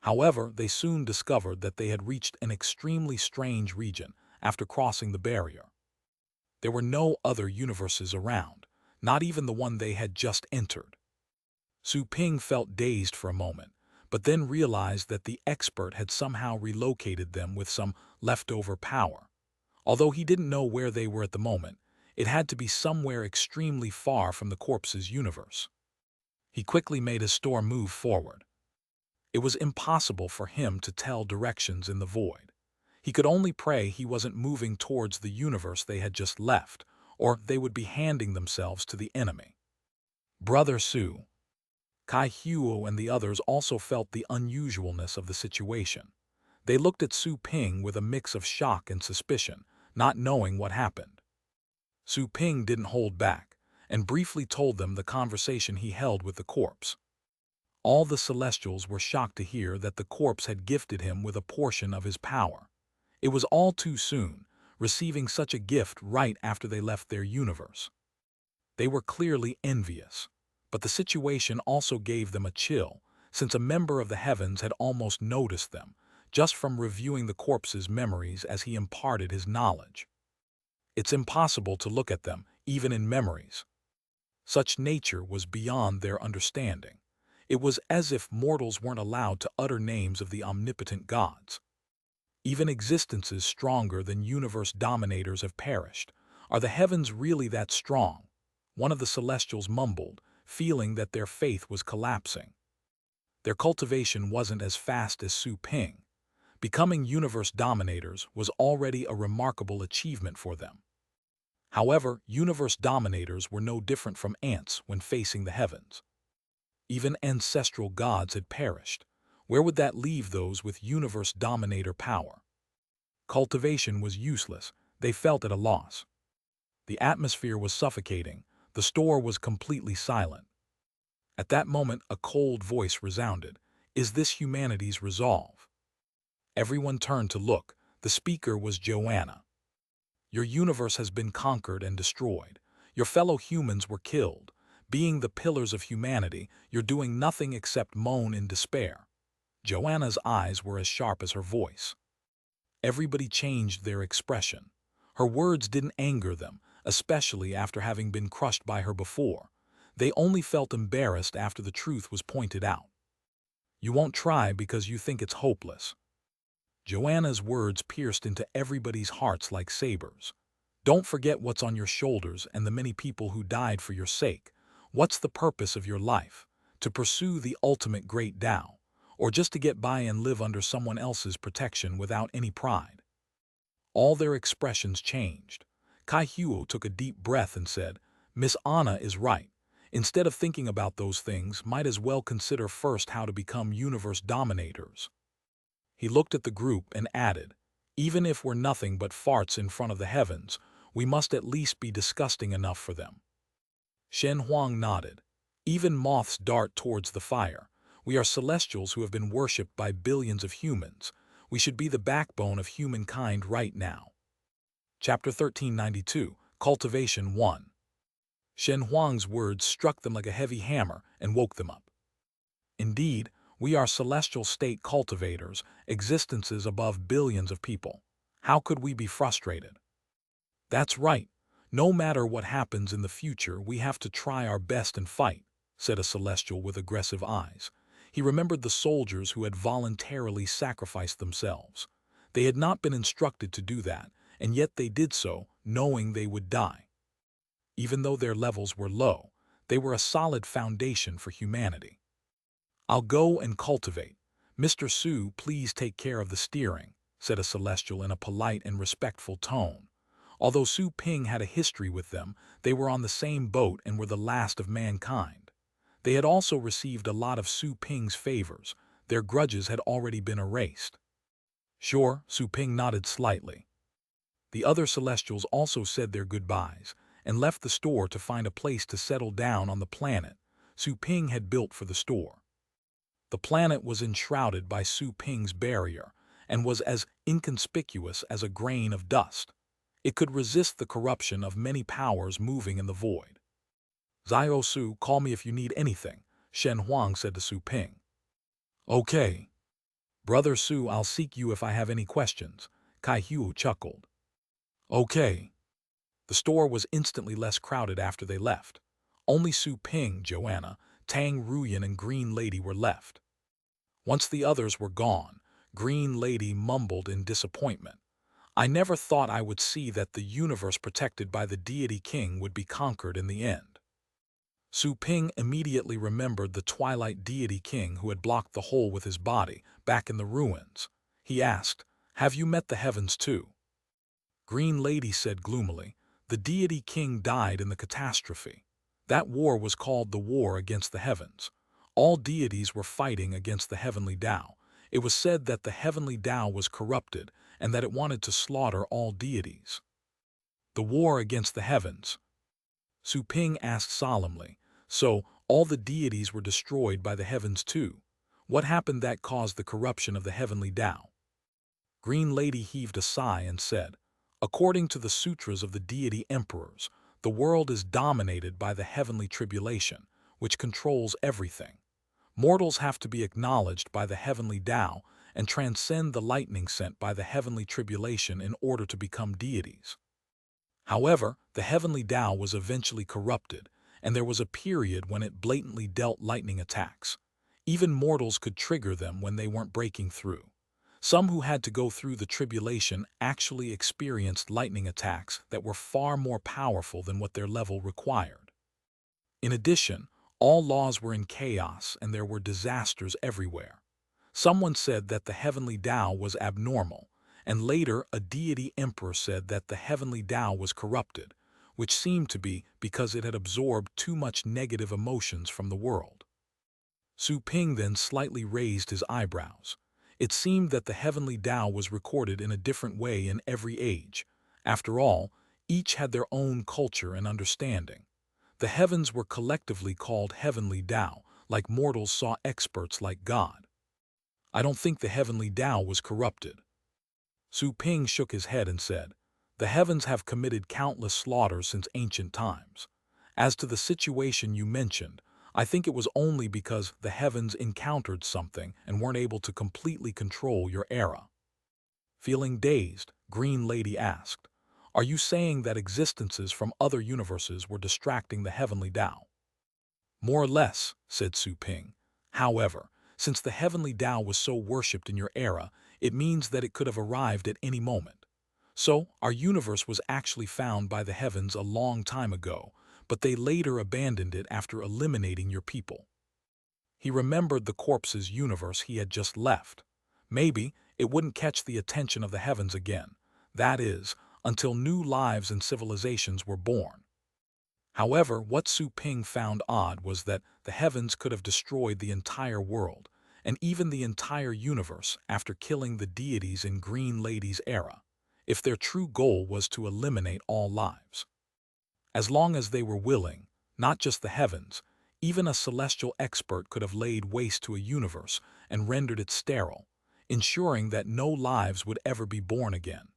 However, they soon discovered that they had reached an extremely strange region after crossing the barrier. There were no other universes around, not even the one they had just entered. Su Ping felt dazed for a moment, but then realized that the expert had somehow relocated them with some leftover power. Although he didn't know where they were at the moment, it had to be somewhere extremely far from the corpse's universe. He quickly made his store move forward. It was impossible for him to tell directions in the void. He could only pray he wasn't moving towards the universe they had just left, or they would be handing themselves to the enemy. Brother Su, Kai Huo and the others also felt the unusualness of the situation. They looked at Su Ping with a mix of shock and suspicion, not knowing what happened. Su Ping didn't hold back, and briefly told them the conversation he held with the corpse. All the Celestials were shocked to hear that the corpse had gifted him with a portion of his power. It was all too soon, receiving such a gift right after they left their universe. They were clearly envious, but the situation also gave them a chill, since a member of the heavens had almost noticed them, just from reviewing the corpse's memories as he imparted his knowledge. It's impossible to look at them, even in memories. Such nature was beyond their understanding. It was as if mortals weren't allowed to utter names of the omnipotent gods. Even existences stronger than universe dominators have perished. Are the heavens really that strong? One of the Celestials mumbled, feeling that their faith was collapsing. Their cultivation wasn't as fast as Su Ping. Becoming universe dominators was already a remarkable achievement for them. However, universe dominators were no different from ants when facing the heavens. Even ancestral gods had perished. Where would that leave those with universe dominator power? Cultivation was useless. They felt at a loss. The atmosphere was suffocating. The store was completely silent. At that moment, a cold voice resounded. Is this humanity's resolve? Everyone turned to look. The speaker was Joanna. Your universe has been conquered and destroyed. Your fellow humans were killed. Being the pillars of humanity, you're doing nothing except moan in despair. Joanna's eyes were as sharp as her voice. Everybody changed their expression. Her words didn't anger them, especially after having been crushed by her before. They only felt embarrassed after the truth was pointed out. You won't try because you think it's hopeless. Joanna's words pierced into everybody's hearts like sabers. Don't forget what's on your shoulders and the many people who died for your sake. What's the purpose of your life? To pursue the ultimate great Tao, or just to get by and live under someone else's protection without any pride? All their expressions changed. Kai Huo took a deep breath and said, Miss Anna is right. Instead of thinking about those things, might as well consider first how to become universe dominators. He looked at the group and added, even if we're nothing but farts in front of the heavens, we must at least be disgusting enough for them. Shen Huang nodded. Even moths dart towards the fire. We are celestials who have been worshipped by billions of humans. We should be the backbone of humankind right now. Chapter 1392, Cultivation 1. Shen Huang's words struck them like a heavy hammer and woke them up. Indeed, we are celestial state cultivators, existences above billions of people. How could we be frustrated? That's right. No matter what happens in the future, we have to try our best and fight, said a celestial with aggressive eyes. He remembered the soldiers who had voluntarily sacrificed themselves. They had not been instructed to do that, and yet they did so, knowing they would die. Even though their levels were low, they were a solid foundation for humanity. I'll go and cultivate. Mr. Su, please take care of the steering, said a celestial in a polite and respectful tone. Although Su Ping had a history with them, they were on the same boat and were the last of mankind. They had also received a lot of Su Ping's favors. Their grudges had already been erased. Sure, Su Ping nodded slightly. The other Celestials also said their goodbyes and left the store to find a place to settle down on the planet Su Ping had built for the store. The planet was enshrouded by Su Ping's barrier and was as inconspicuous as a grain of dust. It could resist the corruption of many powers moving in the void. Zio Su, call me if you need anything, Shen Huang said to Su Ping. Okay. Brother Su, I'll seek you if I have any questions, Kai Hu chuckled. Okay. The store was instantly less crowded after they left. Only Su Ping, Joanna, Tang Ruyan, and Green Lady were left. Once the others were gone, Green Lady mumbled in disappointment. I never thought I would see that the universe protected by the deity king would be conquered in the end. Su Ping immediately remembered the Twilight deity king who had blocked the hole with his body back in the ruins. He asked, "Have you met the heavens too?" Green Lady said gloomily, "The deity king died in the catastrophe. That war was called the war against the heavens. All deities were fighting against the heavenly Tao. It was said that the heavenly Tao was corrupted and that it wanted to slaughter all deities." The war against the heavens? Su Ping asked solemnly. So, all the deities were destroyed by the heavens too? What happened that caused the corruption of the heavenly Tao? Green Lady heaved a sigh and said, "According to the sutras of the deity emperors, the world is dominated by the heavenly tribulation, which controls everything. Mortals have to be acknowledged by the heavenly Tao and transcend the lightning sent by the heavenly tribulation in order to become deities. However, the heavenly Tao was eventually corrupted, and there was a period when it blatantly dealt lightning attacks. Even mortals could trigger them when they weren't breaking through. Some who had to go through the tribulation actually experienced lightning attacks that were far more powerful than what their level required. In addition, all laws were in chaos and there were disasters everywhere. Someone said that the heavenly Tao was abnormal, and later a deity emperor said that the heavenly Tao was corrupted, which seemed to be because it had absorbed too much negative emotions from the world. Su Ping then slightly raised his eyebrows. It seemed that the heavenly Tao was recorded in a different way in every age. After all, each had their own culture and understanding. The heavens were collectively called heavenly Tao, like mortals saw experts like God. I don't think the heavenly Tao was corrupted. Su Ping shook his head and said, "The heavens have committed countless slaughters since ancient times. As to the situation you mentioned, I think it was only because the heavens encountered something and weren't able to completely control your era." Feeling dazed, Green Lady asked, "Are you saying that existences from other universes were distracting the heavenly Tao?" "More or less," said Su Ping. "However, since the heavenly Tao was so worshipped in your era, it means that it could have arrived at any moment. So, our universe was actually found by the heavens a long time ago, but they later abandoned it after eliminating your people." He remembered the corpse's universe he had just left. Maybe it wouldn't catch the attention of the heavens again. That is, until new lives and civilizations were born. However, what Su Ping found odd was that the heavens could have destroyed the entire world, and even the entire universe after killing the deities in Green Lady's era, if their true goal was to eliminate all lives. As long as they were willing, not just the heavens, even a celestial expert could have laid waste to a universe and rendered it sterile, ensuring that no lives would ever be born again.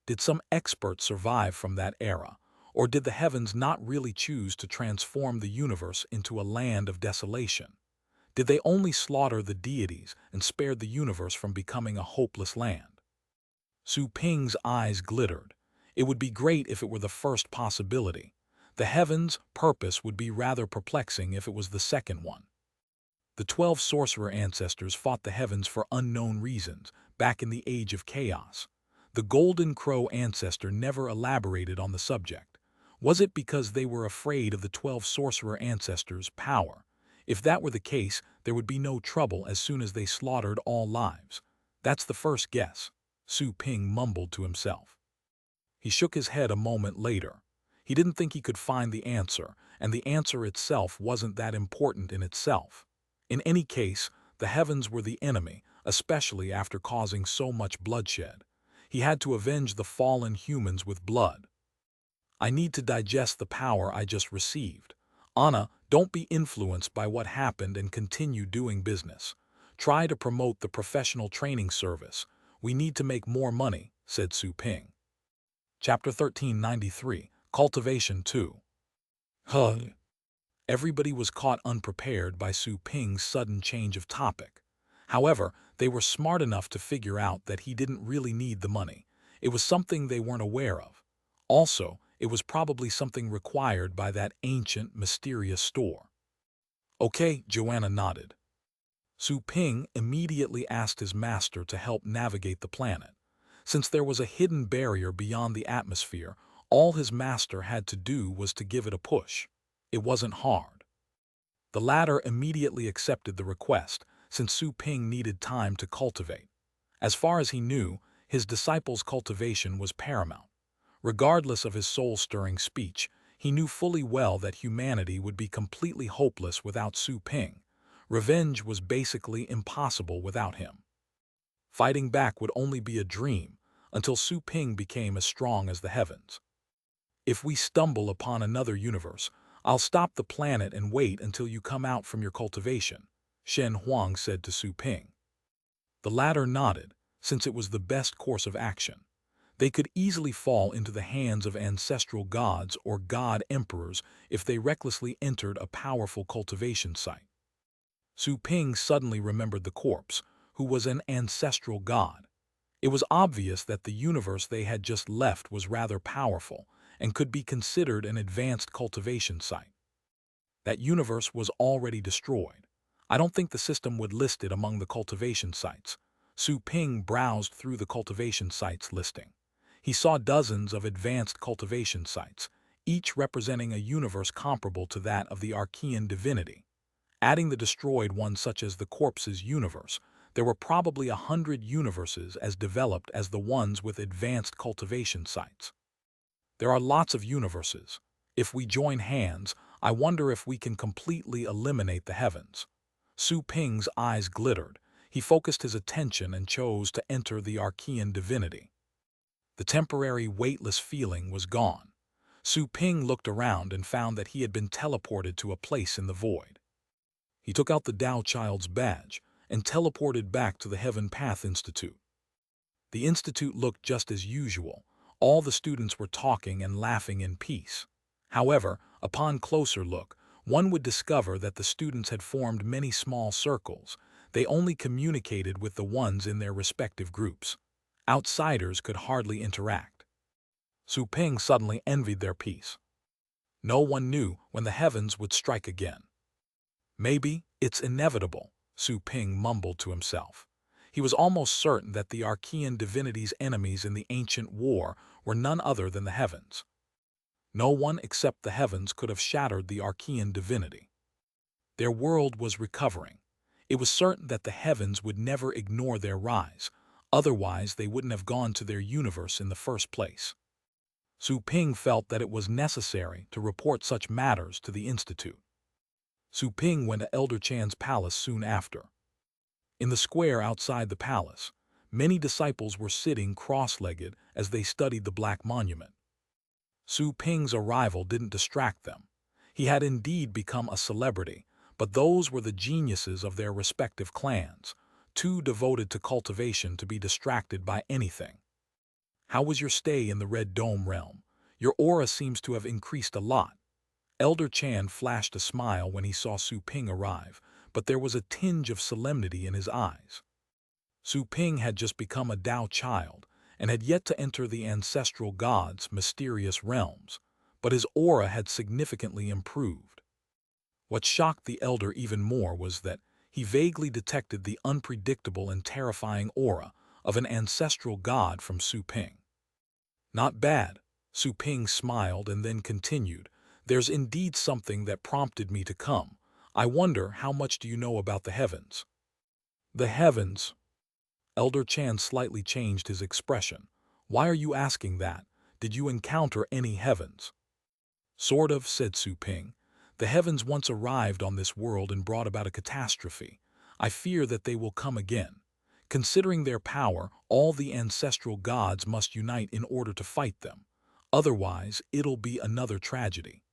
Did some expert survive from that era? Or did the heavens not really choose to transform the universe into a land of desolation? Did they only slaughter the deities and spared the universe from becoming a hopeless land? Su Ping's eyes glittered. It would be great if it were the first possibility. The heavens' purpose would be rather perplexing if it was the second one. The 12 sorcerer ancestors fought the heavens for unknown reasons back in the Age of Chaos. The Golden Crow ancestor never elaborated on the subject. Was it because they were afraid of the 12 sorcerer ancestors' power? If that were the case, there would be no trouble as soon as they slaughtered all lives. That's the first guess, Su Ping mumbled to himself. He shook his head a moment later. He didn't think he could find the answer, and the answer itself wasn't that important in itself. In any case, the heavens were the enemy, especially after causing so much bloodshed. He had to avenge the fallen humans with blood. I need to digest the power I just received. Anna, don't be influenced by what happened and continue doing business. Try to promote the professional training service. We need to make more money, said Su Ping. Chapter 1393, Cultivation 2. Huh. Everybody was caught unprepared by Su Ping's sudden change of topic. However, they were smart enough to figure out that he didn't really need the money. It was something they weren't aware of. Also, it was probably something required by that ancient, mysterious store. Okay, Joanna nodded. Su Ping immediately asked his master to help navigate the planet. Since there was a hidden barrier beyond the atmosphere, all his master had to do was to give it a push. It wasn't hard. The latter immediately accepted the request, since Su Ping needed time to cultivate. As far as he knew, his disciple's cultivation was paramount. Regardless of his soul-stirring speech, he knew fully well that humanity would be completely hopeless without Su Ping. Revenge was basically impossible without him. Fighting back would only be a dream, until Su Ping became as strong as the heavens. If we stumble upon another universe, I'll stop the planet and wait until you come out from your cultivation, Shen Huang said to Su Ping. The latter nodded, since it was the best course of action. They could easily fall into the hands of ancestral gods or god emperors if they recklessly entered a powerful cultivation site. Su Ping suddenly remembered the corpse, who was an ancestral god. It was obvious that the universe they had just left was rather powerful and could be considered an advanced cultivation site. That universe was already destroyed. I don't think the system would list it among the cultivation sites. Su Ping browsed through the cultivation sites listing. He saw dozens of advanced cultivation sites, each representing a universe comparable to that of the Archean divinity. Adding the destroyed one such as the corpse's universe, there were probably 100 universes as developed as the ones with advanced cultivation sites. There are lots of universes. If we join hands, I wonder if we can completely eliminate the heavens. Su Ping's eyes glittered. He focused his attention and chose to enter the Archean divinity. The temporary, weightless feeling was gone. Su Ping looked around and found that he had been teleported to a place in the void. He took out the Tao Child's badge and teleported back to the Heaven Path Institute. The institute looked just as usual. All the students were talking and laughing in peace. However, upon closer look, one would discover that the students had formed many small circles. They only communicated with the ones in their respective groups. Outsiders could hardly interact. Su Ping suddenly envied their peace. No one knew when the heavens would strike again. Maybe it's inevitable, Su Ping mumbled to himself. He was almost certain that the Archean divinity's enemies in the ancient war were none other than the heavens. No one except the heavens could have shattered the Archean divinity. Their world was recovering. It was certain that the heavens would never ignore their rise, otherwise they wouldn't have gone to their universe in the first place. Su Ping felt that it was necessary to report such matters to the Institute. Su Ping went to Elder Chan's palace soon after. In the square outside the palace, many disciples were sitting cross-legged as they studied the Black Monument. Su Ping's arrival didn't distract them. He had indeed become a celebrity, but those were the geniuses of their respective clans, too devoted to cultivation to be distracted by anything. How was your stay in the Red Dome realm? Your aura seems to have increased a lot. Elder Chan flashed a smile when he saw Su Ping arrive, but there was a tinge of solemnity in his eyes. Su Ping had just become a Tao child and had yet to enter the ancestral god's mysterious realms, but his aura had significantly improved. What shocked the elder even more was that he vaguely detected the unpredictable and terrifying aura of an ancestral god from Su Ping. Not bad, Su Ping smiled and then continued. There's indeed something that prompted me to come. I wonder how much do you know about the heavens? The heavens? Elder Chan slightly changed his expression. Why are you asking that? Did you encounter any heavens? Sort of, said Su Ping. The heavens once arrived on this world and brought about a catastrophe. I fear that they will come again. Considering their power, all the ancestral gods must unite in order to fight them. Otherwise, it'll be another tragedy.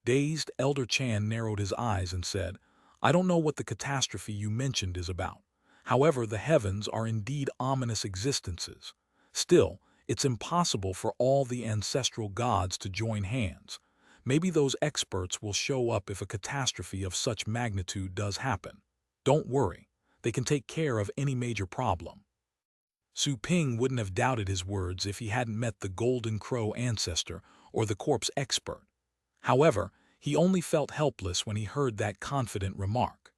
Dazed, Elder Chan narrowed his eyes and said, I don't know what the catastrophe you mentioned is about. However, the heavens are indeed ominous existences. Still, it's impossible for all the ancestral gods to join hands. Maybe those experts will show up if a catastrophe of such magnitude does happen. Don't worry, they can take care of any major problem. Su Ping wouldn't have doubted his words if he hadn't met the Golden Crow ancestor or the corpse expert. However, he only felt helpless when he heard that confident remark.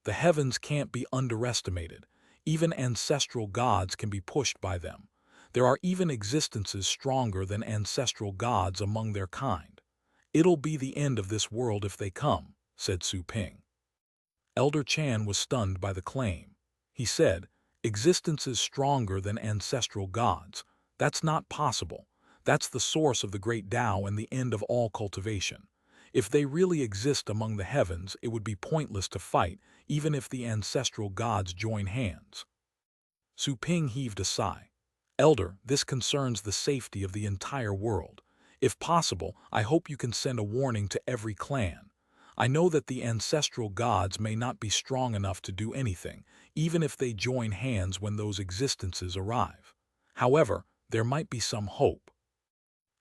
The heavens can't be underestimated. Even ancestral gods can be pushed by them. There are even existences stronger than ancestral gods among their kind. It'll be the end of this world if they come, said Su Ping. Elder Chan was stunned by the claim. He said, existences stronger than ancestral gods. That's not possible. That's the source of the great Tao and the end of all cultivation. If they really exist among the heavens, it would be pointless to fight, even if the ancestral gods join hands. Su Ping heaved a sigh. Elder, this concerns the safety of the entire world. If possible, I hope you can send a warning to every clan. I know that the ancestral gods may not be strong enough to do anything, even if they join hands when those existences arrive. However, there might be some hope.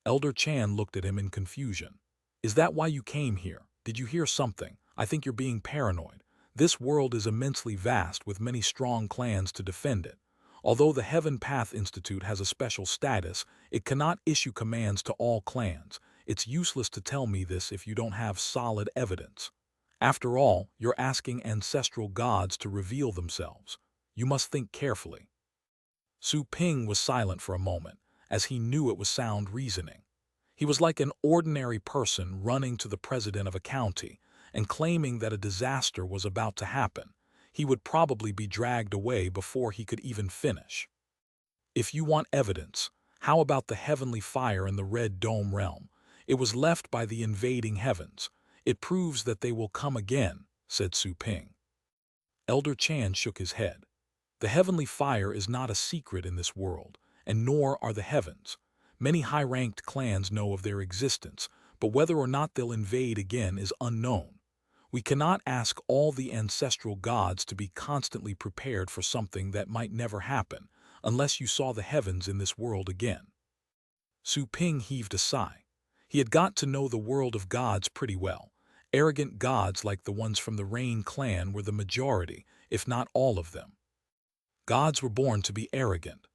Elder Chan looked at him in confusion. Is that why you came here? Did you hear something? I think you're being paranoid. This world is immensely vast with many strong clans to defend it. Although the Heaven Path Institute has a special status, it cannot issue commands to all clans. It's useless to tell me this if you don't have solid evidence. After all, you're asking ancestral gods to reveal themselves. You must think carefully. Su Ping was silent for a moment, as he knew it was sound reasoning. He was like an ordinary person running to the president of a county and claiming that a disaster was about to happen. He would probably be dragged away before he could even finish. If you want evidence, how about the heavenly fire in the Red Dome realm? It was left by the invading heavens. It proves that they will come again, said Su Ping. Elder Chan shook his head. The heavenly fire is not a secret in this world, and nor are the heavens. Many high-ranked clans know of their existence, but whether or not they'll invade again is unknown. We cannot ask all the ancestral gods to be constantly prepared for something that might never happen, unless you saw the heavens in this world again. Su Ping heaved a sigh. He had got to know the world of gods pretty well. Arrogant gods like the ones from the Rain clan were the majority, if not all of them. Gods were born to be arrogant.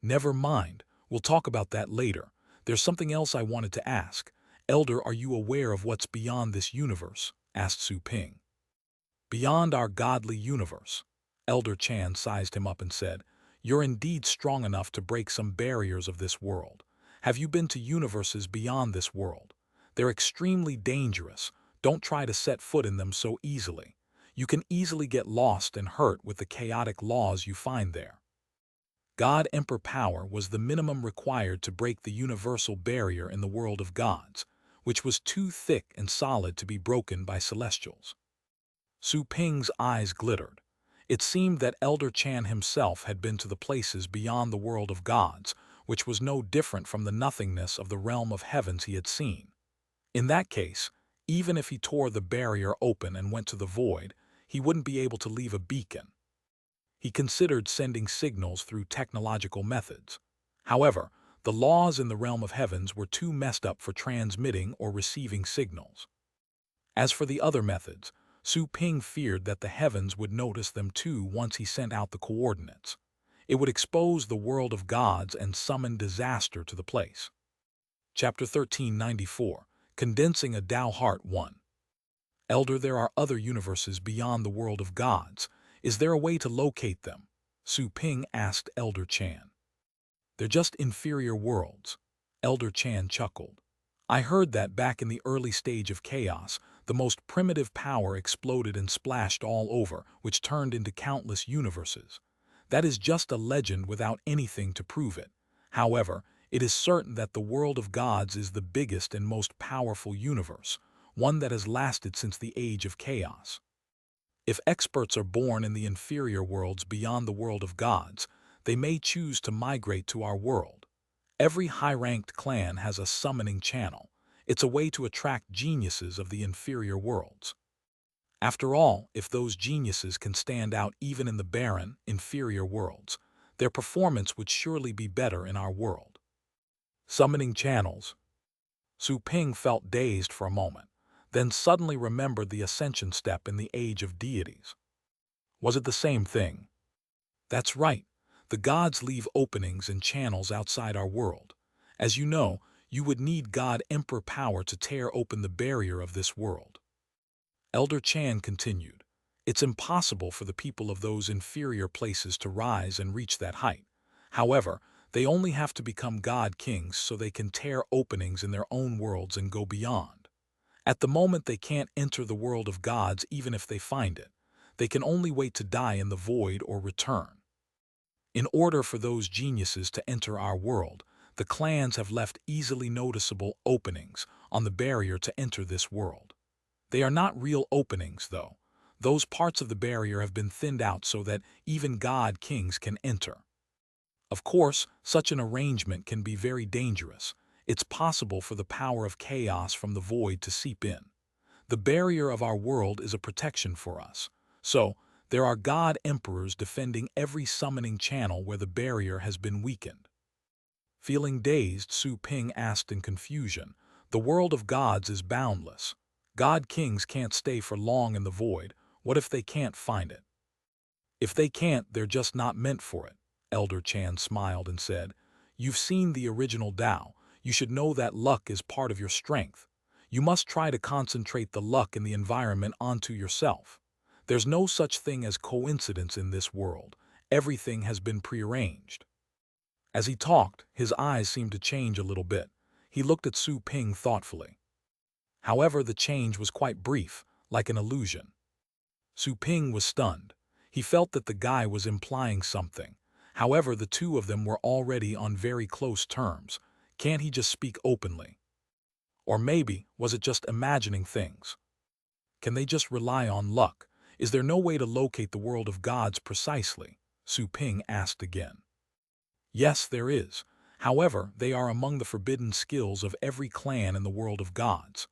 Never mind, we'll talk about that later. There's something else I wanted to ask. Elder, are you aware of what's beyond this universe? Asked Su Ping. Beyond our godly universe. Elder Chan sized him up and said, You're indeed strong enough to break some barriers of this world. Have you been to universes beyond this world? They're extremely dangerous. Don't try to set foot in them so easily. You can easily get lost and hurt with the chaotic laws you find there. God Emperor power was the minimum required to break the universal barrier in the world of gods, which was too thick and solid to be broken by celestials. Su Ping's eyes glittered. It seemed that Elder Chan himself had been to the places beyond the world of gods, which was no different from the nothingness of the realm of heavens he had seen. In that case, even if he tore the barrier open and went to the void, he wouldn't be able to leave a beacon. He considered sending signals through technological methods. However, the laws in the realm of heavens were too messed up for transmitting or receiving signals. As for the other methods, Su Ping feared that the heavens would notice them too once he sent out the coordinates. It would expose the world of gods and summon disaster to the place. Chapter 1394, Condensing a Tao Heart 1. Elder, there are other universes beyond the world of gods. Is there a way to locate them? Su Ping asked Elder Chan. They're just inferior worlds. Elder Chan chuckled. I heard that back in the early stage of chaos, the most primitive power exploded and splashed all over, which turned into countless universes. That is just a legend without anything to prove it. However, It is certain that the world of gods is the biggest and most powerful universe, one that has lasted since the age of chaos. If experts are born in the inferior worlds beyond the world of gods, they may choose to migrate to our world. Every high-ranked clan has a summoning channel. It's a way to attract geniuses of the inferior worlds. After all, if those geniuses can stand out even in the barren, inferior worlds, their performance would surely be better in our world. Summoning channels. Su Ping felt dazed for a moment, then suddenly remembered the ascension step in the Age of Deities. Was it the same thing? That's right. The gods leave openings and channels outside our world. As you know, you would need God Emperor power to tear open the barrier of this world. Elder Chan continued, it's impossible for the people of those inferior places to rise and reach that height. However, they only have to become god kings so they can tear openings in their own worlds and go beyond. At the moment they can't enter the world of gods even if they find it. They can only wait to die in the void or return. In order for those geniuses to enter our world, the clans have left easily noticeable openings on the barrier to enter this world. They are not real openings, though. Those parts of the barrier have been thinned out so that even god kings can enter. Of course, such an arrangement can be very dangerous. It's possible for the power of chaos from the void to seep in. The barrier of our world is a protection for us. So, there are god emperors defending every summoning channel where the barrier has been weakened. Feeling dazed, Su Ping asked in confusion, the world of gods is boundless. God kings can't stay for long in the void. What if they can't find it? If they can't, they're just not meant for it. Elder Chan smiled and said, you've seen the original Tao. You should know that luck is part of your strength. You must try to concentrate the luck in the environment onto yourself. There's no such thing as coincidence in this world. Everything has been prearranged. As he talked, his eyes seemed to change a little bit. He looked at Su Ping thoughtfully. However, the change was quite brief, like an illusion. Su Ping was stunned. He felt that the guy was implying something. However, the two of them were already on very close terms. Can't he just speak openly? Or maybe, was it just imagining things? Can they just rely on luck? Is there no way to locate the world of gods precisely? Su Ping asked again. Yes, there is. However, they are among the forbidden skills of every clan in the world of gods.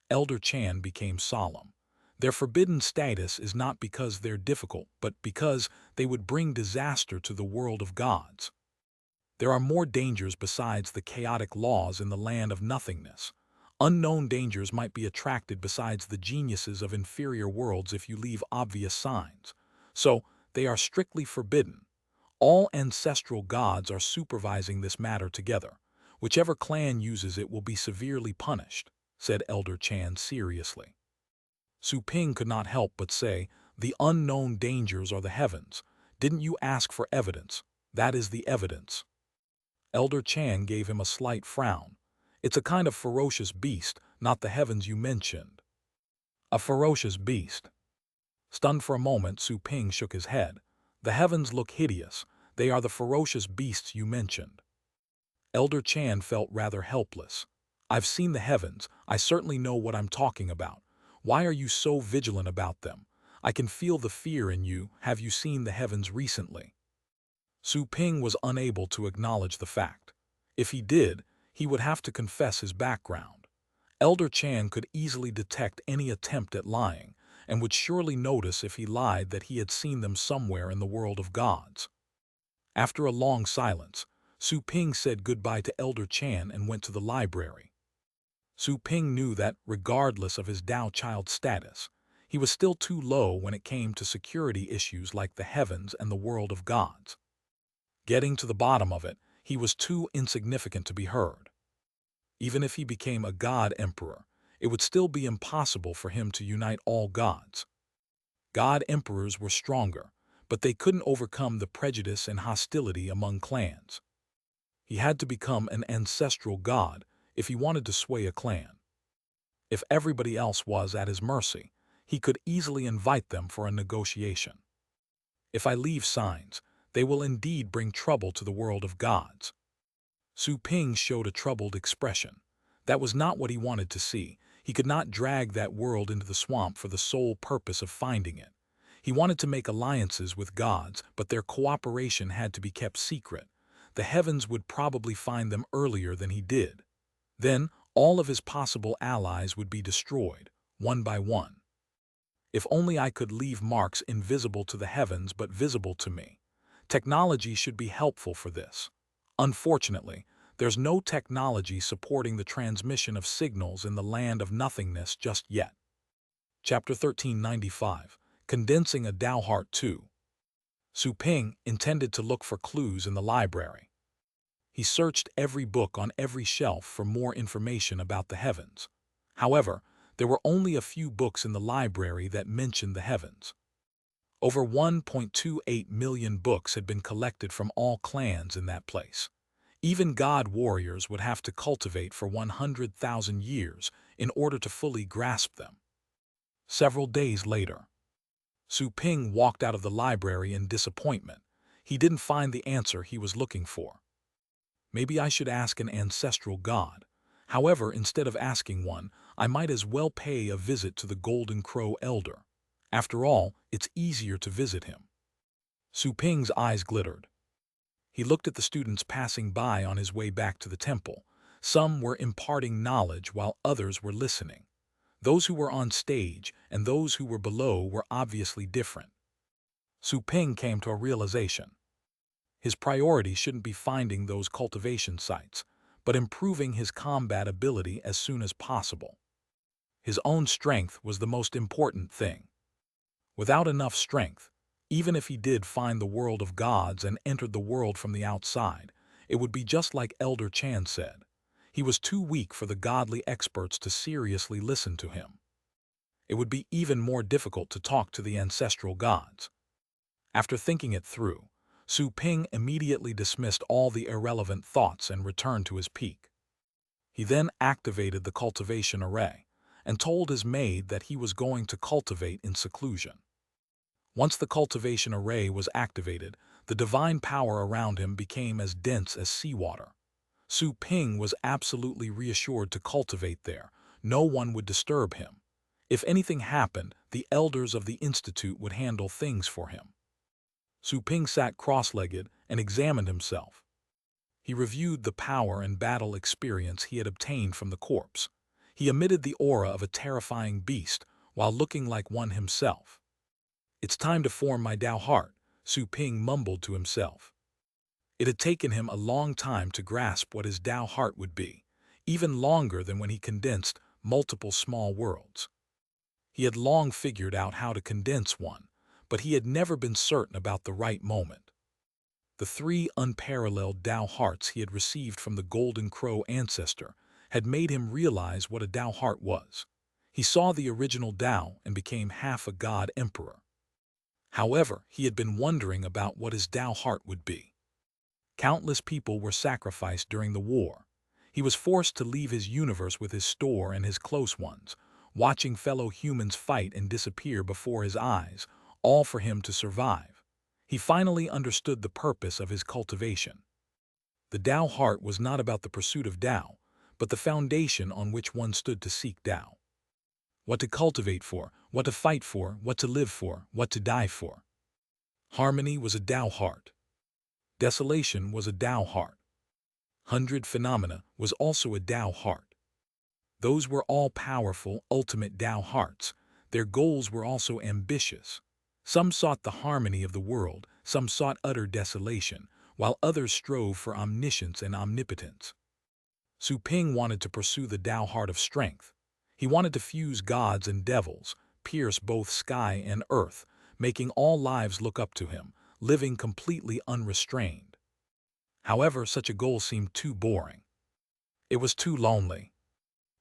Elder Chan became solemn. Their forbidden status is not because they're difficult, but because they would bring disaster to the world of gods. There are more dangers besides the chaotic laws in the land of nothingness. Unknown dangers might be attracted besides the geniuses of inferior worlds if you leave obvious signs. So, they are strictly forbidden. All ancestral gods are supervising this matter together. Whichever clan uses it will be severely punished, said Elder Chan seriously. Su Ping could not help but say, the unknown dangers are the heavens. Didn't you ask for evidence? That is the evidence. Elder Chan gave him a slight frown. It's a kind of ferocious beast, not the heavens you mentioned. A ferocious beast. Stunned for a moment, Su Ping shook his head. The heavens look hideous. They are the ferocious beasts you mentioned. Elder Chan felt rather helpless. I've seen the heavens. I certainly know what I'm talking about. Why are you so vigilant about them? I can feel the fear in you. Have you seen the heavens recently? Su Ping was unable to acknowledge the fact. If he did, he would have to confess his background. Elder Chan could easily detect any attempt at lying, and would surely notice if he lied that he had seen them somewhere in the world of gods. After a long silence, Su Ping said goodbye to Elder Chan and went to the library. Su Ping knew that, regardless of his Tao child status, he was still too low when it came to security issues like the heavens and the world of gods. Getting to the bottom of it, he was too insignificant to be heard. Even if he became a god emperor, it would still be impossible for him to unite all gods. God emperors were stronger, but they couldn't overcome the prejudice and hostility among clans. He had to become an ancestral god if he wanted to sway a clan. If everybody else was at his mercy, he could easily invite them for a negotiation. If I leave signs, they will indeed bring trouble to the world of gods. Su Ping showed a troubled expression. That was not what he wanted to see. He could not drag that world into the swamp for the sole purpose of finding it. He wanted to make alliances with gods, but their cooperation had to be kept secret. The heavens would probably find them earlier than he did. Then, all of his possible allies would be destroyed, one by one. If only I could leave marks invisible to the heavens but visible to me. Technology should be helpful for this. Unfortunately, there's no technology supporting the transmission of signals in the land of nothingness just yet. Chapter 1395, Condensing a Tao Heart 2. Su Ping intended to look for clues in the library. He searched every book on every shelf for more information about the heavens. However, there were only a few books in the library that mentioned the heavens. Over 1.28 million books had been collected from all clans in that place. Even god warriors would have to cultivate for 100,000 years in order to fully grasp them. Several days later, Su Ping walked out of the library in disappointment. He didn't find the answer he was looking for. Maybe I should ask an ancestral god. However, instead of asking one, I might as well pay a visit to the Golden Crow Elder. After all, it's easier to visit him. Su Ping's eyes glittered. He looked at the students passing by on his way back to the temple. Some were imparting knowledge while others were listening. Those who were on stage and those who were below were obviously different. Su Ping came to a realization. His priority shouldn't be finding those cultivation sites, but improving his combat ability as soon as possible. His own strength was the most important thing. Without enough strength, even if he did find the world of gods and entered the world from the outside, it would be just like Elder Chan said. He was too weak for the godly experts to seriously listen to him. It would be even more difficult to talk to the ancestral gods. After thinking it through, Su Ping immediately dismissed all the irrelevant thoughts and returned to his peak. He then activated the cultivation array and told his maid that he was going to cultivate in seclusion. Once the cultivation array was activated, the divine power around him became as dense as seawater. Su Ping was absolutely reassured to cultivate there. No one would disturb him. If anything happened, the elders of the institute would handle things for him. Su Ping sat cross-legged and examined himself. He reviewed the power and battle experience he had obtained from the corpse. He emitted the aura of a terrifying beast while looking like one himself. It's time to form my Tao heart, Su Ping mumbled to himself. It had taken him a long time to grasp what his Tao heart would be, even longer than when he condensed multiple small worlds. He had long figured out how to condense one, but he had never been certain about the right moment. The 3 unparalleled Tao hearts he had received from the Golden Crow ancestor had made him realize what a Tao heart was. He saw the original Tao and became half a god emperor. However, he had been wondering about what his Tao heart would be. Countless people were sacrificed during the war. He was forced to leave his universe with his store and his close ones, watching fellow humans fight and disappear before his eyes, all for him to survive. He finally understood the purpose of his cultivation. The Tao heart was not about the pursuit of Tao, but the foundation on which one stood to seek Tao. What to cultivate for, what to fight for, what to live for, what to die for. Harmony was a Tao heart. Desolation was a Tao heart. 100 phenomena was also a Tao heart. Those were all powerful, ultimate Tao hearts. Their goals were also ambitious. Some sought the harmony of the world, some sought utter desolation, while others strove for omniscience and omnipotence. Su Ping wanted to pursue the Tao heart of strength. He wanted to fuse gods and devils, pierce both sky and earth, making all lives look up to him, living completely unrestrained. However, such a goal seemed too boring. It was too lonely.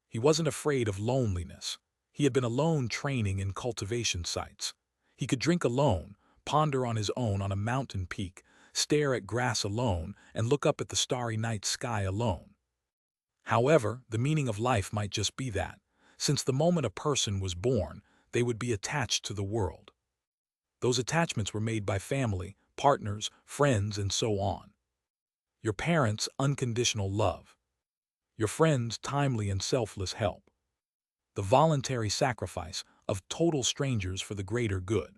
He wasn't afraid of loneliness. He had been alone training in cultivation sites. He could drink alone, ponder on his own on a mountain peak, stare at grass alone, and look up at the starry night sky alone. However, the meaning of life might just be that. Since the moment a person was born, they would be attached to the world. Those attachments were made by family, partners, friends, and so on. your parents' unconditional love, your friends' timely and selfless help, the voluntary sacrifice of total strangers for the greater good.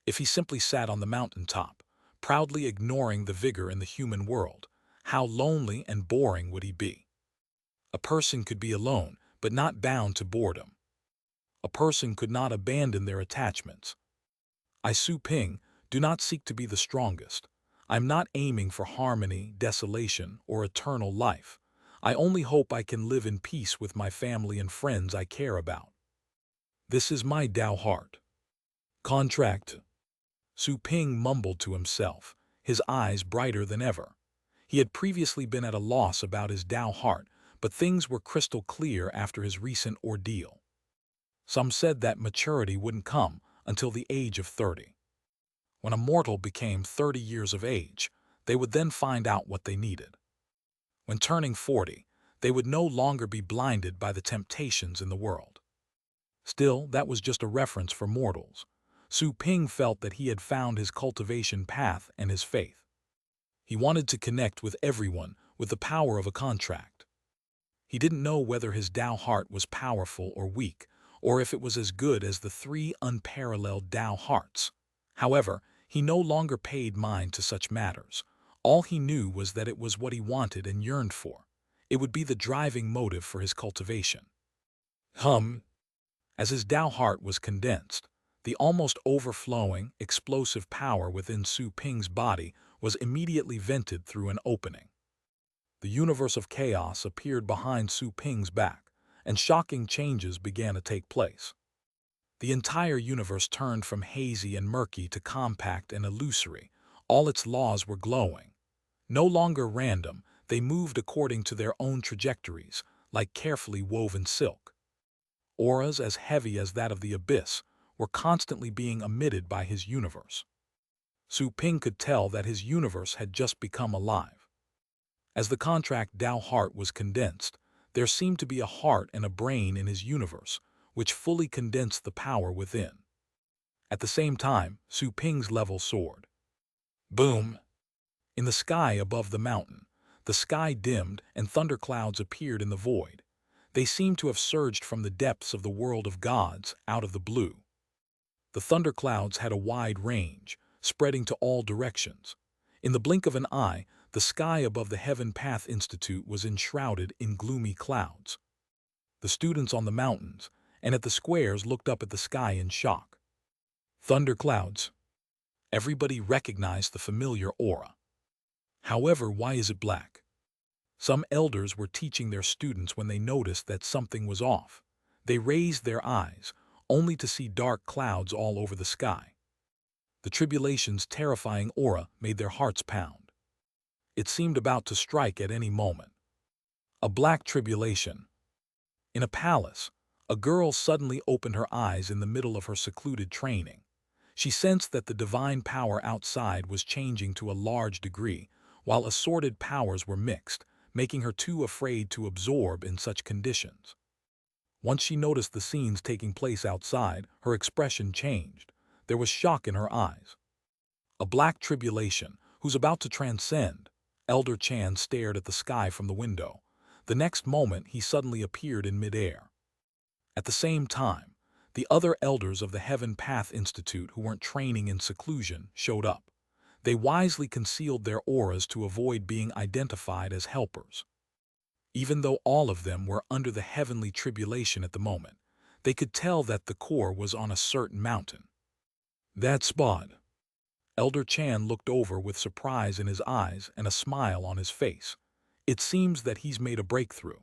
If he simply sat on the mountaintop, proudly ignoring the vigor in the human world, how lonely and boring would he be? A person could be alone, but not bound to boredom. A person could not abandon their attachments. I, Su Ping, do not seek to be the strongest. I'm not aiming for harmony, desolation, or eternal life. I only hope I can live in peace with my family and friends I care about. This is my Tao heart. Contract. Su Ping mumbled to himself, his eyes brighter than ever. He had previously been at a loss about his Tao heart, but things were crystal clear after his recent ordeal. Some said that maturity wouldn't come until the age of 30. When a mortal became 30 years of age, they would then find out what they needed. When turning 40, they would no longer be blinded by the temptations in the world. Still, that was just a reference for mortals. Su Ping felt that he had found his cultivation path and his faith. He wanted to connect with everyone with the power of a contract. He didn't know whether his Tao heart was powerful or weak, or if it was as good as the 3 unparalleled Tao hearts. However, he no longer paid mind to such matters. All he knew was that it was what he wanted and yearned for. It would be the driving motive for his cultivation. As his Tao heart was condensed, the almost overflowing, explosive power within Su Ping's body was immediately vented through an opening. The universe of chaos appeared behind Su Ping's back, and shocking changes began to take place. The entire universe turned from hazy and murky to compact and illusory. All its laws were glowing. No longer random, they moved according to their own trajectories, like carefully woven silk. Auras as heavy as that of the abyss were constantly being emitted by his universe. Su Ping could tell that his universe had just become alive. As the contract Tao heart was condensed, there seemed to be a heart and a brain in his universe, which fully condensed the power within. At the same time, Su Ping's level soared. Boom! In the sky above the mountain, the sky dimmed and thunderclouds appeared in the void. They seemed to have surged from the depths of the world of gods out of the blue. The thunderclouds had a wide range, spreading to all directions. In the blink of an eye, the sky above the Heaven Path Institute was enshrouded in gloomy clouds. The students on the mountains and at the squares looked up at the sky in shock. Thunderclouds. Everybody recognized the familiar aura. However, why is it black? Some elders were teaching their students when they noticed that something was off. They raised their eyes, only to see dark clouds all over the sky. The tribulation's terrifying aura made their hearts pound. It seemed about to strike at any moment. A black tribulation. In a palace, a girl suddenly opened her eyes in the middle of her secluded training. She sensed that the divine power outside was changing to a large degree, while assorted powers were mixed, making her too afraid to absorb in such conditions. Once she noticed the scenes taking place outside, her expression changed. There was shock in her eyes. A black tribulation, who's about to transcend. Elder Chan stared at the sky from the window. The next moment, he suddenly appeared in midair. At the same time, the other elders of the Heaven Path Institute who weren't training in seclusion showed up. They wisely concealed their auras to avoid being identified as helpers. Even though all of them were under the heavenly tribulation at the moment, they could tell that the core was on a certain mountain. That spot. Elder Chan looked over with surprise in his eyes and a smile on his face. It seems that he's made a breakthrough.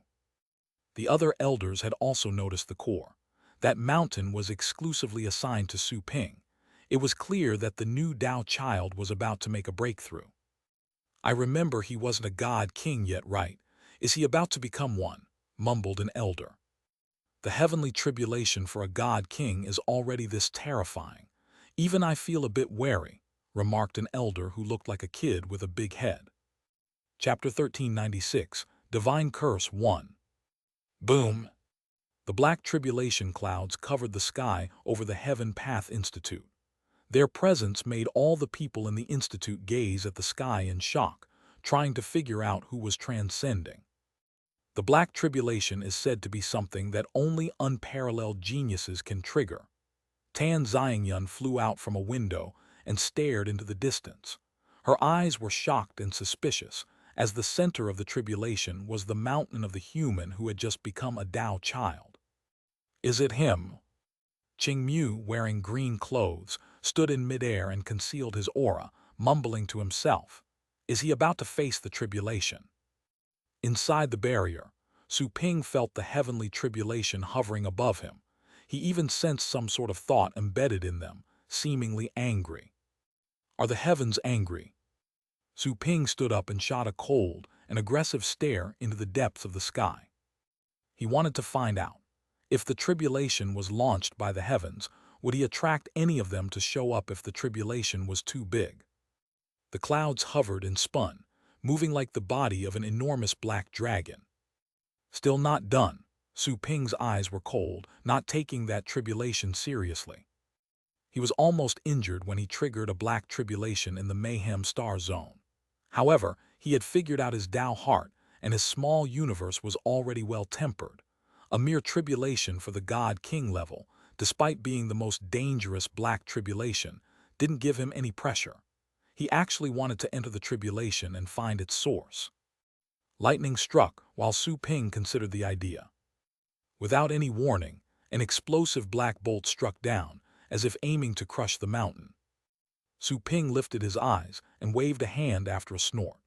The other elders had also noticed the core. That mountain was exclusively assigned to Su Ping. It was clear that the new Tao child was about to make a breakthrough. I remember he wasn't a god king yet, right? Is he about to become one? Mumbled an elder. The heavenly tribulation for a god king is already this terrifying. Even I feel a bit wary, remarked an elder who looked like a kid with a big head. Chapter 1396, Divine Curse 1. Boom! The black tribulation clouds covered the sky over the Heaven Path Institute. Their presence made all the people in the institute gaze at the sky in shock, trying to figure out who was transcending. The Black Tribulation is said to be something that only unparalleled geniuses can trigger. Tan Xiangyun flew out from a window and stared into the distance. Her eyes were shocked and suspicious, as the center of the tribulation was the mountain of the human who had just become a Tao child. Is it him? Qingmu, wearing green clothes, stood in midair and concealed his aura, mumbling to himself. Is he about to face the tribulation? Inside the barrier, Su Ping felt the heavenly tribulation hovering above him. He even sensed some sort of thought embedded in them, seemingly angry. Are the heavens angry? Su Ping stood up and shot a cold and aggressive stare into the depths of the sky. He wanted to find out. If the tribulation was launched by the heavens, would he attract any of them to show up if the tribulation was too big? The clouds hovered and spun, moving like the body of an enormous black dragon. Still not done. Su Ping's eyes were cold, not taking that tribulation seriously. He was almost injured when he triggered a black tribulation in the Mayhem Star Zone. However, he had figured out his Tao heart, and his small universe was already well-tempered. A mere tribulation for the God-King level, despite being the most dangerous black tribulation, didn't give him any pressure. He actually wanted to enter the tribulation and find its source. Lightning struck while Su Ping considered the idea. Without any warning, an explosive black bolt struck down, as if aiming to crush the mountain. Su Ping lifted his eyes and waved a hand after a snort.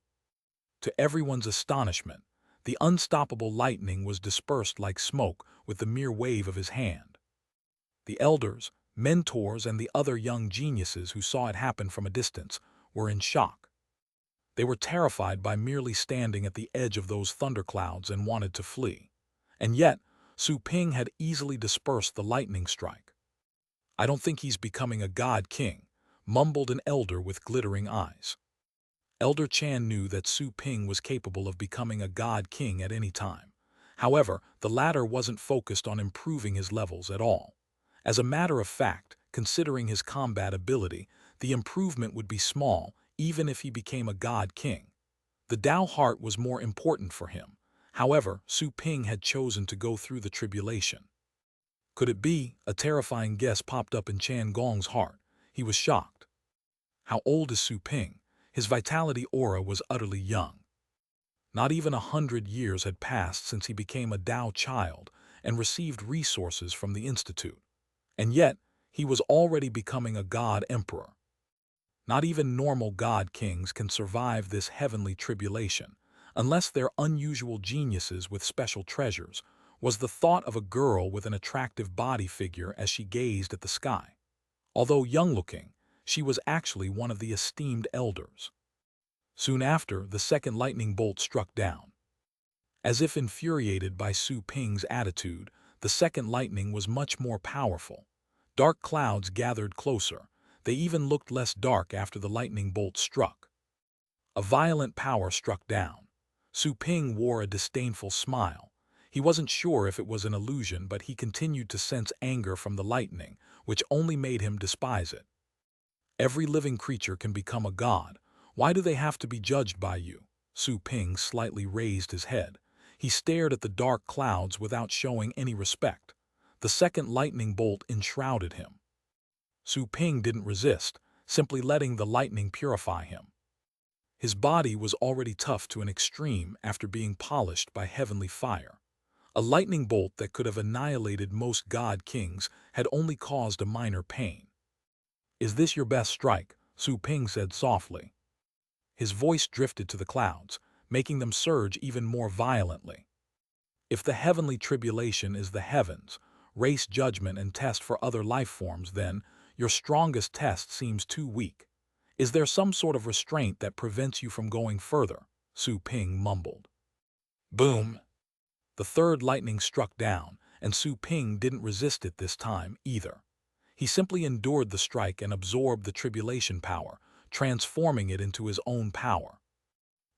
To everyone's astonishment, the unstoppable lightning was dispersed like smoke with the mere wave of his hand. The elders, mentors, and the other young geniuses who saw it happen from a distance were in shock. They were terrified by merely standing at the edge of those thunderclouds and wanted to flee. And yet, Su Ping had easily dispersed the lightning strike. I don't think he's becoming a god-king, mumbled an elder with glittering eyes. Elder Chan knew that Su Ping was capable of becoming a god-king at any time. However, the latter wasn't focused on improving his levels at all. As a matter of fact, considering his combat ability, the improvement would be small even if he became a god-king. The Tao heart was more important for him. However, Su Ping had chosen to go through the tribulation. Could it be? A terrifying guess popped up in Chan Gong's heart. He was shocked. How old is Su Ping? His vitality aura was utterly young. Not even 100 years had passed since he became a Tao child and received resources from the Institute. And yet, he was already becoming a god emperor. Not even normal god kings can survive this heavenly tribulation, unless they're unusual geniuses with special treasures, was the thought of a girl with an attractive body figure as she gazed at the sky. Although young-looking, she was actually one of the esteemed elders. Soon after, the second lightning bolt struck down. As if infuriated by Su Ping's attitude, the second lightning was much more powerful. Dark clouds gathered closer. They even looked less dark after the lightning bolt struck. A violent power struck down. Su Ping wore a disdainful smile. He wasn't sure if it was an illusion, but he continued to sense anger from the lightning, which only made him despise it. Every living creature can become a god. Why do they have to be judged by you? Su Ping slightly raised his head. He stared at the dark clouds without showing any respect. The second lightning bolt enshrouded him. Su Ping didn't resist, simply letting the lightning purify him. His body was already tough to an extreme after being polished by heavenly fire. A lightning bolt that could have annihilated most god kings had only caused a minor pain. Is this your best strike? Su Ping said softly. His voice drifted to the clouds, making them surge even more violently. If the heavenly tribulation is the heavens, race judgment and test for other life forms, then your strongest test seems too weak. Is there some sort of restraint that prevents you from going further? Su Ping mumbled. Boom! The third lightning struck down, and Su Ping didn't resist it this time either. He simply endured the strike and absorbed the tribulation power, transforming it into his own power.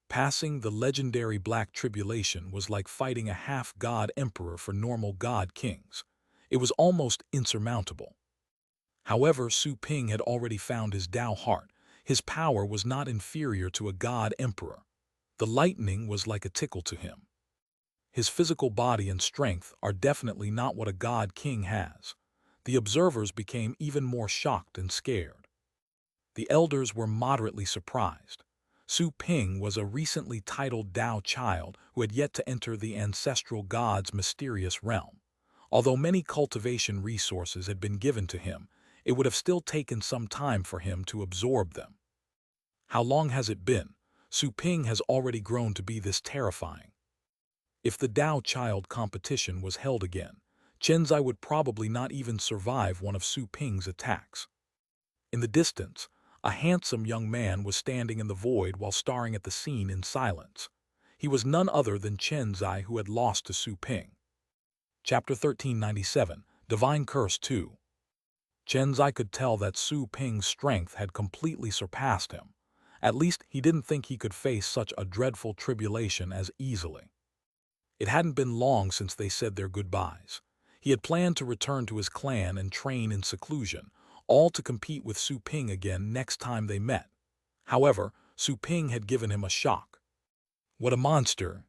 Passing the legendary Black Tribulation was like fighting a half-god emperor for normal god kings. It was almost insurmountable. However, Su Ping had already found his Tao heart. His power was not inferior to a god emperor. The lightning was like a tickle to him. His physical body and strength are definitely not what a god king has. The observers became even more shocked and scared. The elders were moderately surprised. Su Ping was a recently titled Tao child who had yet to enter the ancestral god's mysterious realm. Although many cultivation resources had been given to him, it would have still taken some time for him to absorb them. How long has it been? Su Ping has already grown to be this terrifying. If the Tao child competition was held again, Chenzai would probably not even survive one of Su Ping's attacks. In the distance, a handsome young man was standing in the void while staring at the scene in silence. He was none other than Chenzai, who had lost to Su Ping. Chapter 1397, Divine Curse 2. Chenzai could tell that Su Ping's strength had completely surpassed him. At least he didn't think he could face such a dreadful tribulation as easily. It hadn't been long since they said their goodbyes. He had planned to return to his clan and train in seclusion, all to compete with Su Ping again next time they met. However, Su Ping had given him a shock. What a monster!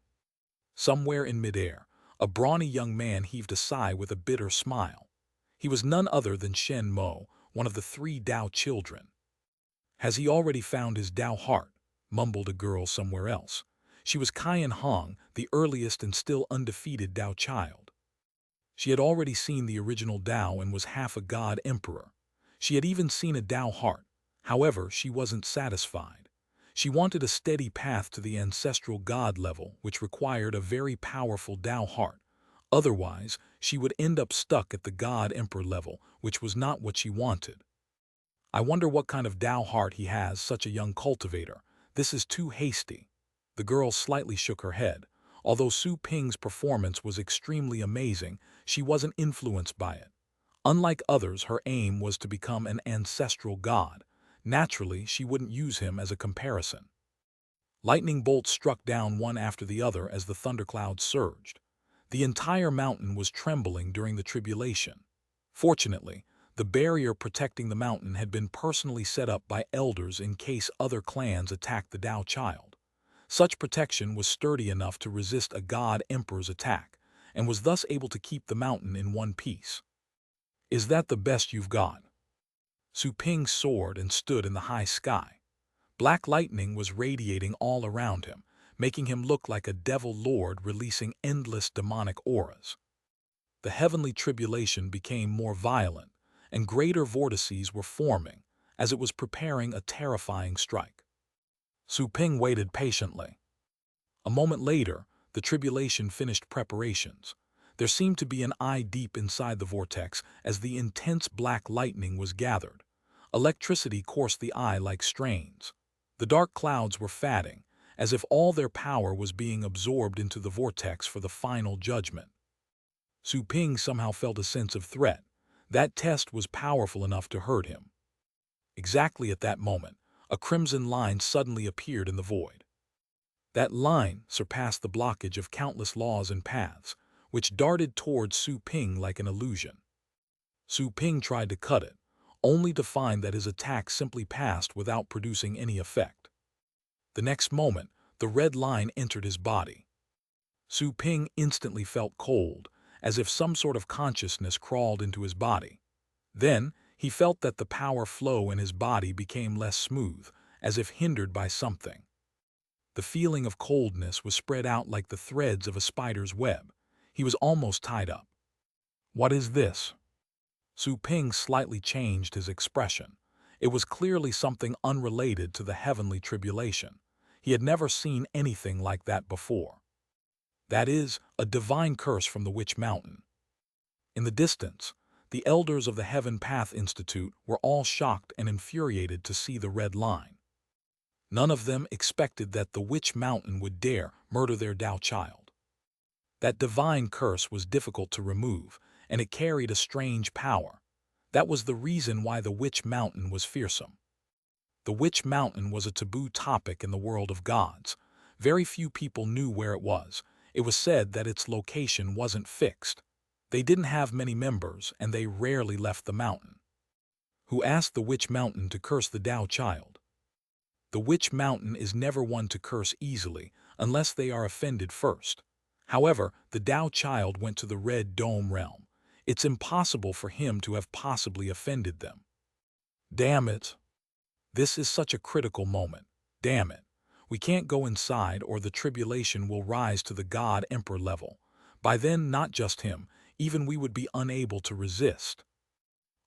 Somewhere in midair, a brawny young man heaved a sigh with a bitter smile. He was none other than Shen Mo, one of the 3 Tao children. Has he already found his Tao heart? Mumbled a girl somewhere else. She was Kaiyan Hong, the earliest and still undefeated Tao child. She had already seen the original Tao and was half a god emperor. She had even seen a Tao heart. However, she wasn't satisfied. She wanted a steady path to the ancestral god level, which required a very powerful Tao heart. Otherwise, she would end up stuck at the god emperor level, which was not what she wanted. I wonder what kind of Tao heart he has, such a young cultivator. This is too hasty. The girl slightly shook her head. Although Su Ping's performance was extremely amazing, she wasn't influenced by it. Unlike others, her aim was to become an ancestral god. Naturally, she wouldn't use him as a comparison. Lightning bolts struck down one after the other as the thunderclouds surged. The entire mountain was trembling during the tribulation. Fortunately, the barrier protecting the mountain had been personally set up by elders in case other clans attacked the Tao child. Such protection was sturdy enough to resist a god emperor's attack, and was thus able to keep the mountain in one piece. Is that the best you've got? Su Ping soared and stood in the high sky. Black lightning was radiating all around him, making him look like a devil lord releasing endless demonic auras. The heavenly tribulation became more violent, and greater vortices were forming, as it was preparing a terrifying strike. Su Ping waited patiently. A moment later, the tribulation finished preparations. There seemed to be an eye deep inside the vortex as the intense black lightning was gathered. Electricity coursed the eye like strains. The dark clouds were fatting, as if all their power was being absorbed into the vortex for the final judgment. Su Ping somehow felt a sense of threat. That test was powerful enough to hurt him. Exactly at that moment, a crimson line suddenly appeared in the void. That line surpassed the blockage of countless laws and paths, which darted towards Su Ping like an illusion. Su Ping tried to cut it, only to find that his attack simply passed without producing any effect. The next moment, the red line entered his body. Su Ping instantly felt cold, as if some sort of consciousness crawled into his body. Then, he felt that the power flow in his body became less smooth, as if hindered by something. The feeling of coldness was spread out like the threads of a spider's web. He was almost tied up. What is this? Su Ping slightly changed his expression. It was clearly something unrelated to the heavenly tribulation. He had never seen anything like that before. That is, a divine curse from the Witch Mountain. In the distance, the elders of the Heaven Path Institute were all shocked and infuriated to see the red line. None of them expected that the Witch Mountain would dare murder their Tao child. That divine curse was difficult to remove, and it carried a strange power. That was the reason why the Witch Mountain was fearsome. The Witch Mountain was a taboo topic in the world of gods. Very few people knew where it was. It was said that its location wasn't fixed. They didn't have many members, and they rarely left the mountain. Who asked the Witch Mountain to curse the Tao child? The Witch Mountain is never one to curse easily. unless they are offended first. However, the Tao child went to the Red Dome realm. It's impossible for him to have possibly offended them. Damn it. This is such a critical moment. Damn it. We can't go inside or the tribulation will rise to the God Emperor level. By then, not just him, even we would be unable to resist.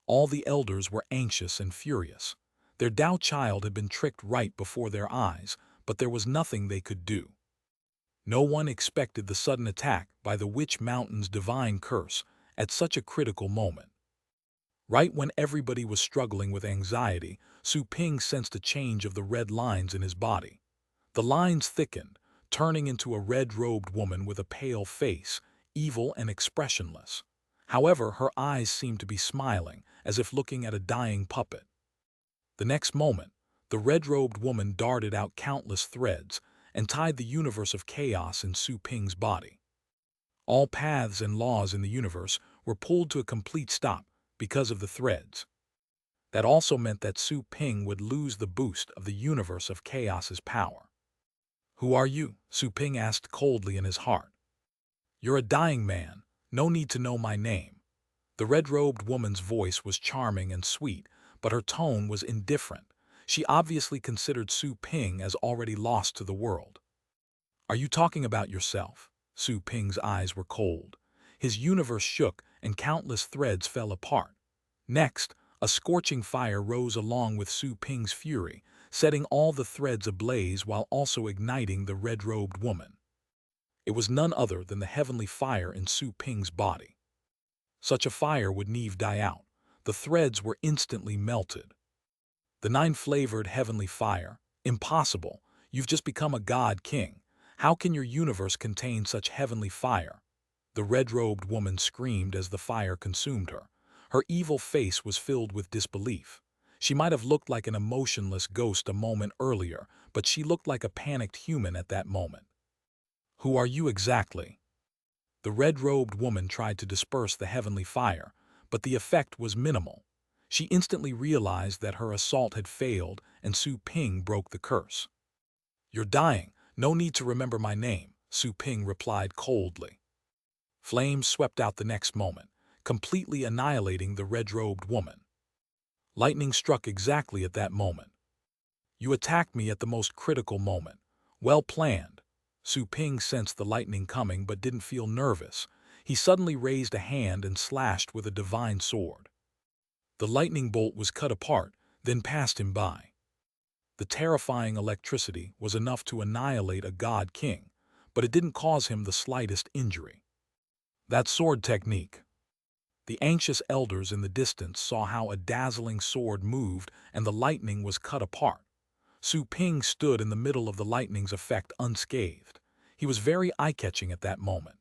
All the elders were anxious and furious. Their Tao child had been tricked right before their eyes, but there was nothing they could do. No one expected the sudden attack by the Witch Mountain's divine curse at such a critical moment. Right when everybody was struggling with anxiety, Su Ping sensed a change of the red lines in his body. The lines thickened, turning into a red-robed woman with a pale face, evil and expressionless. However, her eyes seemed to be smiling, as if looking at a dying puppet. The next moment, the red-robed woman darted out countless threads and tied the universe of chaos in Su Ping's body. All paths and laws in the universe were pulled to a complete stop because of the threads. That also meant that Su Ping would lose the boost of the universe of chaos's power. "Who are you?" Su Ping asked coldly in his heart. "You're a dying man. No need to know my name." The red-robed woman's voice was charming and sweet, but her tone was indifferent. She obviously considered Su Ping as already lost to the world. "Are you talking about yourself?" Su Ping's eyes were cold. His universe shook and countless threads fell apart. Next, a scorching fire rose along with Su Ping's fury, setting all the threads ablaze while also igniting the red-robed woman. It was none other than the heavenly fire in Su Ping's body. Such a fire would never die out. The threads were instantly melted. The nine-flavored heavenly fire. Impossible. You've just become a god king. How can your universe contain such heavenly fire? The red-robed woman screamed as the fire consumed her. Her evil face was filled with disbelief. She might have looked like an emotionless ghost a moment earlier, but she looked like a panicked human at that moment. "Who are you exactly?" The red-robed woman tried to disperse the heavenly fire, but the effect was minimal. She instantly realized that her assault had failed and Su Ping broke the curse. "You're dying. No need to remember my name," Su Ping replied coldly. Flames swept out the next moment, completely annihilating the red-robed woman. Lightning struck exactly at that moment. "You attacked me at the most critical moment. Well planned." Su Ping sensed the lightning coming but didn't feel nervous. He suddenly raised a hand and slashed with a divine sword. The lightning bolt was cut apart, then passed him by. The terrifying electricity was enough to annihilate a god king, but it didn't cause him the slightest injury. That sword technique. The anxious elders in the distance saw how a dazzling sword moved and the lightning was cut apart. Su Ping stood in the middle of the lightning's effect unscathed. He was very eye-catching at that moment.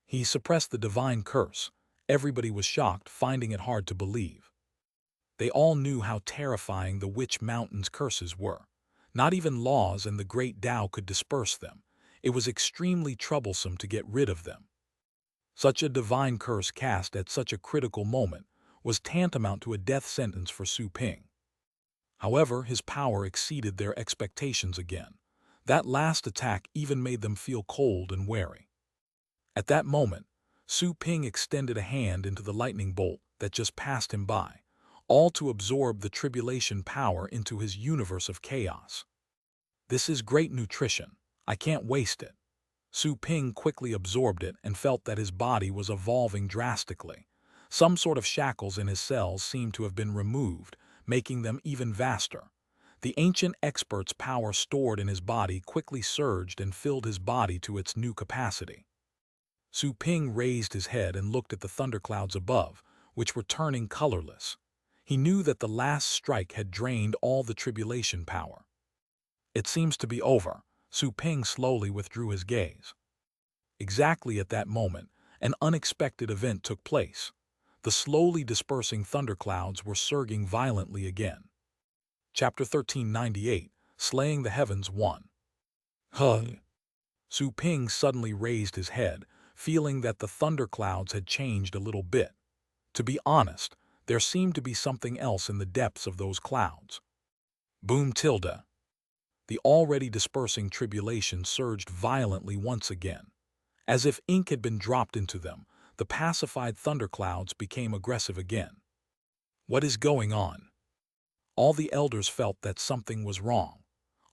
He suppressed the divine curse. Everybody was shocked, finding it hard to believe. They all knew how terrifying the Witch Mountain's curses were. Not even laws and the great Tao could disperse them. It was extremely troublesome to get rid of them. Such a divine curse cast at such a critical moment was tantamount to a death sentence for Su Ping. However, his power exceeded their expectations again. That last attack even made them feel cold and wary. At that moment, Su Ping extended a hand into the lightning bolt that just passed him by, all to absorb the tribulation power into his universe of chaos. "This is great nutrition. I can't waste it." Su Ping quickly absorbed it and felt that his body was evolving drastically. Some sort of shackles in his cells seemed to have been removed, making them even vaster. The ancient expert's power stored in his body quickly surged and filled his body to its new capacity. Su Ping raised his head and looked at the thunderclouds above, which were turning colorless. He knew that the last strike had drained all the tribulation power. "It seems to be over." Su Ping slowly withdrew his gaze. Exactly at that moment, an unexpected event took place. The slowly dispersing thunderclouds were surging violently again. Chapter 1398, Slaying the Heavens 1. "Huh." Su Ping suddenly raised his head, feeling that the thunderclouds had changed a little bit. To be honest, there seemed to be something else in the depths of those clouds. Boom tilde. the already dispersing tribulation surged violently once again. As if ink had been dropped into them, the pacified thunderclouds became aggressive again. What is going on? All the elders felt that something was wrong.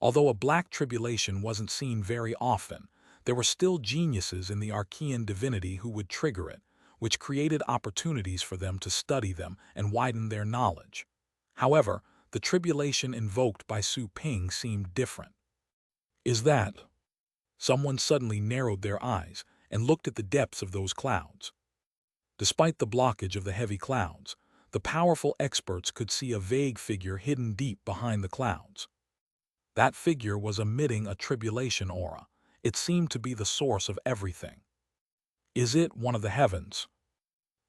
Although a black tribulation wasn't seen very often, there were still geniuses in the Archean divinity who would trigger it, which created opportunities for them to study them and widen their knowledge. However, the tribulation invoked by Su Ping seemed different. Is that? Someone suddenly narrowed their eyes and looked at the depths of those clouds. Despite the blockage of the heavy clouds, the powerful experts could see a vague figure hidden deep behind the clouds. That figure was emitting a tribulation aura. It seemed to be the source of everything. Is it one of the heavens?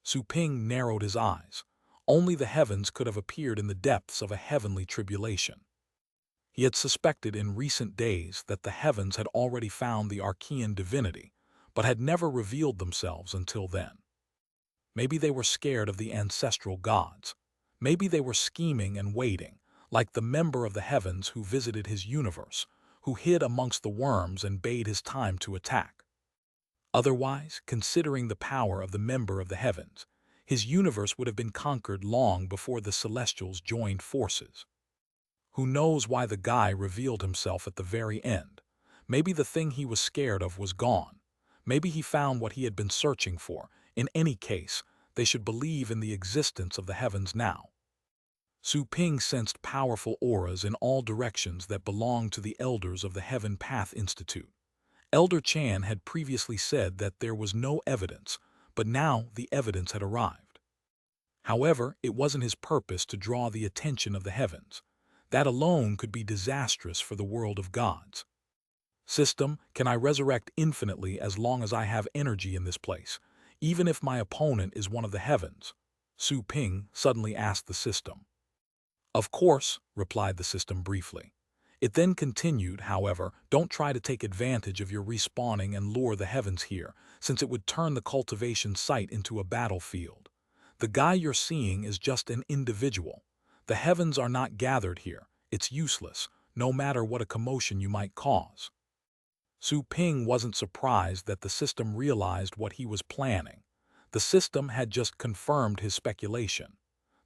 Su Ping narrowed his eyes. Only the heavens could have appeared in the depths of a heavenly tribulation. He had suspected in recent days that the heavens had already found the Archean divinity, but had never revealed themselves until then. Maybe they were scared of the ancestral gods. Maybe they were scheming and waiting, like the member of the heavens who visited his universe, who hid amongst the worms and bade his time to attack. Otherwise, considering the power of the member of the heavens, his universe would have been conquered long before the Celestials joined forces. Who knows why the guy revealed himself at the very end? Maybe the thing he was scared of was gone. Maybe he found what he had been searching for. In any case, they should believe in the existence of the heavens now. Su Ping sensed powerful auras in all directions that belonged to the elders of the Heaven Path Institute. Elder Chan had previously said that there was no evidence, but now the evidence had arrived. However, it wasn't his purpose to draw the attention of the heavens. That alone could be disastrous for the world of gods. System, can I resurrect infinitely as long as I have energy in this place, even if my opponent is one of the heavens? Su Ping suddenly asked the system. Of course, replied the system briefly. It then continued, however, don't try to take advantage of your respawning and lure the heavens here, since it would turn the cultivation site into a battlefield. The guy you're seeing is just an individual. The heavens are not gathered here. It's useless, no matter what a commotion you might cause. Su Ping wasn't surprised that the system realized what he was planning. The system had just confirmed his speculation.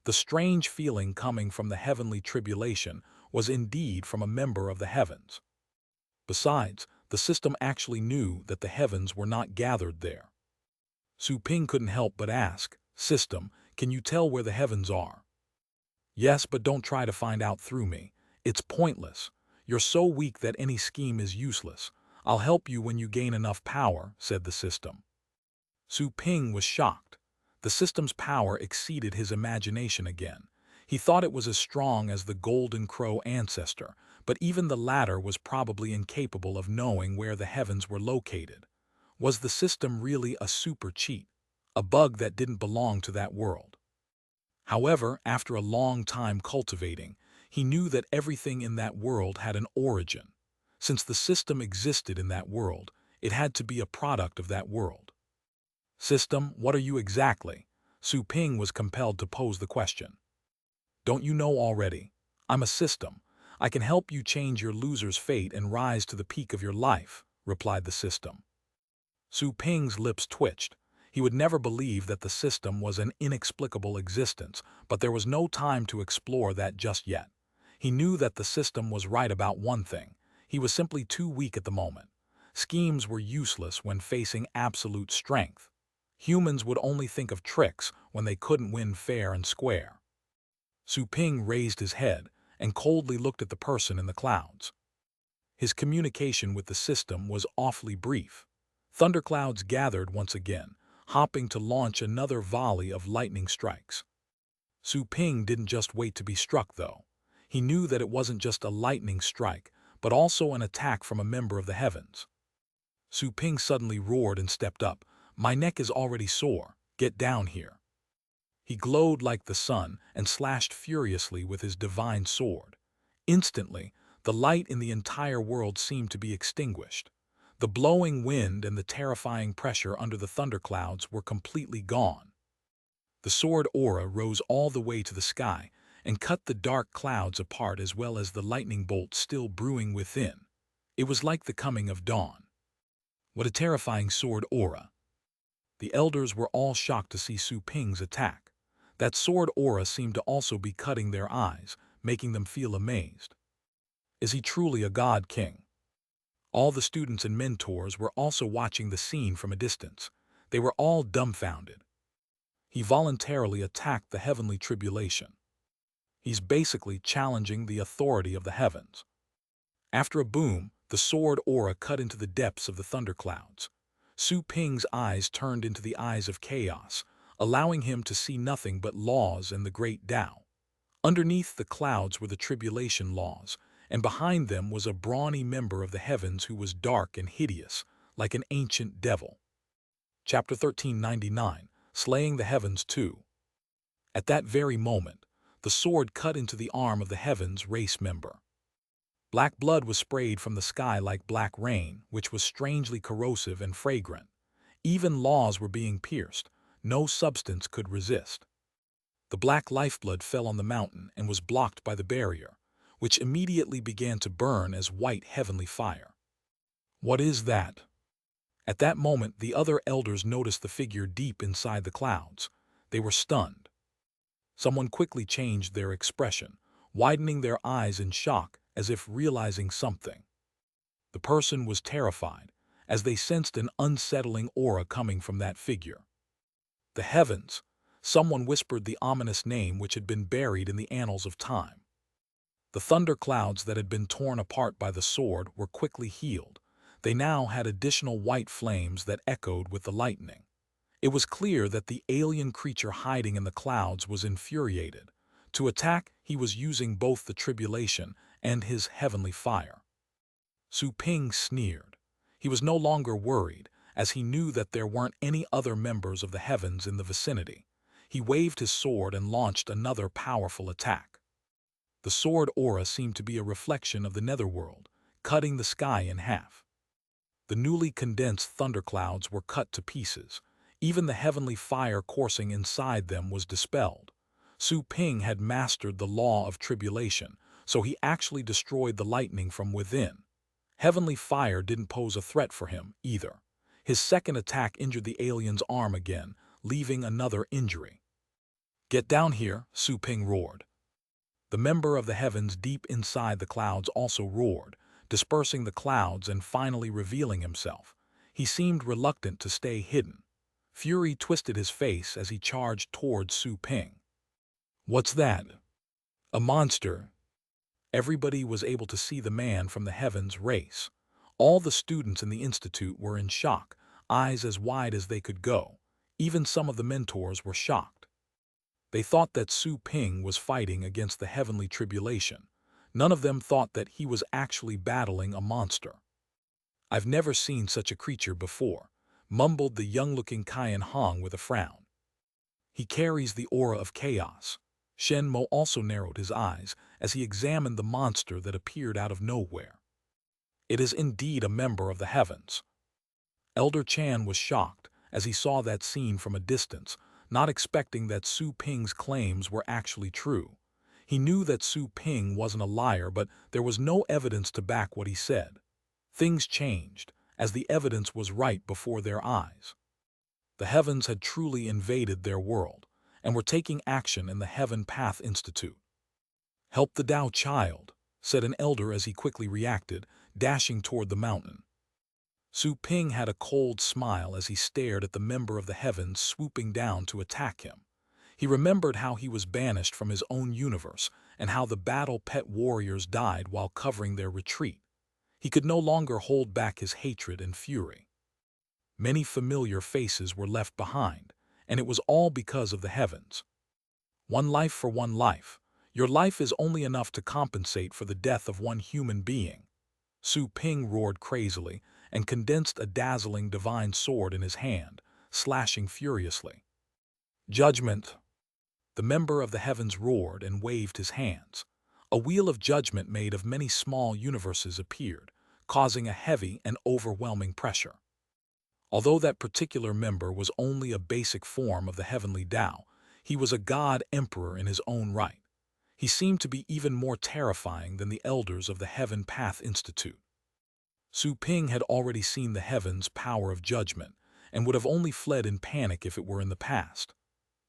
The strange feeling coming from the heavenly tribulation was indeed from a member of the heavens. Besides, the system actually knew that the heavens were not gathered there. Su Ping couldn't help but ask, System, can you tell where the heavens are? Yes, but don't try to find out through me. It's pointless. You're so weak that any scheme is useless. I'll help you when you gain enough power, said the system. Su Ping was shocked. The system's power exceeded his imagination again. He thought it was as strong as the Golden Crow ancestor, but even the latter was probably incapable of knowing where the heavens were located. Was the system really a super cheat, a bug that didn't belong to that world? However, after a long time cultivating, he knew that everything in that world had an origin. Since the system existed in that world, it had to be a product of that world. System, what are you exactly? Su Ping was compelled to pose the question. Don't you know already? I'm a system. I can help you change your loser's fate and rise to the peak of your life, replied the system. Su Ping's lips twitched. He would never believe that the system was an inexplicable existence, but there was no time to explore that just yet. He knew that the system was right about one thing. He was simply too weak at the moment. Schemes were useless when facing absolute strength. Humans would only think of tricks when they couldn't win fair and square. Su Ping raised his head and coldly looked at the person in the clouds. His communication with the system was awfully brief. Thunderclouds gathered once again, hopping to launch another volley of lightning strikes. Su Ping didn't just wait to be struck, though. He knew that it wasn't just a lightning strike, but also an attack from a member of the heavens. Su Ping suddenly roared and stepped up. My neck is already sore. Get down here. He glowed like the sun and slashed furiously with his divine sword. Instantly, the light in the entire world seemed to be extinguished. The blowing wind and the terrifying pressure under the thunderclouds were completely gone. The sword aura rose all the way to the sky, and cut the dark clouds apart as well as the lightning bolt still brewing within. It was like the coming of dawn. What a terrifying sword aura! The elders were all shocked to see Su Ping's attack. That sword aura seemed to also be cutting their eyes, making them feel amazed. Is he truly a god king? All the students and mentors were also watching the scene from a distance. They were all dumbfounded. He voluntarily attacked the heavenly tribulation. He's basically challenging the authority of the heavens. After a boom, the sword aura cut into the depths of the thunderclouds. Su Ping's eyes turned into the eyes of chaos, allowing him to see nothing but laws and the great Tao. Underneath the clouds were the tribulation laws, and behind them was a brawny member of the heavens who was dark and hideous, like an ancient devil. Chapter 1399, Slaying the Heavens 2. At that very moment, the sword cut into the arm of the heavens race member. Black blood was sprayed from the sky like black rain, which was strangely corrosive and fragrant. Even laws were being pierced. No substance could resist. The black lifeblood fell on the mountain and was blocked by the barrier, which immediately began to burn as white heavenly fire. What is that? At that moment, the other elders noticed the figure deep inside the clouds. They were stunned. Someone quickly changed their expression, widening their eyes in shock as if realizing something. The person was terrified, as they sensed an unsettling aura coming from that figure. The heavens! Someone whispered the ominous name which had been buried in the annals of time. The thunderclouds that had been torn apart by the sword were quickly healed. They now had additional white flames that echoed with the lightning. It was clear that the alien creature hiding in the clouds was infuriated. To attack, he was using both the tribulation and his heavenly fire. Su Ping sneered. He was no longer worried, as he knew that there weren't any other members of the heavens in the vicinity. He waved his sword and launched another powerful attack. The sword aura seemed to be a reflection of the netherworld, cutting the sky in half. The newly condensed thunderclouds were cut to pieces. Even the heavenly fire coursing inside them was dispelled. Su Ping had mastered the law of tribulation, so he actually destroyed the lightning from within. Heavenly fire didn't pose a threat for him, either. His second attack injured the alien's arm again, leaving another injury. "Get down here," Su Ping roared. The member of the heavens deep inside the clouds also roared, dispersing the clouds and finally revealing himself. He seemed reluctant to stay hidden. Fury twisted his face as he charged towards Su Ping. "What's that?" "A monster." Everybody was able to see the man from the heavens race. All the students in the institute were in shock, eyes as wide as they could go. Even some of the mentors were shocked. They thought that Su Ping was fighting against the heavenly tribulation. None of them thought that he was actually battling a monster. "I've never seen such a creature before," mumbled the young-looking Qian Hong with a frown. "He carries the aura of chaos." Shen Mo also narrowed his eyes as he examined the monster that appeared out of nowhere. "It is indeed a member of the heavens." Elder Chan was shocked as he saw that scene from a distance, not expecting that Su Ping's claims were actually true. He knew that Su Ping wasn't a liar, but there was no evidence to back what he said. Things changed, as the evidence was right before their eyes. The heavens had truly invaded their world, and were taking action in the Heaven Path Institute. "Help the Tao child," said an elder as he quickly reacted, dashing toward the mountain. Su Ping had a cold smile as he stared at the member of the heavens swooping down to attack him. He remembered how he was banished from his own universe and how the battle pet warriors died while covering their retreat. He could no longer hold back his hatred and fury. Many familiar faces were left behind, and it was all because of the heavens. One life for one life. Your life is only enough to compensate for the death of one human being. Su Ping roared crazily and condensed a dazzling divine sword in his hand, slashing furiously. "Judgment!" The member of the heavens roared and waved his hands. A wheel of judgment made of many small universes appeared, causing a heavy and overwhelming pressure. Although that particular member was only a basic form of the heavenly Tao, he was a god emperor in his own right. He seemed to be even more terrifying than the elders of the Heaven Path Institute. Su Ping had already seen the heavens' power of judgment and would have only fled in panic if it were in the past.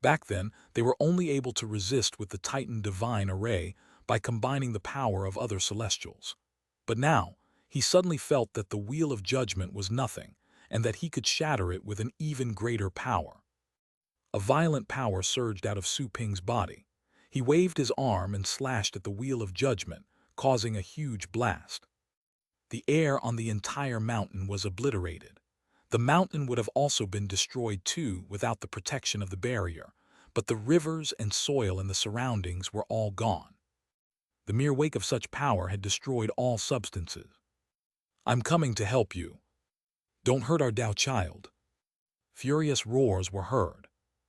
Back then, they were only able to resist with the Titan divine array by combining the power of other celestials. But now, he suddenly felt that the wheel of judgment was nothing and that he could shatter it with an even greater power. A violent power surged out of Su Ping's body. He waved his arm and slashed at the wheel of judgment, causing a huge blast. The air on the entire mountain was obliterated. The mountain would have also been destroyed too without the protection of the barrier, but the rivers and soil in the surroundings were all gone. The mere wake of such power had destroyed all substances. "I'm coming to help you. Don't hurt our Tao child." Furious roars were heard.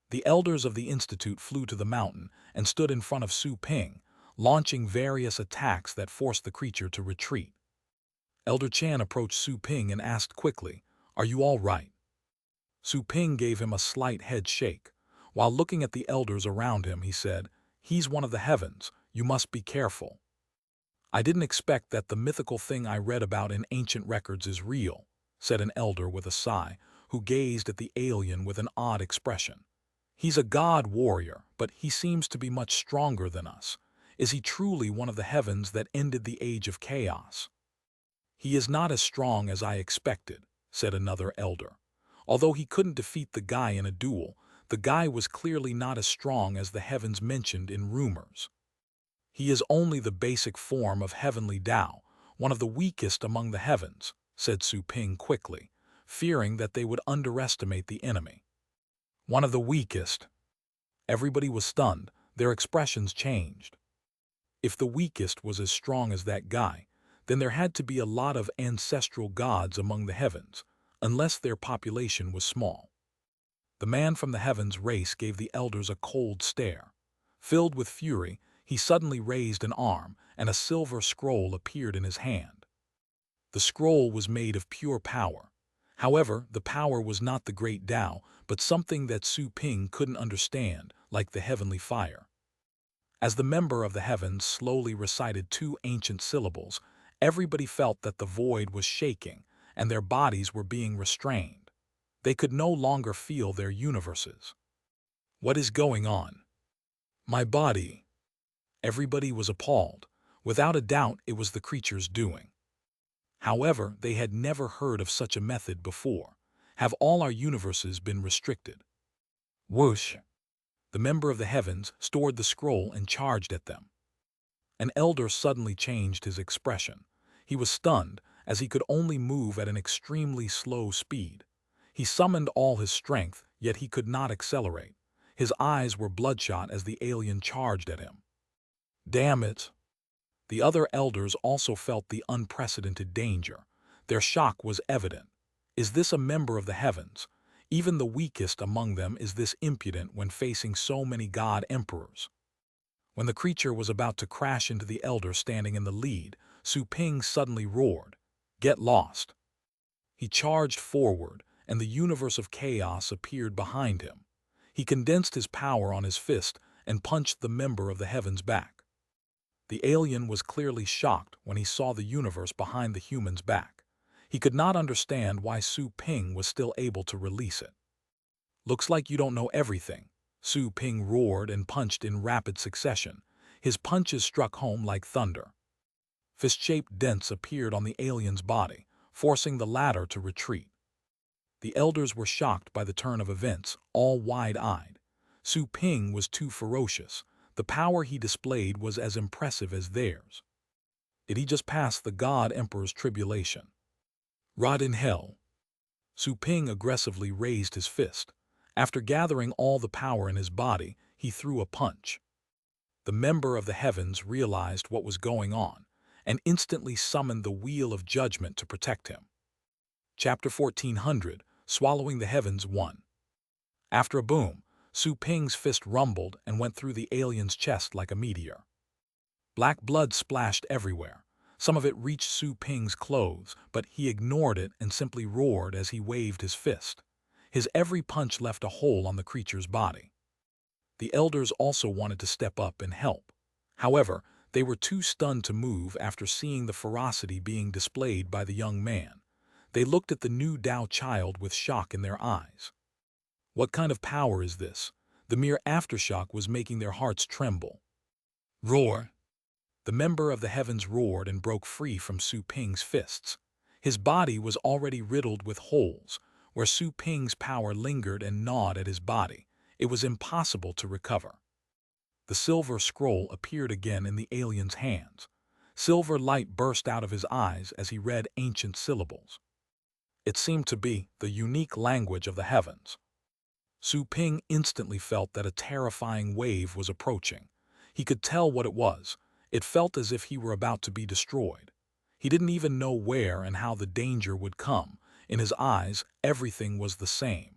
The elders of the Institute flew to the mountain and stood in front of Su Ping, launching various attacks that forced the creature to retreat. Elder Chan approached Su Ping and asked quickly, "Are you all right?" Su Ping gave him a slight head shake. While looking at the elders around him, he said, "He's one of the heavens. You must be careful." "I didn't expect that the mythical thing I read about in ancient records is real," said an elder with a sigh, who gazed at the alien with an odd expression. "He's a god warrior, but he seems to be much stronger than us. Is he truly one of the heavens that ended the age of chaos?" "He is not as strong as I expected," said another elder. "Although he couldn't defeat the guy in a duel, the guy was clearly not as strong as the heavens mentioned in rumors. He is only the basic form of heavenly Tao, one of the weakest among the heavens," said Su Ping quickly, fearing that they would underestimate the enemy. "One of the weakest?" Everybody was stunned. Their expressions changed. If the weakest was as strong as that guy, then there had to be a lot of ancestral gods among the heavens, unless their population was small. The man from the heavens race gave the elders a cold stare. Filled with fury, he suddenly raised an arm, and a silver scroll appeared in his hand. The scroll was made of pure power. However, the power was not the great Tao, but something that Su Ping couldn't understand, like the heavenly fire. As the member of the heavens slowly recited two ancient syllables, everybody felt that the void was shaking, and their bodies were being restrained. They could no longer feel their universes. "What is going on? My body." Everybody was appalled. Without a doubt, it was the creature's doing. However, they had never heard of such a method before. Have all our universes been restricted? Whoosh! The member of the heavens stored the scroll and charged at them. An elder suddenly changed his expression. He was stunned, as he could only move at an extremely slow speed. He summoned all his strength, yet he could not accelerate. His eyes were bloodshot as the alien charged at him. "Damn it!" The other elders also felt the unprecedented danger. Their shock was evident. Is this a member of the heavens? Even the weakest among them is this impudent when facing so many god emperors. When the creature was about to crash into the elder standing in the lead, Su Ping suddenly roared, "Get lost!" He charged forward, and the universe of chaos appeared behind him. He condensed his power on his fist and punched the member of the heavens back. The alien was clearly shocked when he saw the universe behind the human's back. He could not understand why Su Ping was still able to release it. "Looks like you don't know everything." Su Ping roared and punched in rapid succession. His punches struck home like thunder. Fist-shaped dents appeared on the alien's body, forcing the latter to retreat. The elders were shocked by the turn of events, all wide-eyed. Su Ping was too ferocious. The power he displayed was as impressive as theirs. Did he just pass the God Emperor's tribulation? Rot in hell. Su Ping aggressively raised his fist. After gathering all the power in his body, he threw a punch. The member of the heavens realized what was going on and instantly summoned the wheel of judgment to protect him. Chapter 1400, Swallowing the Heavens 1. After a boom, Su Ping's fist rumbled and went through the alien's chest like a meteor. Black blood splashed everywhere. Some of it reached Su Ping's clothes, but he ignored it and simply roared as he waved his fist. His every punch left a hole on the creature's body. The elders also wanted to step up and help. However, they were too stunned to move after seeing the ferocity being displayed by the young man. They looked at the new Tao child with shock in their eyes. What kind of power is this? The mere aftershock was making their hearts tremble. Roar! The member of the heavens roared and broke free from Su Ping's fists. His body was already riddled with holes. Where Su Ping's power lingered and gnawed at his body, it was impossible to recover. The silver scroll appeared again in the alien's hands. Silver light burst out of his eyes as he read ancient syllables. It seemed to be the unique language of the heavens. Su Ping instantly felt that a terrifying wave was approaching. He could tell what it was. It felt as if he were about to be destroyed. He didn't even know where and how the danger would come. In his eyes, everything was the same.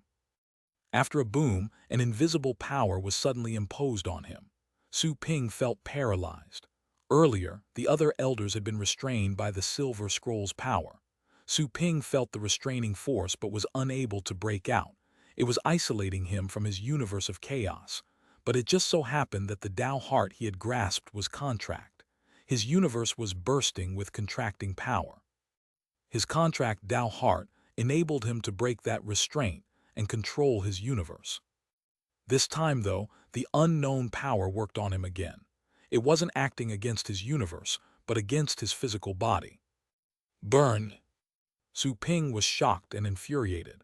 After a boom, an invisible power was suddenly imposed on him. Su Ping felt paralyzed. Earlier, the other elders had been restrained by the silver scroll's power. Su Ping felt the restraining force but was unable to break out. It was isolating him from his universe of chaos. But it just so happened that the Tao heart he had grasped was contract. His universe was bursting with contracting power. His contract Tao heart enabled him to break that restraint and control his universe. This time, though, the unknown power worked on him again. It wasn't acting against his universe, but against his physical body. Burn! Su Ping was shocked and infuriated.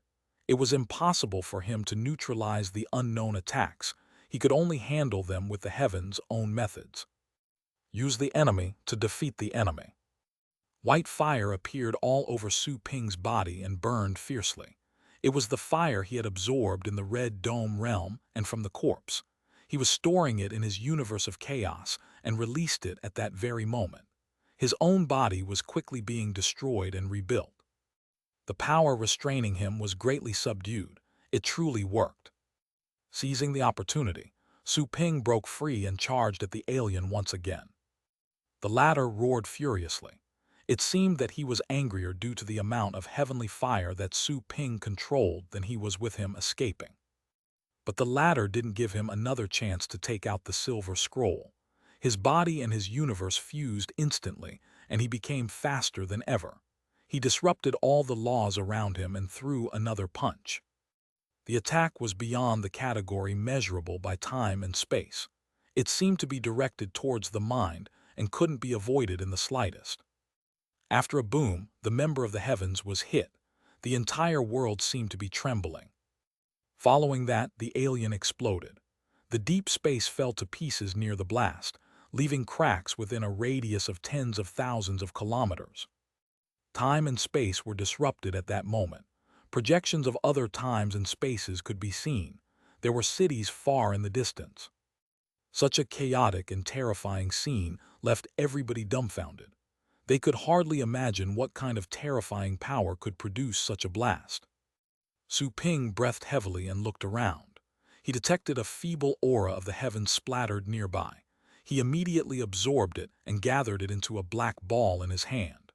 It was impossible for him to neutralize the unknown attacks. He could only handle them with the heavens' own methods. Use the enemy to defeat the enemy. White fire appeared all over Su Ping's body and burned fiercely. It was the fire he had absorbed in the Red Dome realm and from the corpse. He was storing it in his universe of chaos and released it at that very moment. His own body was quickly being destroyed and rebuilt. The power restraining him was greatly subdued. It truly worked. Seizing the opportunity, Su Ping broke free and charged at the alien once again. The latter roared furiously. It seemed that he was angrier due to the amount of heavenly fire that Su Ping controlled than he was with him escaping. But the latter didn't give him another chance to take out the silver scroll. His body and his universe fused instantly, and he became faster than ever. He disrupted all the laws around him and threw another punch. The attack was beyond the category measurable by time and space. It seemed to be directed towards the mind and couldn't be avoided in the slightest. After a boom, the member of the heavens was hit. The entire world seemed to be trembling. Following that, the alien exploded. The deep space fell to pieces near the blast, leaving cracks within a radius of tens of thousands of kilometers. Time and space were disrupted at that moment. Projections of other times and spaces could be seen. There were cities far in the distance. Such a chaotic and terrifying scene left everybody dumbfounded. They could hardly imagine what kind of terrifying power could produce such a blast. Su Ping breathed heavily and looked around. He detected a feeble aura of the heavens splattered nearby. He immediately absorbed it and gathered it into a black ball in his hand.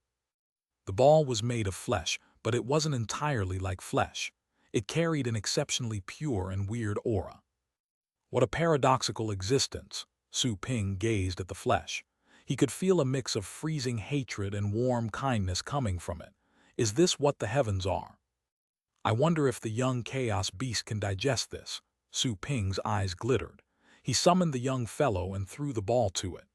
The ball was made of flesh, but it wasn't entirely like flesh. It carried an exceptionally pure and weird aura. What a paradoxical existence! Su Ping gazed at the flesh. He could feel a mix of freezing hatred and warm kindness coming from it. Is this what the heavens are? I wonder if the young chaos beast can digest this. Su Ping's eyes glittered. He summoned the young fellow and threw the ball to it.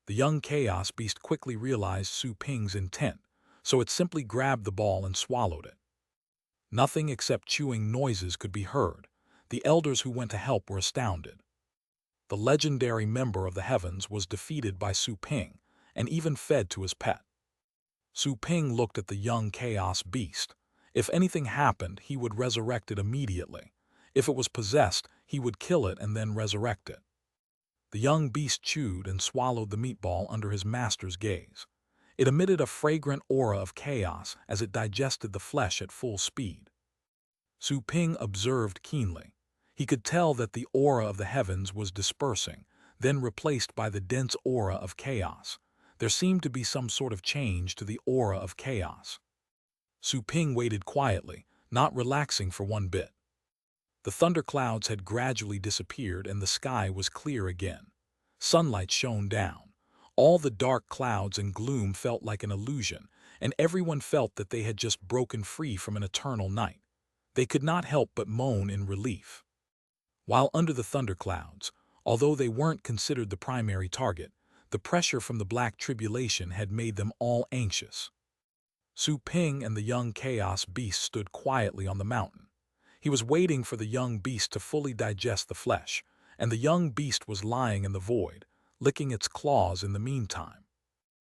The young chaos beast quickly realized Su Ping's intent, so it simply grabbed the ball and swallowed it. Nothing except chewing noises could be heard. The elders who went to help were astounded. The legendary member of the heavens was defeated by Su Ping and even fed to his pet. Su Ping looked at the young chaos beast. If anything happened, he would resurrect it immediately. If it was possessed, he would kill it and then resurrect it. The young beast chewed and swallowed the meatball under his master's gaze. It emitted a fragrant aura of chaos as it digested the flesh at full speed. Su Ping observed keenly. He could tell that the aura of the heavens was dispersing, then replaced by the dense aura of chaos. There seemed to be some sort of change to the aura of chaos. Su Ping waited quietly, not relaxing for one bit. The thunderclouds had gradually disappeared and the sky was clear again. Sunlight shone down. All the dark clouds and gloom felt like an illusion, and everyone felt that they had just broken free from an eternal night. They could not help but moan in relief. While under the thunderclouds, although they weren't considered the primary target, the pressure from the Black Tribulation had made them all anxious. Su Ping and the young Chaos Beast stood quietly on the mountain. He was waiting for the young beast to fully digest the flesh, and the young beast was lying in the void, licking its claws in the meantime.